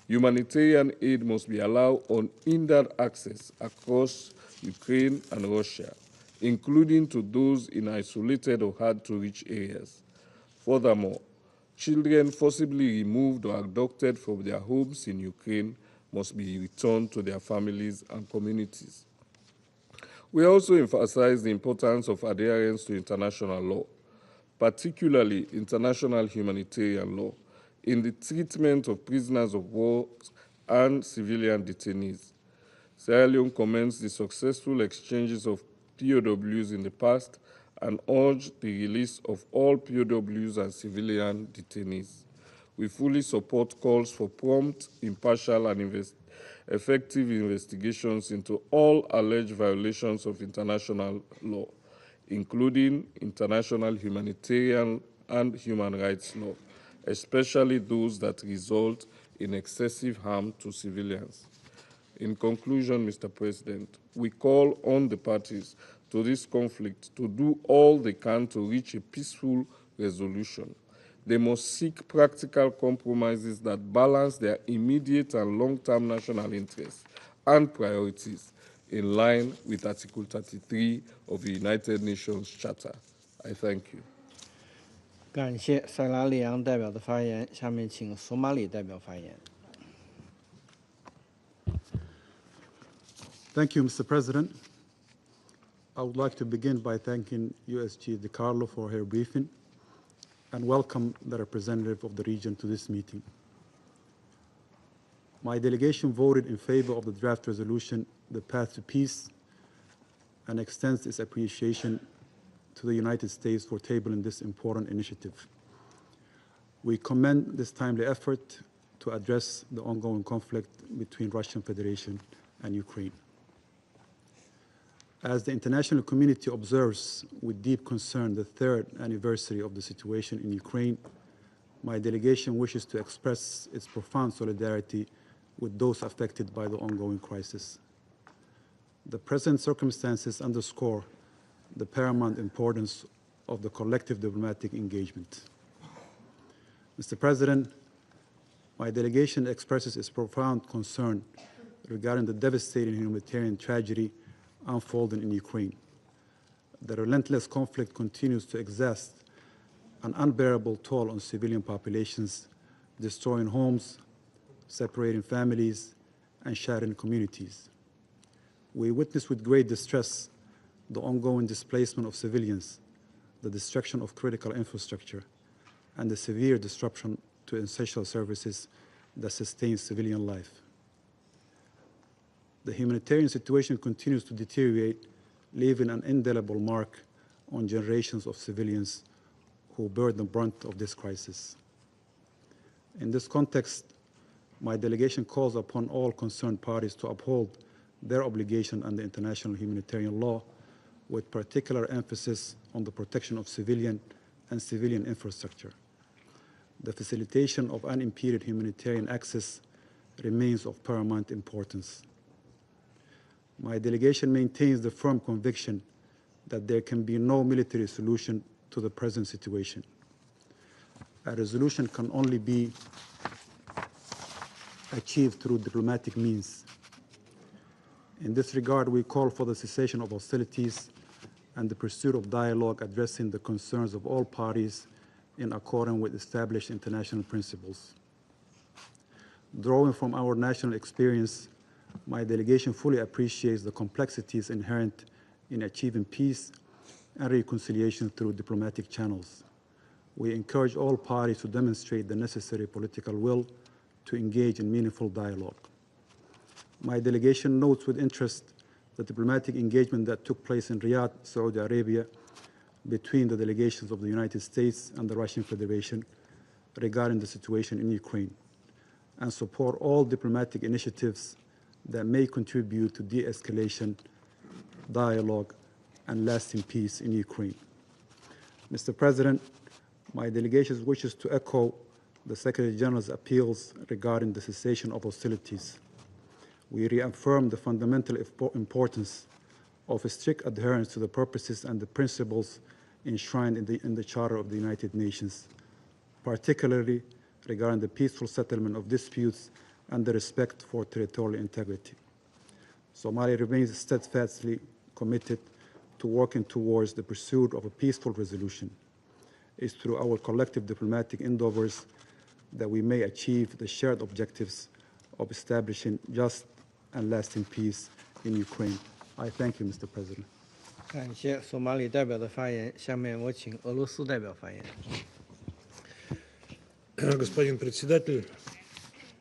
Humanitarian aid must be allowed unhindered access across Ukraine and Russia, including to those in isolated or hard-to-reach areas. Furthermore, children forcibly removed or abducted from their homes in Ukraine must be returned to their families and communities. We also emphasize the importance of adherence to international law, particularly international humanitarian law, in the treatment of prisoners of war and civilian detainees. Sierra Leone commends the successful exchanges of POWs in the past and urged the release of all POWs and civilian detainees. We fully support calls for prompt, impartial, and effective investigations into all alleged violations of international law, including international humanitarian and human rights law, especially those that result in excessive harm to civilians. In conclusion, Mr. President, we call on the parties to this conflict to do all they can to reach a peaceful resolution. They must seek practical compromises that balance their immediate and long-term national interests and priorities in line with Article 33 of the United Nations Charter. I thank you. 感谢塞拉利昂代表的发言，下面请索马里代表发言。Thank you, Mr. President. I would like to begin by thanking USG DiCarlo for her briefing and welcome the representative of the region to this meeting. My delegation voted in favor of the draft resolution, The Path to Peace, and extends its appreciation to the United States for tabling this important initiative. We commend this timely effort to address the ongoing conflict between Russian Federation and Ukraine. As the international community observes with deep concern the third anniversary of the situation in Ukraine, my delegation wishes to express its profound solidarity with those affected by the ongoing crisis. The present circumstances underscore the paramount importance of the collective diplomatic engagement. Mr. President, my delegation expresses its profound concern regarding the devastating humanitarian tragedy unfolding in Ukraine. The relentless conflict continues to exert an unbearable toll on civilian populations, destroying homes, separating families, and shattering communities. We witness with great distress the ongoing displacement of civilians, the destruction of critical infrastructure, and the severe disruption to essential services that sustain civilian life. The humanitarian situation continues to deteriorate, leaving an indelible mark on generations of civilians who bear the brunt of this crisis. In this context, my delegation calls upon all concerned parties to uphold their obligation under international humanitarian law, with particular emphasis on the protection of civilian and civilian infrastructure. The facilitation of unimpeded humanitarian access remains of paramount importance. My delegation maintains the firm conviction that there can be no military solution to the present situation. A resolution can only be achieved through diplomatic means. In this regard, we call for the cessation of hostilities and the pursuit of dialogue addressing the concerns of all parties in accordance with established international principles. Drawing from our national experience, my delegation fully appreciates the complexities inherent in achieving peace and reconciliation through diplomatic channels. We encourage all parties to demonstrate the necessary political will to engage in meaningful dialogue. My delegation notes with interest the diplomatic engagement that took place in Riyadh, Saudi Arabia, between the delegations of the United States and the Russian Federation regarding the situation in Ukraine, and support all diplomatic initiatives that may contribute to de-escalation, dialogue, and lasting peace in Ukraine. Mr. President, my delegation wishes to echo the Secretary General's appeals regarding the cessation of hostilities. We reaffirm the fundamental importance of a strict adherence to the purposes and the principles enshrined in the Charter of the United Nations, particularly regarding the peaceful settlement of disputes and the respect for territorial integrity. Somalia remains steadfastly committed to working towards the pursuit of a peaceful resolution. It's through our collective diplomatic endeavors that we may achieve the shared objectives of establishing just and lasting peace in Ukraine. I thank you, Mr. President. 感谢索马里代表的发言，下面我请俄罗斯代表发言。Господин председатель,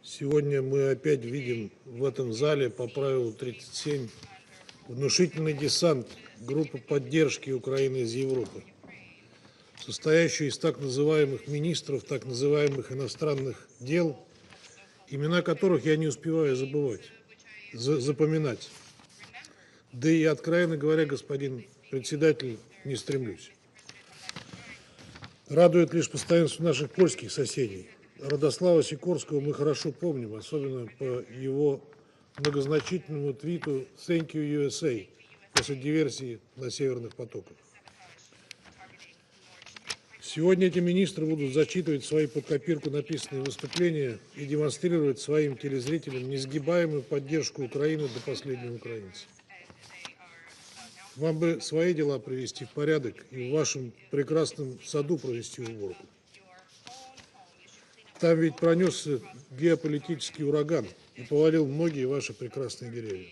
сегодня мы опять видим в этом зале по правилу 37 внушительный десант группы поддержки Украины из Европы, состоящую из так называемых министров, так называемых иностранных дел, имена которых я не успеваю запоминать. Да и, откровенно говоря, господин председатель, не стремлюсь. Радует лишь постоянство наших польских соседей. Радослава Сикорского мы хорошо помним, особенно по его многозначительному твиту «Thank you, USA» после диверсии на северных потоках. Сегодня эти министры будут зачитывать свои под копирку написанные выступления и демонстрировать своим телезрителям несгибаемую поддержку Украины до последнего украинца. Вам бы свои дела привести в порядок и в вашем прекрасном саду провести уборку. Там ведь пронесся геополитический ураган и повалил многие ваши прекрасные деревья.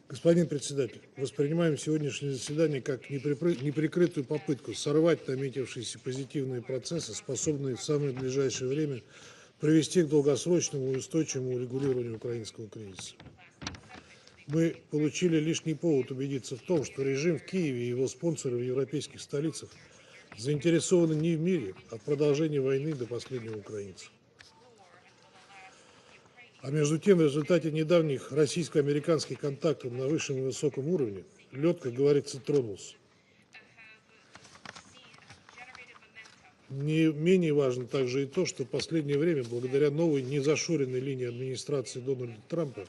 Господин председатель, воспринимаем сегодняшнее заседание как неприкрытую попытку сорвать наметившиеся позитивные процессы, способные в самое ближайшее время привести к долгосрочному и устойчивому урегулированию украинского кризиса. Мы получили лишний повод убедиться в том, что режим в Киеве и его спонсоры в европейских столицах заинтересованы не в мире, а в продолжении войны до последнего украинца. А между тем, в результате недавних российско-американских контактов на высшем и высоком уровне лед, как говорится, тронулся. Не менее важно также и то, что в последнее время, благодаря новой незашоренной линии администрации Дональда Трампа,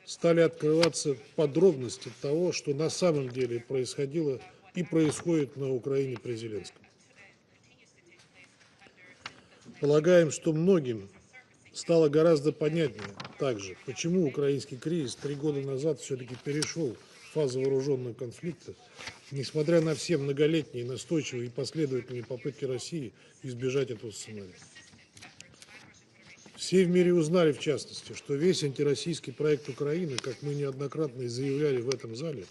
стали открываться подробности того, что на самом деле происходило и происходит на Украине при Зеленском. Полагаем, что многим стало гораздо понятнее также, почему украинский кризис 3 года назад все-таки перешел в фазу вооруженного конфликта, несмотря на все многолетние, настойчивые и последовательные попытки России избежать этого сценария. Все в мире узнали, в частности, что весь антироссийский проект Украины, как мы неоднократно и заявляли в этом зале,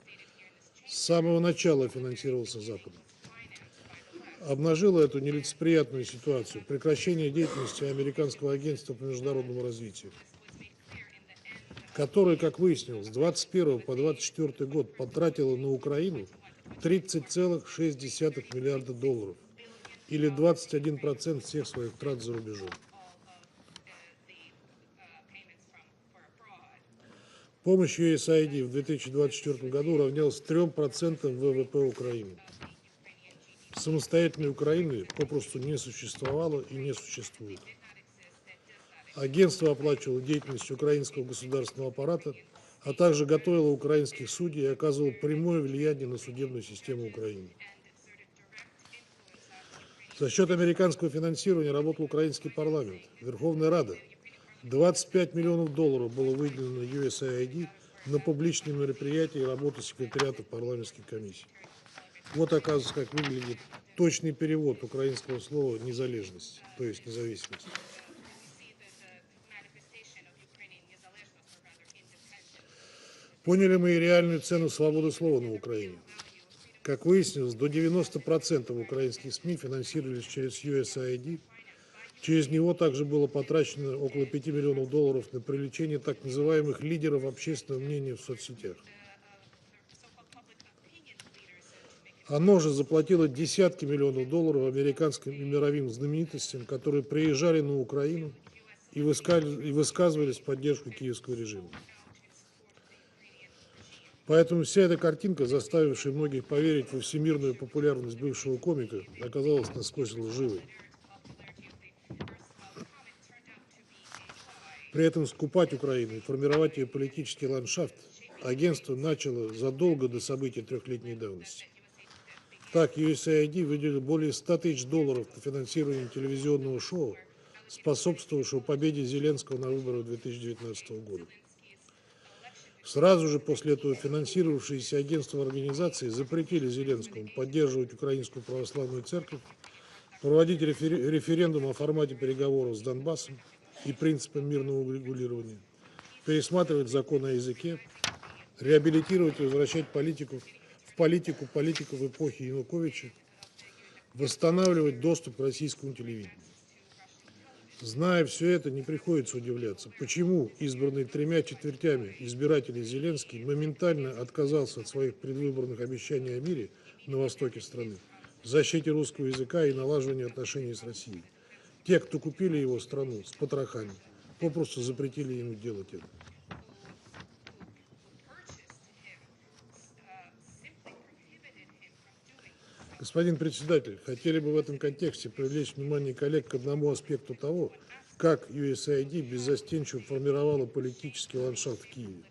с самого начала финансировался Западом. Обнажило эту нелицеприятную ситуацию прекращение деятельности Американского агентства по международному развитию, которое, как выяснилось, с 21 по 24 год потратило на Украину 30,6 миллиарда долларов, или 21% всех своих трат за рубежом. Помощь USAID в 2024 году равнялась 3% ВВП Украины. Самостоятельной Украины попросту не существовало и не существует. Агентство оплачивало деятельность украинского государственного аппарата, а также готовило украинских судей и оказывало прямое влияние на судебную систему Украины. За счет американского финансирования работал украинский парламент, Верховная Рада. 25 миллионов долларов было выделено USAID на публичные мероприятия и работу секретариата парламентских комиссий. Вот, оказывается, как выглядит точный перевод украинского слова «незалежность», то есть независимость. Поняли мы и реальную цену свободы слова на Украине. Как выяснилось, до 90% украинских СМИ финансировались через USAID. Через него также было потрачено около 5 миллионов долларов на привлечение так называемых лидеров общественного мнения в соцсетях. Оно же заплатило десятки миллионов долларов американским и мировым знаменитостям, которые приезжали на Украину и высказывались в поддержку киевского режима. Поэтому вся эта картинка, заставившая многих поверить во всемирную популярность бывшего комика, оказалась насквозь лживой. При этом скупать Украину и формировать ее политический ландшафт агентство начало задолго до событий трехлетней давности. Так, USAID выделил более 100 тысяч долларов на финансирование телевизионного шоу, способствовавшего победе Зеленского на выборах 2019 года. Сразу же после этого финансировавшиеся агентства организации запретили Зеленскому поддерживать Украинскую православную церковь, проводить референдум о формате переговоров с Донбассом и принципам мирного урегулирования, пересматривать закон о языке, реабилитировать и возвращать политиков в эпохи Януковича, восстанавливать доступ к российскому телевидению. Зная все это, не приходится удивляться, почему избранный 3/4 избирателей Зеленский моментально отказался от своих предвыборных обещаний о мире на востоке страны, защите русского языка и налаживании отношений с Россией. Те, кто купили его страну с потрохами, попросту запретили ему делать это. Господин председатель, хотели бы в этом контексте привлечь внимание коллег к одному аспекту того, как USAID беззастенчиво формировала политический ландшафт в Киеве.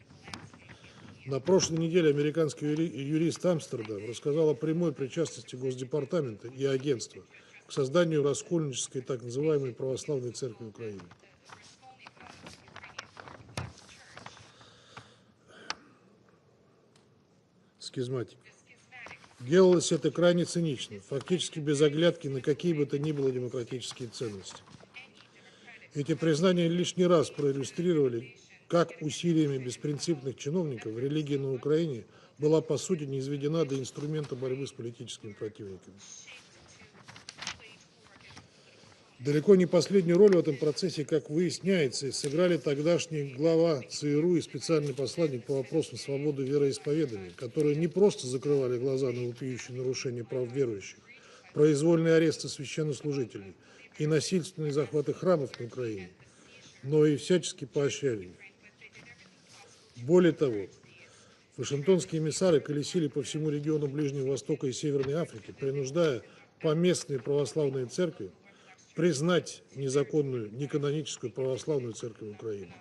На прошлой неделе американский юрист Амстердам рассказал о прямой причастности Госдепартамента и агентства к созданию раскольнической так называемой православной церкви Украины. Схизматик. Делалось это крайне цинично, фактически без оглядки на какие бы то ни было демократические ценности. Эти признания лишний раз проиллюстрировали, как усилиями беспринципных чиновников религия на Украине была по сути низведена до инструмента борьбы с политическими противниками. Далеко не последнюю роль в этом процессе, как выясняется, сыграли тогдашний глава ЦРУ и специальный посланник по вопросам свободы вероисповедания, которые не просто закрывали глаза на вопиющие нарушения прав верующих, произвольные аресты священнослужителей и насильственные захваты храмов на Украине, но и всячески поощряли их. Более того, вашингтонские эмиссары колесили по всему региону Ближнего Востока и Северной Африки, принуждая поместные православные церкви признать незаконную, неканоническую православную церковь Украины.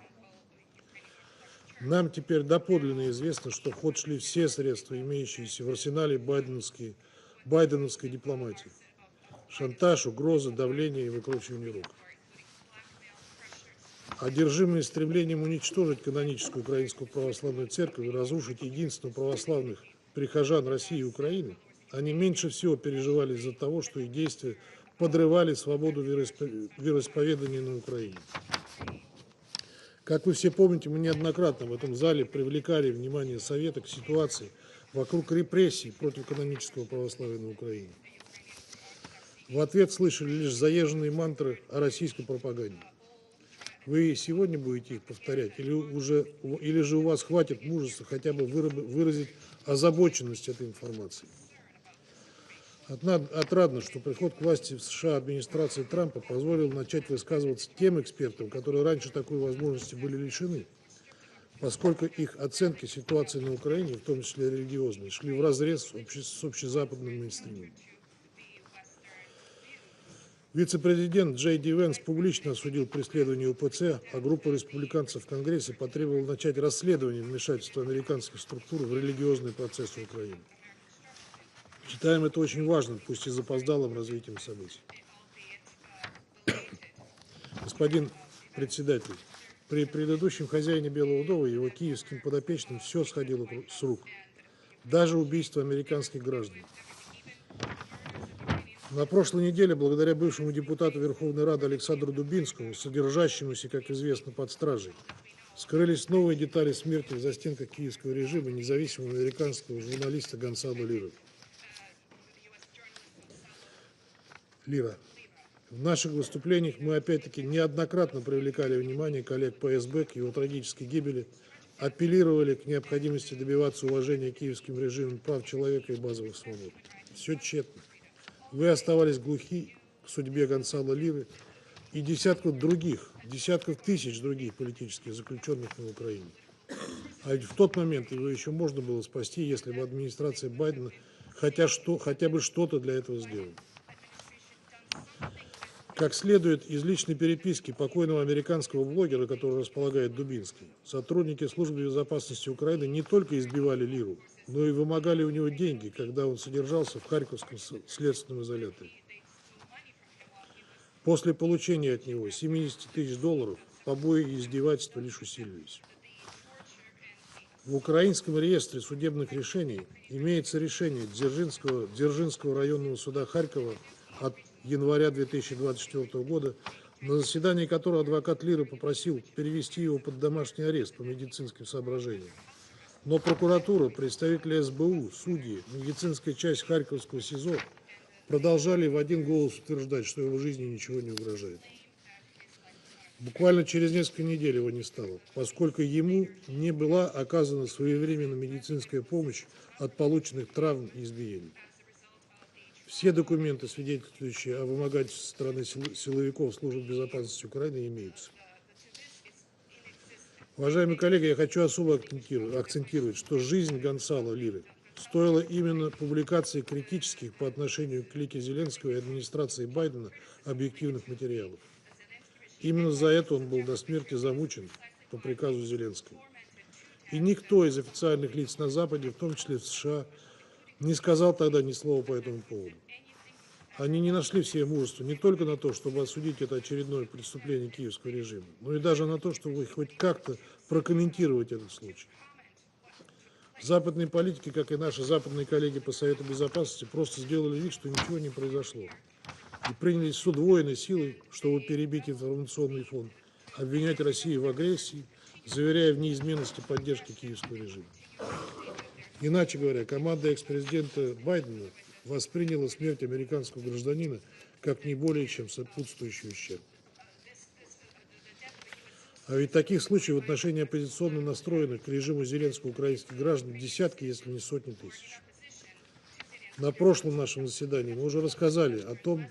Нам теперь доподлинно известно, что в ход шли все средства, имеющиеся в арсенале байденовской дипломатии. Шантаж, угрозы, давление и выкручивание рук. Одержимые стремлением уничтожить каноническую украинскую православную церковь и разрушить единство православных прихожан России и Украины, они меньше всего переживали из-за того, что их действия подрывали свободу вероисповедания на Украине. Как вы все помните, мы неоднократно в этом зале привлекали внимание Совета к ситуации вокруг репрессий против канонического православия на Украине. В ответ слышали лишь заезженные мантры о российской пропаганде. Вы сегодня будете их повторять, или же у вас хватит мужества хотя бы выразить озабоченность этой информацией? Отрадно, что приход к власти в США администрации Трампа позволил начать высказываться тем экспертам, которые раньше такой возможности были лишены, поскольку их оценки ситуации на Украине, в том числе религиозные, шли вразрез с общезападным мейнстримом. Вице-президент Джей Ди Венс публично осудил преследование УПЦ, а группа республиканцев в Конгрессе потребовала начать расследование вмешательства американских структур в религиозные процессы Украины. Считаем это очень важным, пусть и запоздалым развитием событий. Господин председатель, при предыдущем хозяине Белого дома и его киевским подопечным все сходило с рук, даже убийство американских граждан. На прошлой неделе, благодаря бывшему депутату Верховной Рады Александру Дубинскому, содержащемуся, как известно, под стражей, скрылись новые детали смерти в застенках киевского режима независимого американского журналиста Гонсало Лира. В наших выступлениях мы опять-таки неоднократно привлекали внимание коллег по СБ к его трагической гибели, апеллировали к необходимости добиваться уважения киевским режимом прав человека и базовых свобод. Все тщетно. Вы оставались глухи к судьбе Гонсало Лиры и десятков тысяч других политических заключенных на Украине. А ведь в тот момент его еще можно было спасти, если бы администрация Байдена хотя бы что-то для этого сделала. Как следует из личной переписки покойного американского блогера, который располагает Дубинский, сотрудники службы безопасности Украины не только избивали Лиру, но и вымогали у него деньги, когда он содержался в Харьковском следственном изоляторе. После получения от него $70 тысяч побои и издевательства лишь усилились. В украинском реестре судебных решений имеется решение Дзержинского районного суда Харькова от января 2024 года, на заседании которого адвокат Лиры попросил перевести его под домашний арест по медицинским соображениям. Но прокуратура, представители СБУ, судьи, медицинская часть Харьковского СИЗО продолжали в один голос утверждать, что его жизни ничего не угрожает. Буквально через несколько недель его не стало, поскольку ему не была оказана своевременная медицинская помощь от полученных травм и избиений. Все документы, свидетельствующие о вымогательстве со стороны силовиков службы безопасности Украины, имеются. Уважаемые коллеги, я хочу особо акцентировать, что жизнь Гонсало Лиры стоила именно публикации критических по отношению к клике Зеленского и администрации Байдена объективных материалов. Именно за это он был до смерти замучен по приказу Зеленского. И никто из официальных лиц на Западе, в том числе в США, не сказал тогда ни слова по этому поводу. Они не нашли в себе мужества не только на то, чтобы осудить это очередное преступление киевского режима, но и даже на то, чтобы хоть как-то прокомментировать этот случай. Западные политики, как и наши западные коллеги по Совету Безопасности, просто сделали вид, что ничего не произошло. И принялись с удвоенной силой, чтобы перебить информационный фон, обвинять Россию в агрессии, заверяя в неизменности поддержки киевского режима. Иначе говоря, команда экс-президента Байдена восприняла смерть американского гражданина как не более чем сопутствующий ущерб. А ведь таких случаев в отношении оппозиционно настроенных к режиму Зеленского украинских граждан десятки, если не сотни тысяч. На прошлом нашем заседании мы уже рассказали о том,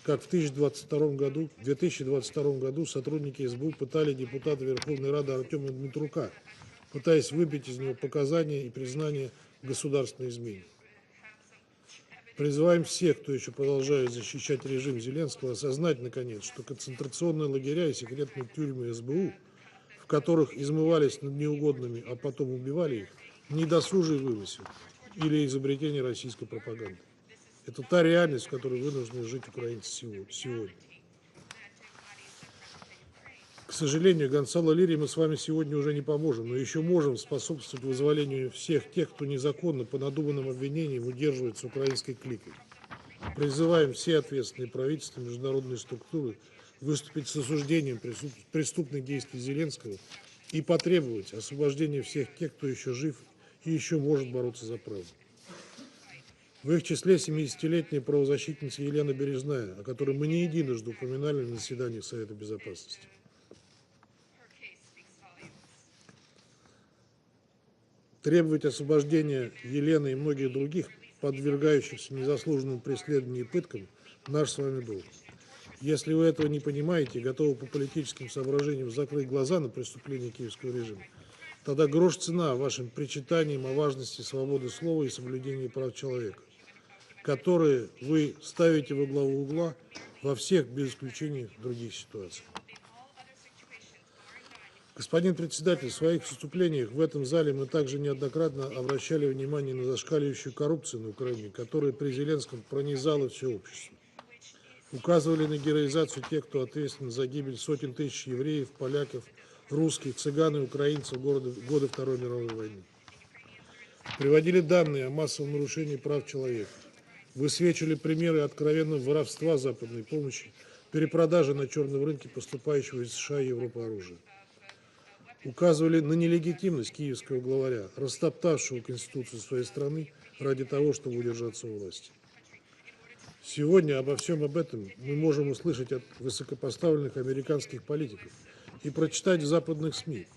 как в 2022 году сотрудники СБУ пытали депутата Верховной Рады Артема Дмитрука, пытаясь выбить из него показания и признание государственной измены. Призываем всех, кто еще продолжает защищать режим Зеленского, осознать, наконец, что концентрационные лагеря и секретные тюрьмы СБУ, в которых измывались над неугодными, а потом убивали их, не досужий вымысел или изобретение российской пропаганды. Это та реальность, в которой вынуждены жить украинцы сегодня. К сожалению, Гонсало Лири мы с вами сегодня уже не поможем, но еще можем способствовать вызволению всех тех, кто незаконно по надуманным обвинениям удерживается украинской кликой. Призываем все ответственные правительства и международные структуры выступить с осуждением преступных действий Зеленского и потребовать освобождения всех тех, кто еще жив и еще может бороться за правду. В их числе 70-летняя правозащитница Елена Бережная, о которой мы не единожды упоминали на заседаниях Совета Безопасности. Требовать освобождения Елены и многих других, подвергающихся незаслуженному преследованию и пыткам, наш с вами долг. Если вы этого не понимаете и готовы по политическим соображениям закрыть глаза на преступления киевского режима, тогда грош цена вашим причитаниям о важности свободы слова и соблюдения прав человека, которые вы ставите во главу угла во всех, без исключения, других ситуациях. Господин председатель, в своих выступлениях в этом зале мы также неоднократно обращали внимание на зашкаливающую коррупцию на Украине, которая при Зеленском пронизала все общество. Указывали на героизацию тех, кто ответственен за гибель сотен тысяч евреев, поляков, русских, цыган и украинцев в годы Второй мировой войны. Приводили данные о массовом нарушении прав человека. Высвечивали примеры откровенного воровства западной помощи, перепродажи на черном рынке поступающего из США и Европы оружия. Указывали на нелегитимность киевского главаря, растоптавшего Конституцию своей страны ради того, чтобы удержаться у власти. Сегодня обо всем об этом мы можем услышать от высокопоставленных американских политиков и прочитать в западных СМИ.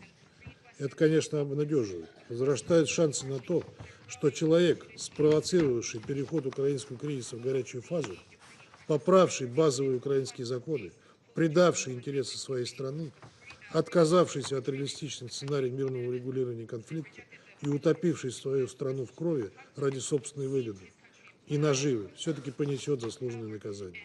Это, конечно, обнадеживает. Возрастают шансы на то, что человек, спровоцировавший переход украинского кризиса в горячую фазу, поправший базовые украинские законы, предавший интересы своей страны, отказавшийся от реалистичных сценариев мирного регулирования конфликта и утопивший свою страну в крови ради собственной выгоды и наживы, все-таки понесет заслуженное наказание.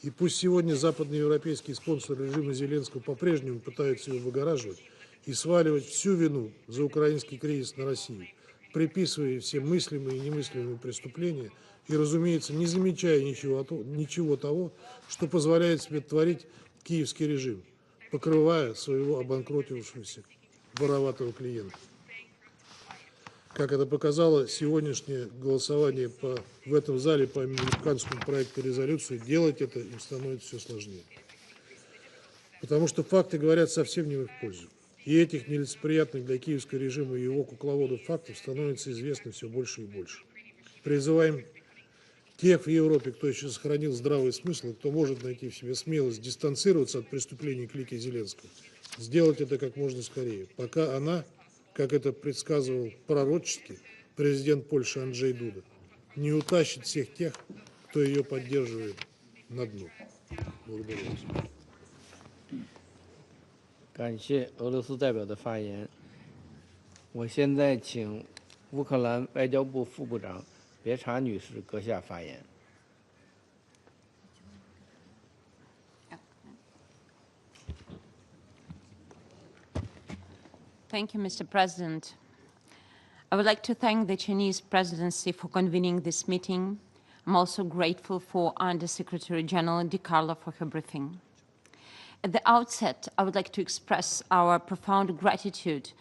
И пусть сегодня западные европейские спонсоры режима Зеленского по-прежнему пытаются его выгораживать и сваливать всю вину за украинский кризис на Россию, приписывая все мыслимые и немыслимые преступления и, разумеется, не замечая ничего того, что позволяет себе творить киевский режим, покрывая своего обанкротившегося вороватого клиента. Как это показало сегодняшнее голосование в этом зале по американскому проекту резолюции, делать это им становится все сложнее. Потому что факты говорят совсем не в их пользу. И этих нелицеприятных для киевского режима и его кукловодов фактов становится известно все больше и больше. Призываем тех в Европе, кто еще сохранил здравый смысл, кто может найти в себе смелость дистанцироваться от преступлений клики Зеленского, сделать это как можно скорее, пока она, как это предсказывал пророчески президент Польши Анджей Дуда, не утащит всех тех, кто ее поддерживает, на дно. Благодарю вас. 感谢俄罗斯代表的发言。我现在请乌克兰外交部副部长别查女士阁下发言。Thank you, Mr. President. I would like to thank the Chinese presidency for convening this meeting. I'm also grateful for Under-Secretary General Di Carlo for her briefing. At the outset, I would like to express our profound gratitude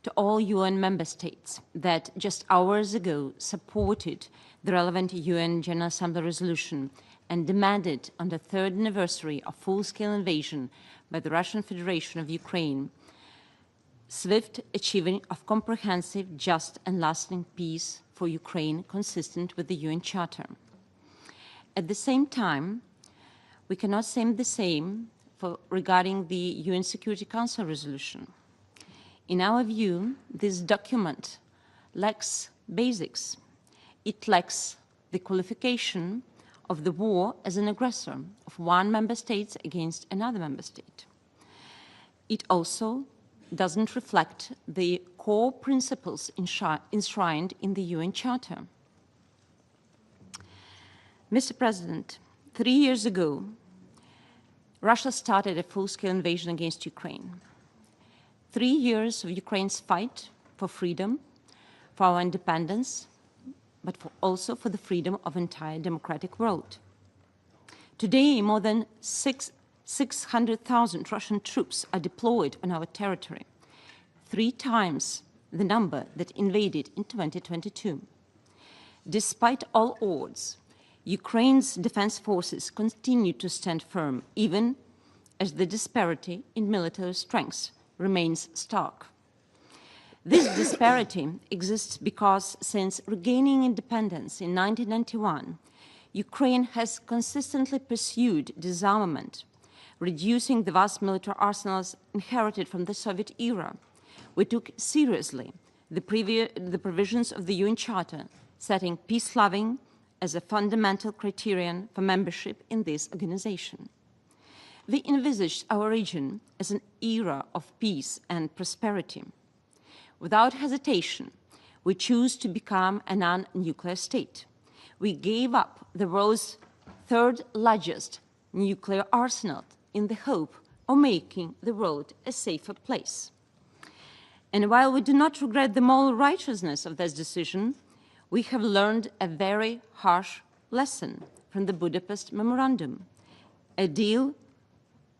to all UN member states that just hours ago supported the relevant UN General Assembly resolution and demanded on the 3rd anniversary of full-scale invasion by the Russian Federation of Ukraine swift achieving of comprehensive, just and lasting peace for Ukraine consistent with the UN Charter. At the same time, we cannot say the same regarding the UN Security Council resolution. In our view, this document lacks basics. It lacks the qualification of the war as an aggressor of one member state against another member state. It also doesn't reflect the core principles enshrined in the UN Charter. Mr. President, 3 years ago, Russia started a full-scale invasion against Ukraine. 3 years of Ukraine's fight for freedom, for our independence, but also for the freedom of the entire democratic world. Today, more than 600,000 Russian troops are deployed on our territory, 3 times the number that invaded in 2022. Despite all odds, Ukraine's defense forces continue to stand firm, even as the disparity in military strength remains stark. This disparity exists because since regaining independence in 1991, Ukraine has consistently pursued disarmament, reducing the vast military arsenals inherited from the Soviet era. We took seriously the provisions of the UN Charter, setting peace-loving as a fundamental criterion for membership in this organization. We envisaged our region as an era of peace and prosperity. Without hesitation, we choose to become a non-nuclear state. We gave up the world's 3rd largest nuclear arsenal in the hope of making the world a safer place. And while we do not regret the moral righteousness of this decision, we have learned a very harsh lesson from the Budapest Memorandum. A deal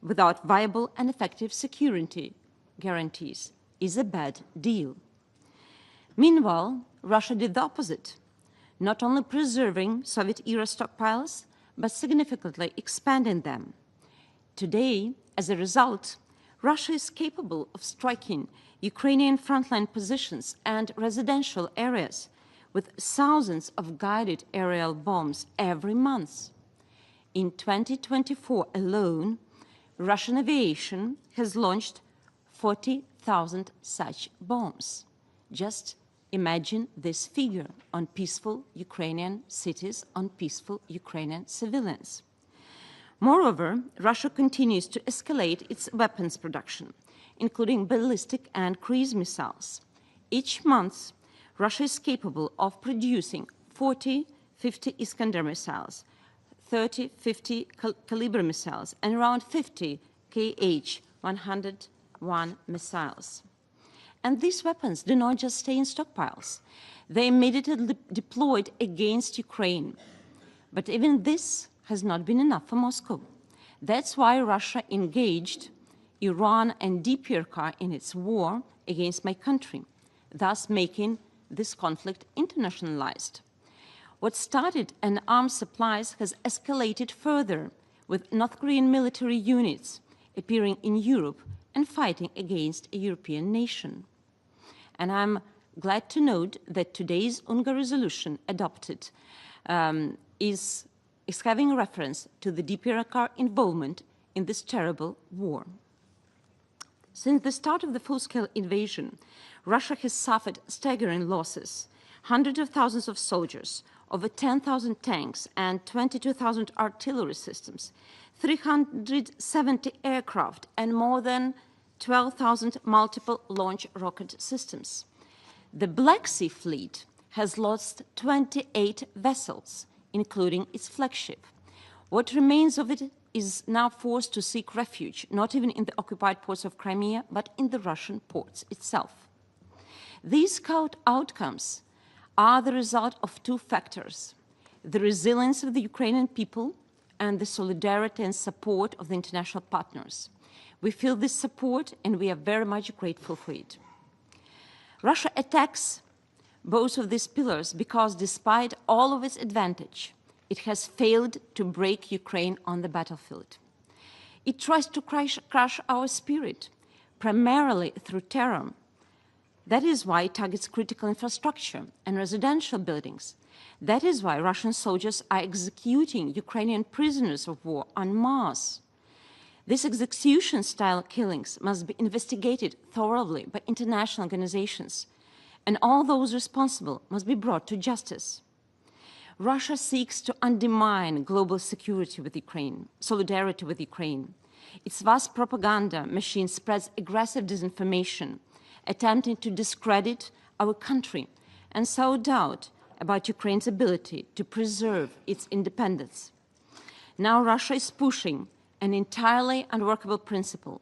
without viable and effective security guarantees is a bad deal. Meanwhile, Russia did the opposite, not only preserving Soviet-era stockpiles, but significantly expanding them. Today, as a result, Russia is capable of striking Ukrainian frontline positions and residential areas with thousands of guided aerial bombs every month. In 2024 alone, Russian aviation has launched 40,000 such bombs. Just imagine this figure on peaceful Ukrainian cities, on peaceful Ukrainian civilians. Moreover, Russia continues to escalate its weapons production, including ballistic and cruise missiles. Each month, Russia is capable of producing 40-50 Iskander missiles, 30-50 caliber missiles, and around 50 Kh-101 missiles. And these weapons do not just stay in stockpiles. They immediately deployed against Ukraine. But even this has not been enough for Moscow. That's why Russia engaged Iran and DPRK in its war against my country, thus making this conflict internationalized. What started an arms supplies has escalated further, with North Korean military units appearing in Europe and fighting against a European nation. And I'm glad to note that today's UNGA resolution adopted is having a reference to the DPRK involvement in this terrible war. Since the start of the full-scale invasion, Russia has suffered staggering losses: hundreds of thousands of soldiers, over 10,000 tanks and 22,000 artillery systems, 370 aircraft, and more than 12,000 multiple launch rocket systems. The Black Sea Fleet has lost 28 vessels, including its flagship. What remains of it is now forced to seek refuge, not even in the occupied ports of Crimea, but in the Russian ports itself. These outcomes are the result of two factors: the resilience of the Ukrainian people and the solidarity and support of the international partners. We feel this support and we are very much grateful for it. Russia attacks both of these pillars because despite all of its advantage, it has failed to break Ukraine on the battlefield. It tries to crush our spirit, primarily through terror. That is why it targets critical infrastructure and residential buildings. That is why Russian soldiers are executing Ukrainian prisoners of war en masse. These execution-style killings must be investigated thoroughly by international organizations, and all those responsible must be brought to justice. Russia seeks to undermine global security with Ukraine, solidarity with Ukraine. Its vast propaganda machine spreads aggressive disinformation, attempting to discredit our country and sow doubt about Ukraine's ability to preserve its independence. Now Russia is pushing an entirely unworkable principle,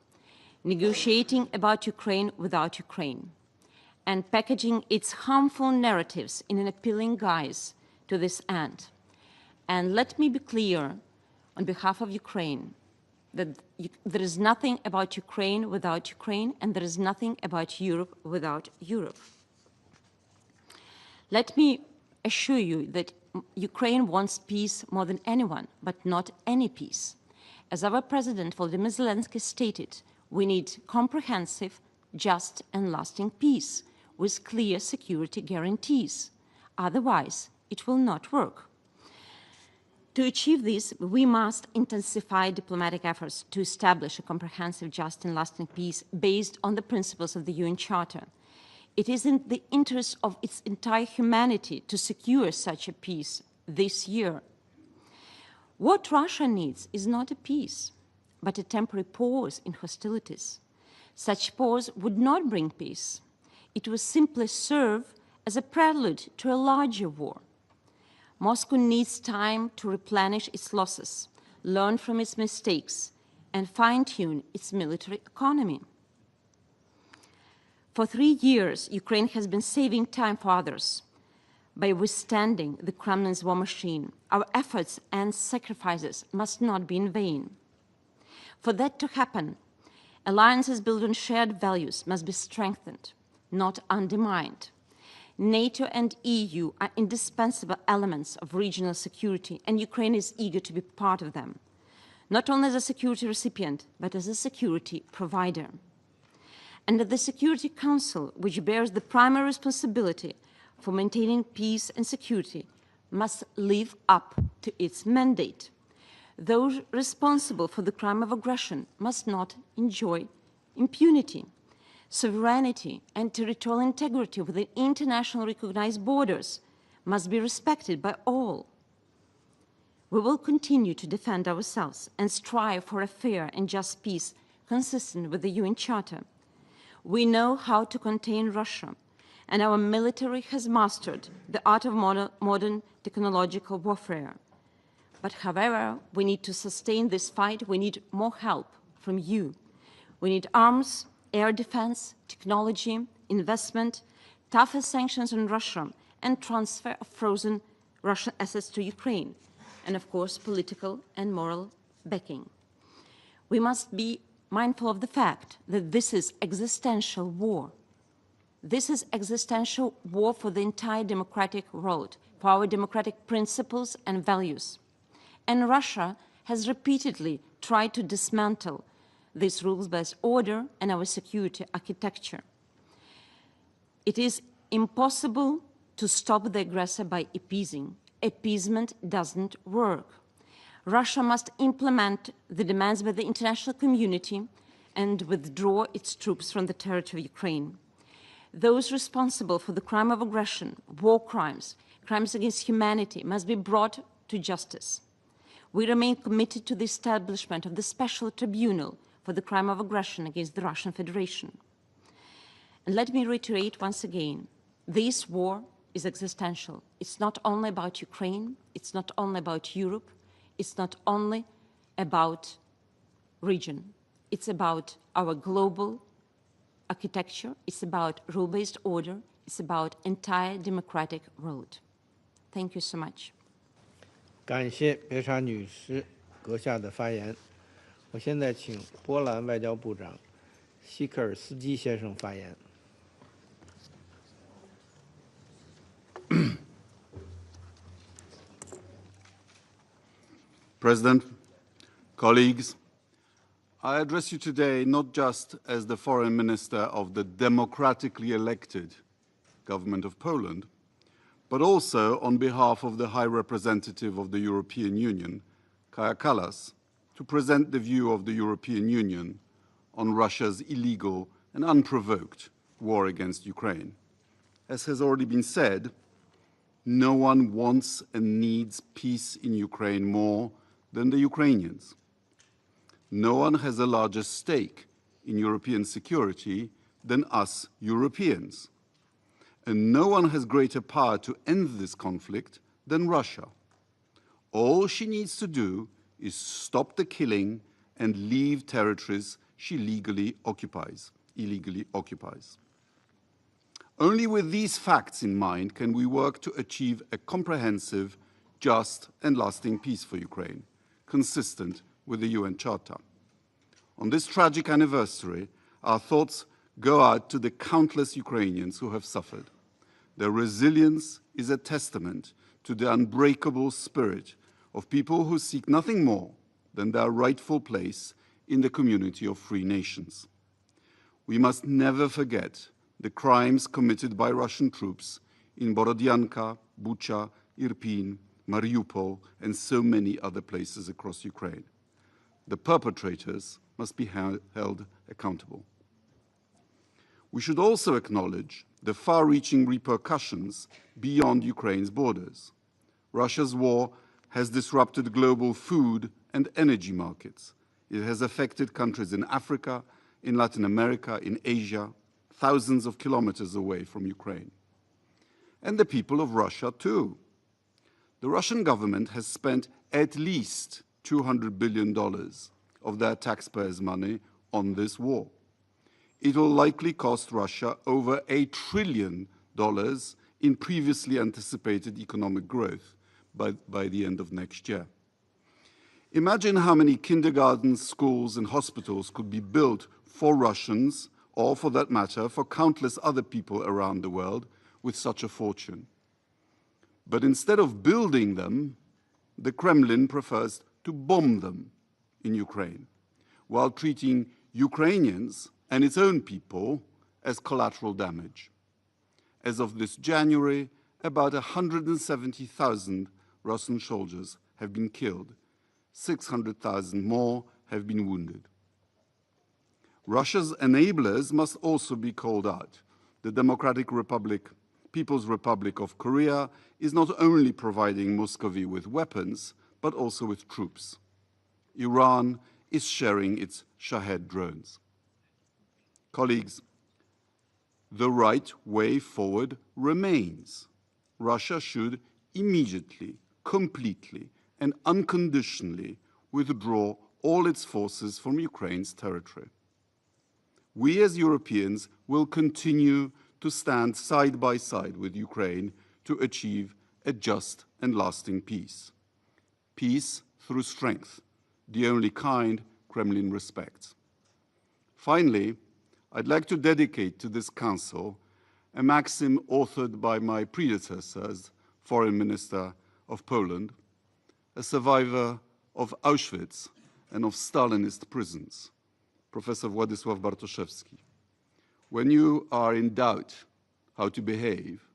negotiating about Ukraine without Ukraine, and packaging its harmful narratives in an appealing guise to this end. And let me be clear on behalf of Ukraine that there is nothing about Ukraine without Ukraine, and there is nothing about Europe without Europe. Let me assure you that Ukraine wants peace more than anyone, but not any peace. As our President Volodymyr Zelensky stated, we need comprehensive, just and lasting peace with clear security guarantees. Otherwise, it will not work. To achieve this, we must intensify diplomatic efforts to establish a comprehensive, just and lasting peace based on the principles of the UN Charter. It is in the interest of its entire humanity to secure such a peace this year. What Russia needs is not a peace, but a temporary pause in hostilities. Such pause would not bring peace. It would simply serve as a prelude to a larger war. Moscow needs time to replenish its losses, learn from its mistakes, and fine-tune its military economy. For 3 years, Ukraine has been saving time for others by withstanding the Kremlin's war machine. Our efforts and sacrifices must not be in vain. For that to happen, alliances built on shared values must be strengthened, not undermined. NATO and EU are indispensable elements of regional security, and Ukraine is eager to be part of them, not only as a security recipient, but as a security provider. And the Security Council, which bears the primary responsibility for maintaining peace and security, must live up to its mandate. Those responsible for the crime of aggression must not enjoy impunity. Sovereignty and territorial integrity within internationally recognized borders must be respected by all. We will continue to defend ourselves and strive for a fair and just peace consistent with the UN Charter. We know how to contain Russia, and our military has mastered the art of modern technological warfare. But however, we need to sustain this fight. We need more help from you. We need arms, air defense, technology, investment, tougher sanctions on Russia, and transfer of frozen Russian assets to Ukraine, and of course, political and moral backing. We must be mindful of the fact that this is existential war. This is existential war for the entire democratic world, for our democratic principles and values. And Russia has repeatedly tried to dismantle this rules-based order and our security architecture. It is impossible to stop the aggressor by appeasing. Appeasement doesn't work. Russia must implement the demands by the international community and withdraw its troops from the territory of Ukraine. Those responsible for the crime of aggression, war crimes, crimes against humanity must be brought to justice. We remain committed to the establishment of the special tribunal for the crime of aggression against the Russian Federation. And let me reiterate once again, this war is existential. It's not only about Ukraine, it's not only about Europe, it's not only about region. It's about our global architecture. It's about rule-based order. It's about entire democratic world. Thank you so much. 感谢别查女士阁下的发言。我现在请波兰外交部长希克尔斯基先生发言。President, colleagues, I address you today not just as the Foreign Minister of the democratically elected government of Poland, but also on behalf of the High Representative of the European Union, Kaja Kallas, to present the view of the European Union on Russia's illegal and unprovoked war against Ukraine. As has already been said, no one wants and needs peace in Ukraine more than the Ukrainians. No one has a larger stake in European security than us Europeans. And no one has greater power to end this conflict than Russia. All she needs to do is stop the killing and leave territories she illegally occupies. Only with these facts in mind can we work to achieve a comprehensive, just and lasting peace for Ukraine, consistent with the UN Charter. On this tragic anniversary, our thoughts go out to the countless Ukrainians who have suffered. Their resilience is a testament to the unbreakable spirit of people who seek nothing more than their rightful place in the community of free nations. We must never forget the crimes committed by Russian troops in Borodyanka, Bucha, Irpin, Mariupol, and so many other places across Ukraine. The perpetrators must be held accountable. We should also acknowledge the far-reaching repercussions beyond Ukraine's borders. Russia's war has disrupted global food and energy markets. It has affected countries in Africa, in Latin America, in Asia, thousands of kilometers away from Ukraine. And the people of Russia too. The Russian government has spent at least $200 billion of their taxpayers' money on this war. It will likely cost Russia over $1 trillion in previously anticipated economic growth by the end of next year. Imagine how many kindergartens, schools, and hospitals could be built for Russians, or for that matter, for countless other people around the world with such a fortune. But instead of building them, the Kremlin prefers to bomb them in Ukraine, while treating Ukrainians and its own people as collateral damage. As of this January, about 170,000 Russian soldiers have been killed. 600,000 more have been wounded. Russia's enablers must also be called out. The People's Republic of Korea is not only providing Muscovy with weapons, but also with troops. Iran is sharing its Shahed drones. Colleagues, the right way forward remains. Russia should immediately, completely, and unconditionally withdraw all its forces from Ukraine's territory. We as Europeans will continue to stand side by side with Ukraine to achieve a just and lasting peace. Peace through strength, the only kind Kremlin respects. Finally, I'd like to dedicate to this Council a maxim authored by my predecessor as Foreign Minister of Poland, a survivor of Auschwitz and of Stalinist prisons, Professor Władysław Bartoszewski. When you are in doubt how to behave,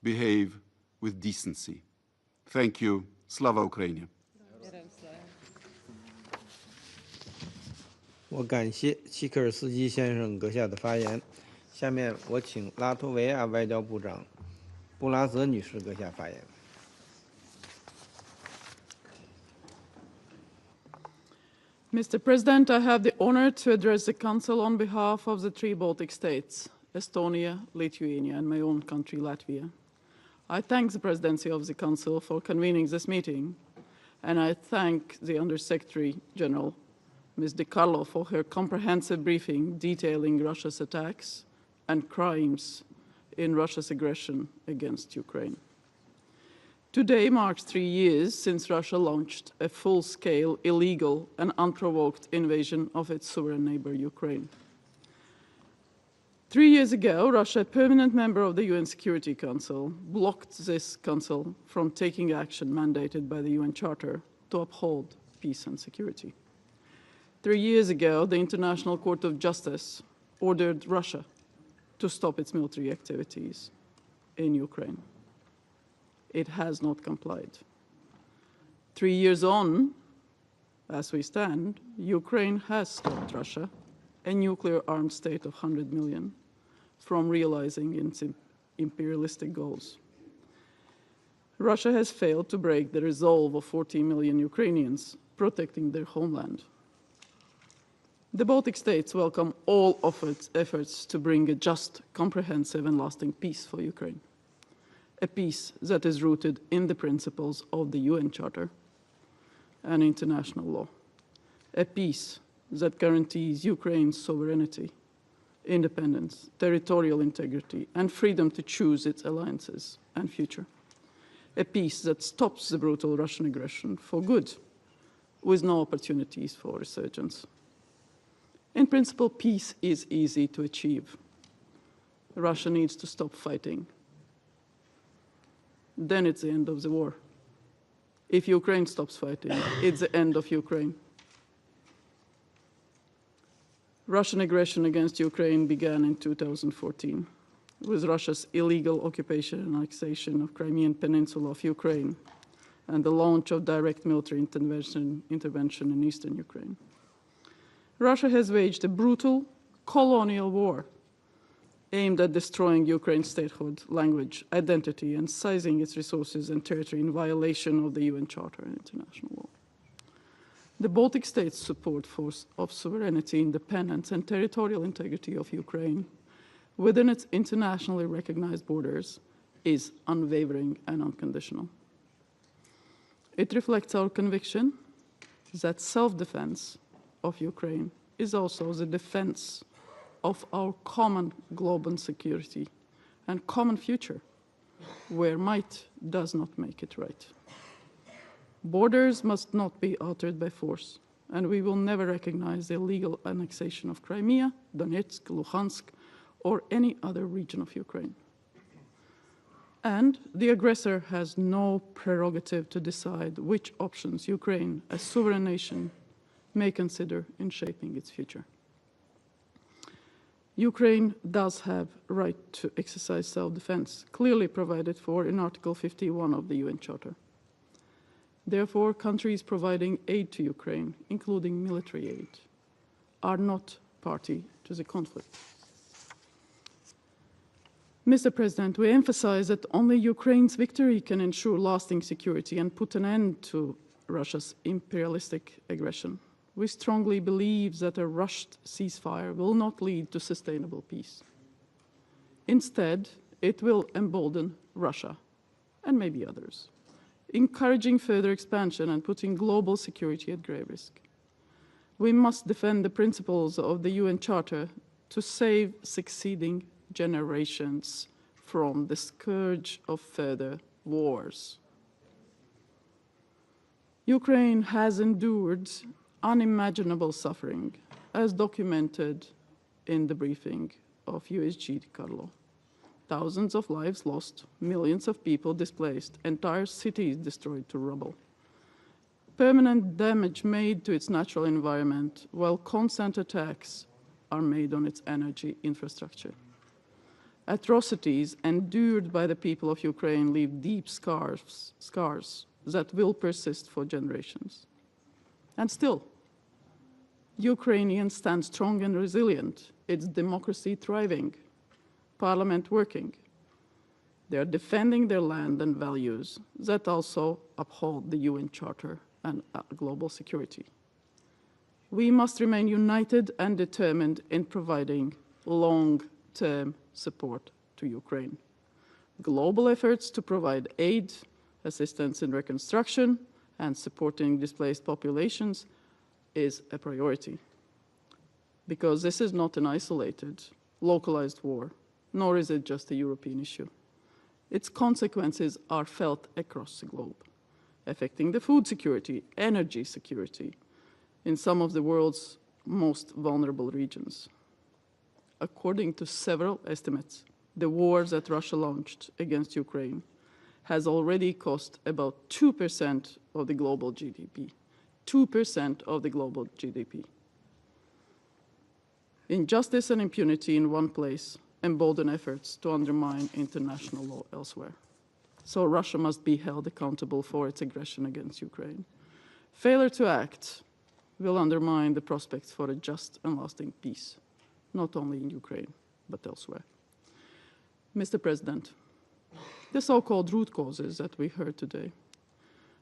behave with decency. Thank you. Slava Ukraini. 我感谢希克尔斯基先生阁下的发言。下面我请拉脱维亚外交部长布拉泽女士阁下发言。Mr. President, I have the honor to address the Council on behalf of the three Baltic states, Estonia, Lithuania, and my own country, Latvia. I thank the Presidency of the Council for convening this meeting And I thank the Undersecretary General, Ms. De Carlo, for her comprehensive briefing detailing Russia's attacks and crimes in Russia's aggression against Ukraine. Today marks 3 years since Russia launched a full-scale, illegal, and unprovoked invasion of its sovereign neighbor, Ukraine. 3 years ago, Russia, a permanent member of the UN Security Council, blocked this council from taking action mandated by the UN Charter to uphold peace and security. 3 years ago, the International Court of Justice ordered Russia to stop its military activities in Ukraine. It has not complied. 3 years on, as we stand, Ukraine has stopped Russia, a nuclear-armed state of 100 million, from realizing its imperialistic goals. Russia has failed to break the resolve of 40 million Ukrainians protecting their homeland. The Baltic states welcome all of its efforts to bring a just, comprehensive, and lasting peace for Ukraine. A peace that is rooted in the principles of the UN Charter and international law. A peace that guarantees Ukraine's sovereignty, independence, territorial integrity, and freedom to choose its alliances and future. A peace that stops the brutal Russian aggression for good, with no opportunities for resurgence. In principle, peace is easy to achieve. Russia needs to stop fighting. Then it's the end of the war. If Ukraine stops fighting, it's the end of Ukraine. Russian aggression against Ukraine began in 2014 with Russia's illegal occupation and annexation of Crimean Peninsula of Ukraine and the launch of direct military intervention in eastern Ukraine. Russia has waged a brutal colonial war aimed at destroying Ukraine's statehood, language, identity, and seizing its resources and territory in violation of the UN Charter and international law. The Baltic states' support of sovereignty, independence, and territorial integrity of Ukraine within its internationally recognized borders is unwavering and unconditional. It reflects our conviction that self-defense of Ukraine is also the defense of our common global security and common future, where might does not make it right. Borders must not be altered by force, and we will never recognize the illegal annexation of Crimea, Donetsk, Luhansk, or any other region of Ukraine. And the aggressor has no prerogative to decide which options Ukraine, as sovereign nation, may consider in shaping its future. Ukraine does have right to exercise self-defense, clearly provided for in Article 51 of the UN Charter. Therefore, countries providing aid to Ukraine, including military aid, are not party to the conflict. Mr. President, we emphasize that only Ukraine's victory can ensure lasting security and put an end to Russia's imperialistic aggression. We strongly believe that a rushed ceasefire will not lead to sustainable peace. Instead, it will embolden Russia and maybe others, encouraging further expansion and putting global security at grave risk. We must defend the principles of the UN Charter to save succeeding generations from the scourge of further wars. Ukraine has endured unimaginable suffering, as documented in the briefing of USG De Carlo. Thousands of lives lost, millions of people displaced, entire cities destroyed to rubble. Permanent damage made to its natural environment, while constant attacks are made on its energy infrastructure. Atrocities endured by the people of Ukraine leave deep scars that will persist for generations. And still, Ukrainians stand strong and resilient, its democracy thriving, parliament working. They are defending their land and values that also uphold the UN Charter and global security. We must remain united and determined in providing long-term support to Ukraine. Global efforts to provide aid, assistance in reconstruction, and supporting displaced populations is a priority. Because this is not an isolated, localized war, nor is it just a European issue. Its consequences are felt across the globe, affecting the food security, energy security in some of the world's most vulnerable regions. According to several estimates, the war that Russia launched against Ukraine has already cost about 2% of the global GDP. 2% of the global GDP. Injustice and impunity in one place embolden efforts to undermine international law elsewhere. So Russia must be held accountable for its aggression against Ukraine. Failure to act will undermine the prospects for a just and lasting peace, not only in Ukraine, but elsewhere. Mr. President, the so-called root causes that we heard today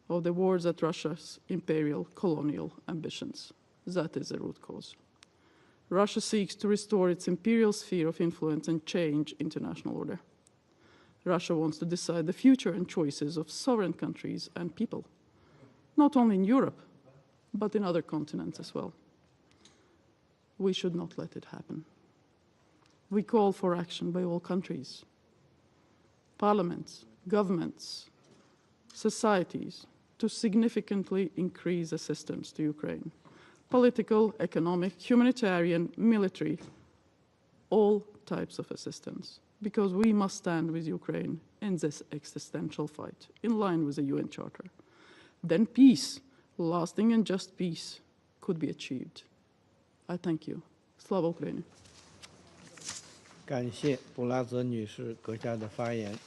of the wars at Russia's imperial colonial ambitions, that is a root cause. Russia seeks to restore its imperial sphere of influence and change international order. Russia wants to decide the future and choices of sovereign countries and people, not only in Europe, but in other continents as well. We should not let it happen. We call for action by all countries, parliaments, governments, societies, to significantly increase assistance to Ukraine. Political, economic, humanitarian, military, all types of assistance, because we must stand with Ukraine in this existential fight, in line with the UN Charter. Then peace, lasting and just peace, could be achieved. I thank you. Slava Ukraini. 感谢布拉泽女士阁下的发言。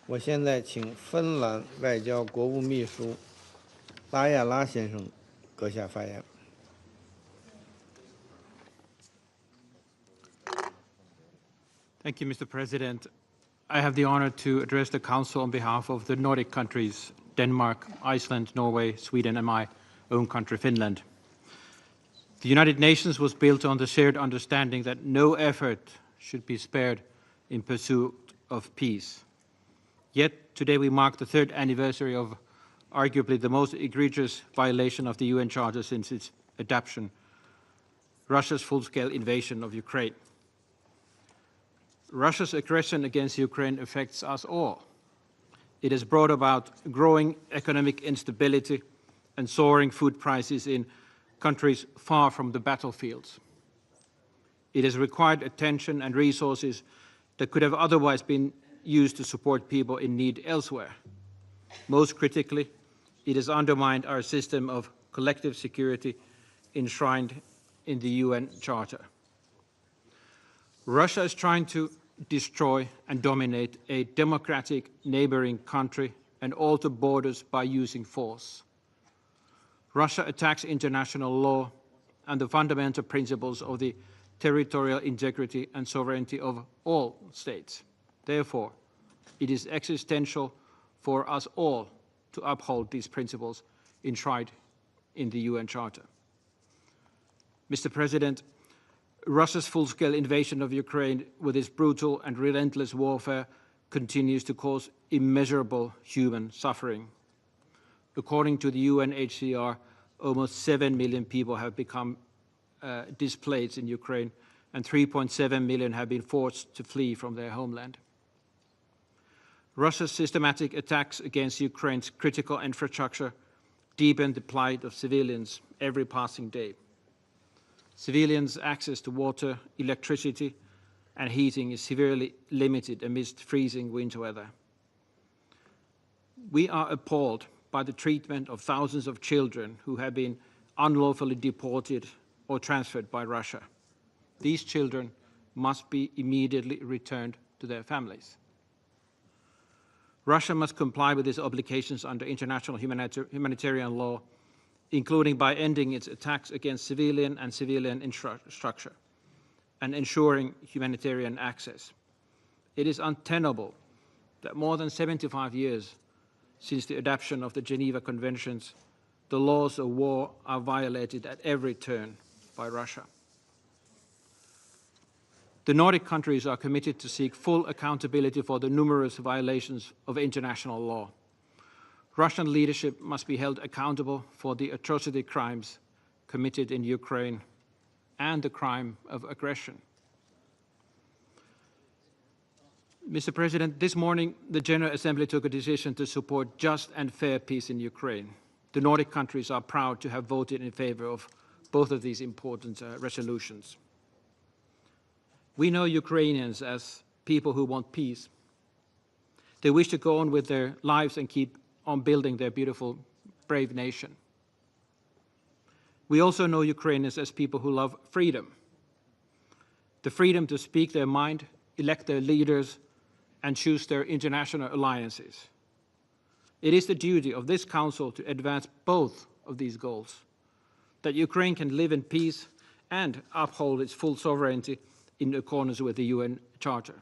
我现在请芬兰外交国务秘书拉亚拉先生阁下发言。Thank you, Mr. President. I have the honor to address the Council on behalf of the Nordic countries, Denmark, Iceland, Norway, Sweden, and my own country, Finland. The United Nations was built on the shared understanding that no effort should be spared in pursuit of peace. Yet, today we mark the third anniversary of arguably the most egregious violation of the UN Charter since its adoption, Russia's full-scale invasion of Ukraine. Russia's aggression against Ukraine affects us all. It has brought about growing economic instability and soaring food prices in countries far from the battlefields. It has required attention and resources that could have otherwise been used to support people in need elsewhere. Most critically, it has undermined our system of collective security enshrined in the UN Charter. Russia is trying to destroy and dominate a democratic neighboring country and alter borders by using force. Russia attacks international law and the fundamental principles of the territorial integrity and sovereignty of all states. Therefore, it is existential for us all to uphold these principles enshrined in the UN Charter. Mr. President, Russia's full-scale invasion of Ukraine with its brutal and relentless warfare continues to cause immeasurable human suffering. According to the UNHCR, almost 7 million people have become displaced in Ukraine, and 3.7 million have been forced to flee from their homeland. Russia's systematic attacks against Ukraine's critical infrastructure deepen the plight of civilians every passing day. Civilians' access to water, electricity, and heating is severely limited amidst freezing winter weather. We are appalled by the treatment of thousands of children who have been unlawfully deported or transferred by Russia. These children must be immediately returned to their families. Russia must comply with its obligations under international humanitarian law, including by ending its attacks against civilian and civilian infrastructure and ensuring humanitarian access. It is untenable that more than 75 years since the adoption of the Geneva Conventions, the laws of war are violated at every turn by Russia. The Nordic countries are committed to seek full accountability for the numerous violations of international law. Russian leadership must be held accountable for the atrocity crimes committed in Ukraine and the crime of aggression. Mr. President, this morning the General Assembly took a decision to support just and fair peace in Ukraine. The Nordic countries are proud to have voted in favor of both of these important resolutions. We know Ukrainians as people who want peace. They wish to go on with their lives and keep on building their beautiful, brave nation. We also know Ukrainians as people who love freedom. The freedom to speak their mind, elect their leaders, and choose their international alliances. It is the duty of this Council to advance both of these goals, that Ukraine can live in peace and uphold its full sovereignty in accordance with the UN Charter.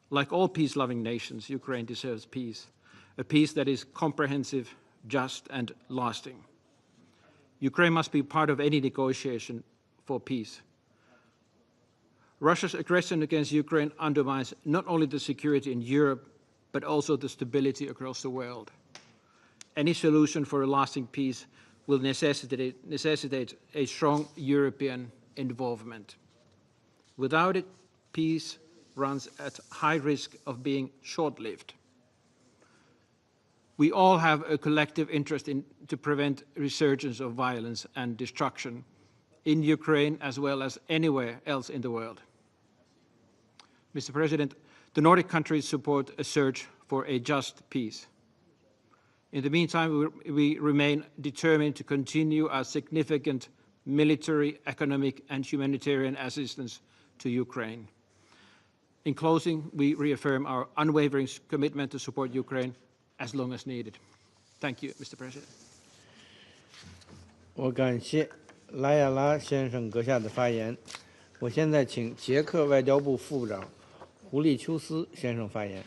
Like all peace-loving nations, Ukraine deserves peace, a peace that is comprehensive, just, and lasting. Ukraine must be part of any negotiation for peace. Russia's aggression against Ukraine undermines not only the security in Europe, but also the stability across the world. Any solution for a lasting peace will necessitate a strong European involvement. Without it, peace runs at high risk of being short-lived. We all have a collective interest to prevent resurgence of violence and destruction in Ukraine as well as anywhere else in the world. Mr. President, the Nordic countries support a search for a just peace. In the meantime, we remain determined to continue our significant military, economic, and humanitarian assistance to Ukraine. In closing, we reaffirm our unwavering commitment to support Ukraine as long as needed. Thank you, Mr. President. 我感谢拉亚拉先生阁下的发言。我现在请捷克外交部副部长胡利丘斯先生发言。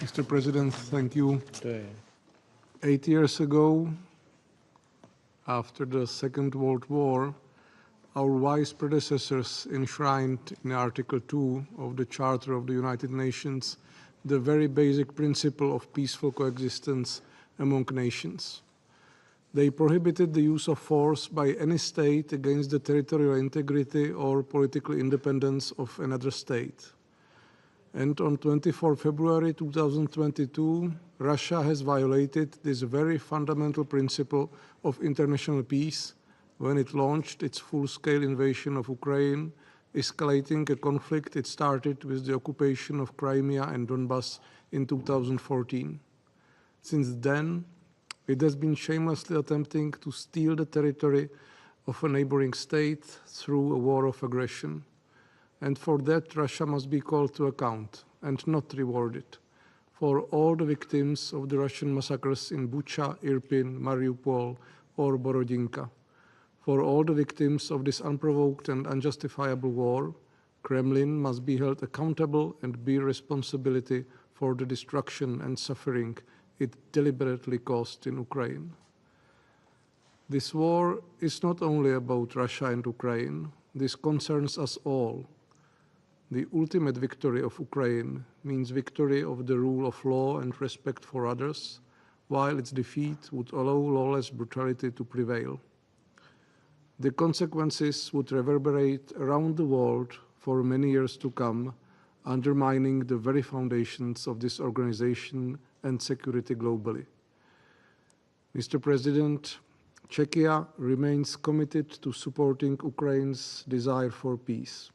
Mr. President, thank you. 8 years ago, after the Second World War, our wise predecessors enshrined in Article 2 of the Charter of the United Nations the very basic principle of peaceful coexistence among nations. They prohibited the use of force by any state against the territorial integrity or political independence of another state. And on 24 February 2022, Russia has violated this very fundamental principle of international peace when it launched its full-scale invasion of Ukraine, escalating a conflict it started with the occupation of Crimea and Donbass in 2014. Since then, it has been shamelessly attempting to steal the territory of a neighboring state through a war of aggression. And for that, Russia must be called to account and not rewarded. For all the victims of the Russian massacres in Bucha, Irpin, Mariupol, or Borodinka, for all the victims of this unprovoked and unjustifiable war, Kremlin must be held accountable and bear responsibility for the destruction and suffering it deliberately caused in Ukraine. This war is not only about Russia and Ukraine. This concerns us all. The ultimate victory of Ukraine means victory of the rule of law and respect for others, while its defeat would allow lawless brutality to prevail. The consequences would reverberate around the world for many years to come, undermining the very foundations of this organization and security globally. Mr. President, Czechia remains committed to supporting Ukraine's desire for peace.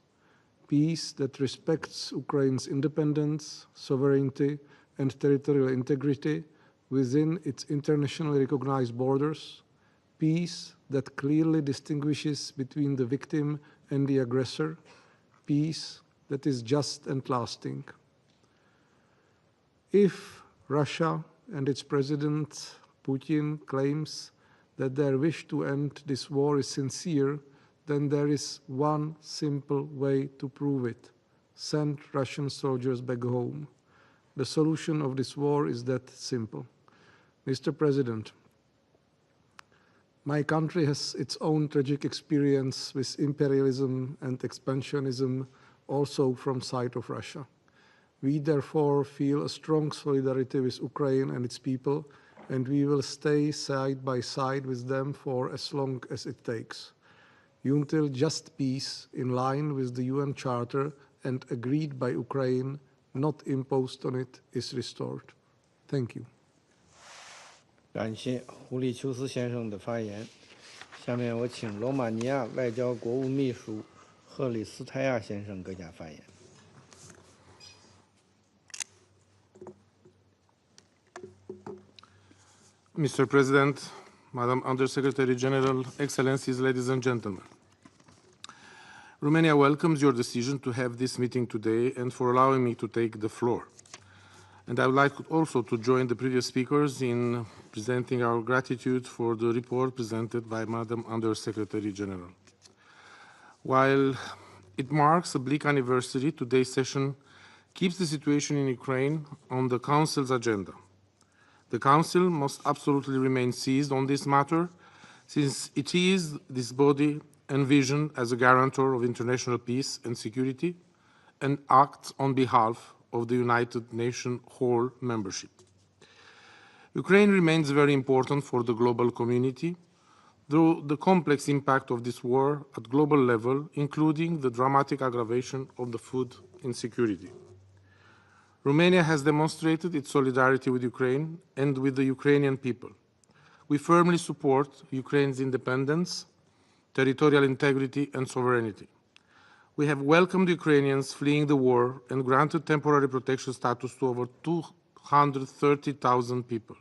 Peace that respects Ukraine's independence, sovereignty, and territorial integrity within its internationally recognized borders. Peace that clearly distinguishes between the victim and the aggressor. Peace that is just and lasting. If Russia and its President Putin claims that their wish to end this war is sincere, then there is one simple way to prove it: send Russian soldiers back home. The solution of this war is that simple. Mr. President, My country has its own tragic experience with imperialism and expansionism, also from side of Russia. We therefore feel a strong solidarity with Ukraine and its people, and we will stay side by side with them for as long as it takes, until just peace in line with the UN Charter and agreed by Ukraine, not imposed on it, is restored. Thank you. 感谢胡里丘斯先生的发言。下面我请罗马尼亚外交国务秘书赫里斯泰亚先生阁下发言。Mr. President, Madam Undersecretary General, Excellencies, ladies and gentlemen. Romania welcomes your decision to have this meeting today and for allowing me to take the floor. And I would like also to join the previous speakers in presenting our gratitude for the report presented by Madam Undersecretary General. While it marks a bleak anniversary, today's session keeps the situation in Ukraine on the Council's agenda. The Council must absolutely remain seized on this matter, since it is this body envisioned as a guarantor of international peace and security and acts on behalf of the United Nations whole membership. Ukraine remains very important for the global community, though the complex impact of this war at global level, including the dramatic aggravation of the food insecurity. Romania has demonstrated its solidarity with Ukraine and with the Ukrainian people. We firmly support Ukraine's independence, territorial integrity and sovereignty. We have welcomed Ukrainians fleeing the war and granted temporary protection status to over 230,000 people.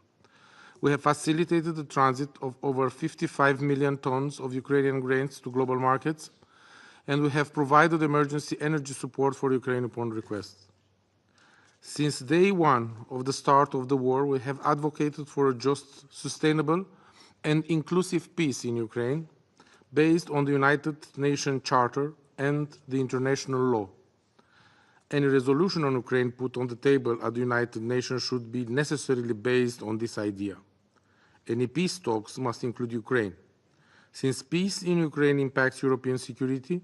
We have facilitated the transit of over 55 million tons of Ukrainian grains to global markets, and we have provided emergency energy support for Ukraine upon request. Since day one of the start of the war, we have advocated for a just, sustainable, and inclusive peace in Ukraine, based on the United Nations Charter and the international law. Any resolution on Ukraine put on the table at the United Nations should be necessarily based on this idea. Any peace talks must include Ukraine. Since peace in Ukraine impacts European security,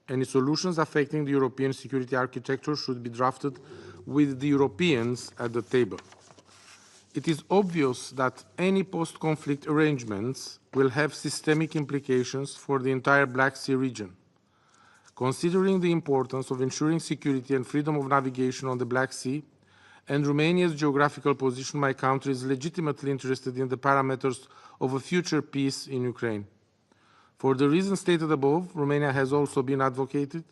any solutions affecting the European security architecture should be drafted with the Europeans at the table. It is obvious that any post-conflict arrangements will have systemic implications for the entire Black Sea region. Considering the importance of ensuring security and freedom of navigation on the Black Sea and Romania's geographical position, my country is legitimately interested in the parameters of a future peace in Ukraine. For the reasons stated above, Romania has also been advocated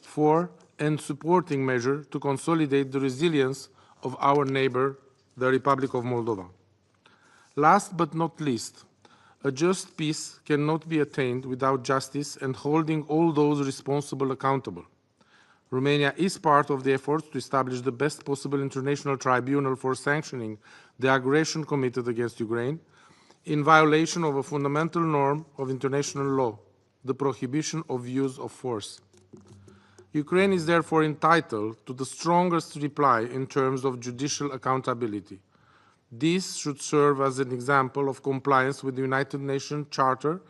for and supporting measures to consolidate the resilience of our neighbor, the Republic of Moldova. Last but not least, a just peace cannot be attained without justice and holding all those responsible accountable. Romania is part of the efforts to establish the best possible international tribunal for sanctioning the aggression committed against Ukraine in violation of a fundamental norm of international law, the prohibition of use of force. Ukraine is therefore entitled to the strongest reply in terms of judicial accountability. This should serve as an example of compliance with the United Nations Charter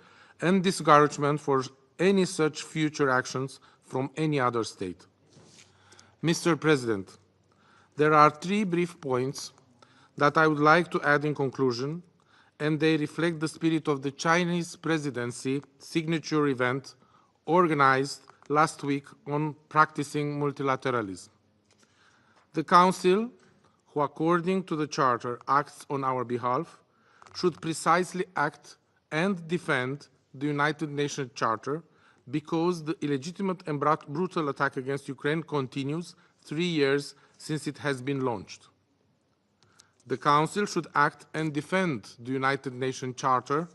and discouragement for any such future actions from any other state. Mr. President, there are 3 brief points that I would like to add in conclusion, and they reflect the spirit of the Chinese presidency signature event organized last week on practicing multilateralism. The Council, who according to the Charter acts on our behalf, should precisely act and defend the United Nations Charter because the illegitimate and brutal attack against Ukraine continues 3 years since it has been launched. The Council should act and defend the United Nations Charter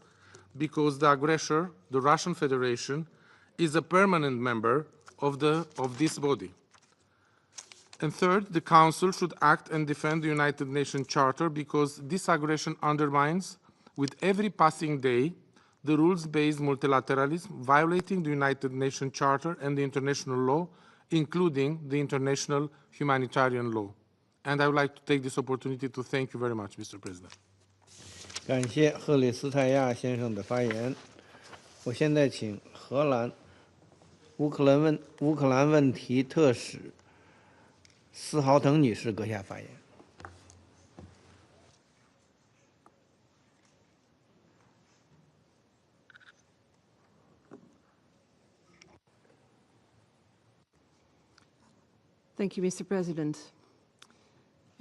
because the aggressor, the Russian Federation, is a permanent member of this body. And third, the Council should act and defend the United Nations Charter because this aggression undermines, with every passing day, the rules-based multilateralism, violating the United Nations Charter and the international law, including the international humanitarian law. And I would like to take this opportunity to thank you very much, Mr. President. 感谢赫里斯泰亚先生的发言。我现在请荷兰乌克兰问题特使斯豪滕女士阁下发言。Thank you, Mr. President.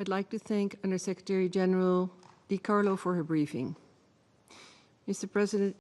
I'd like to thank Under Secretary General Di Carlo for her briefing. Mr. President,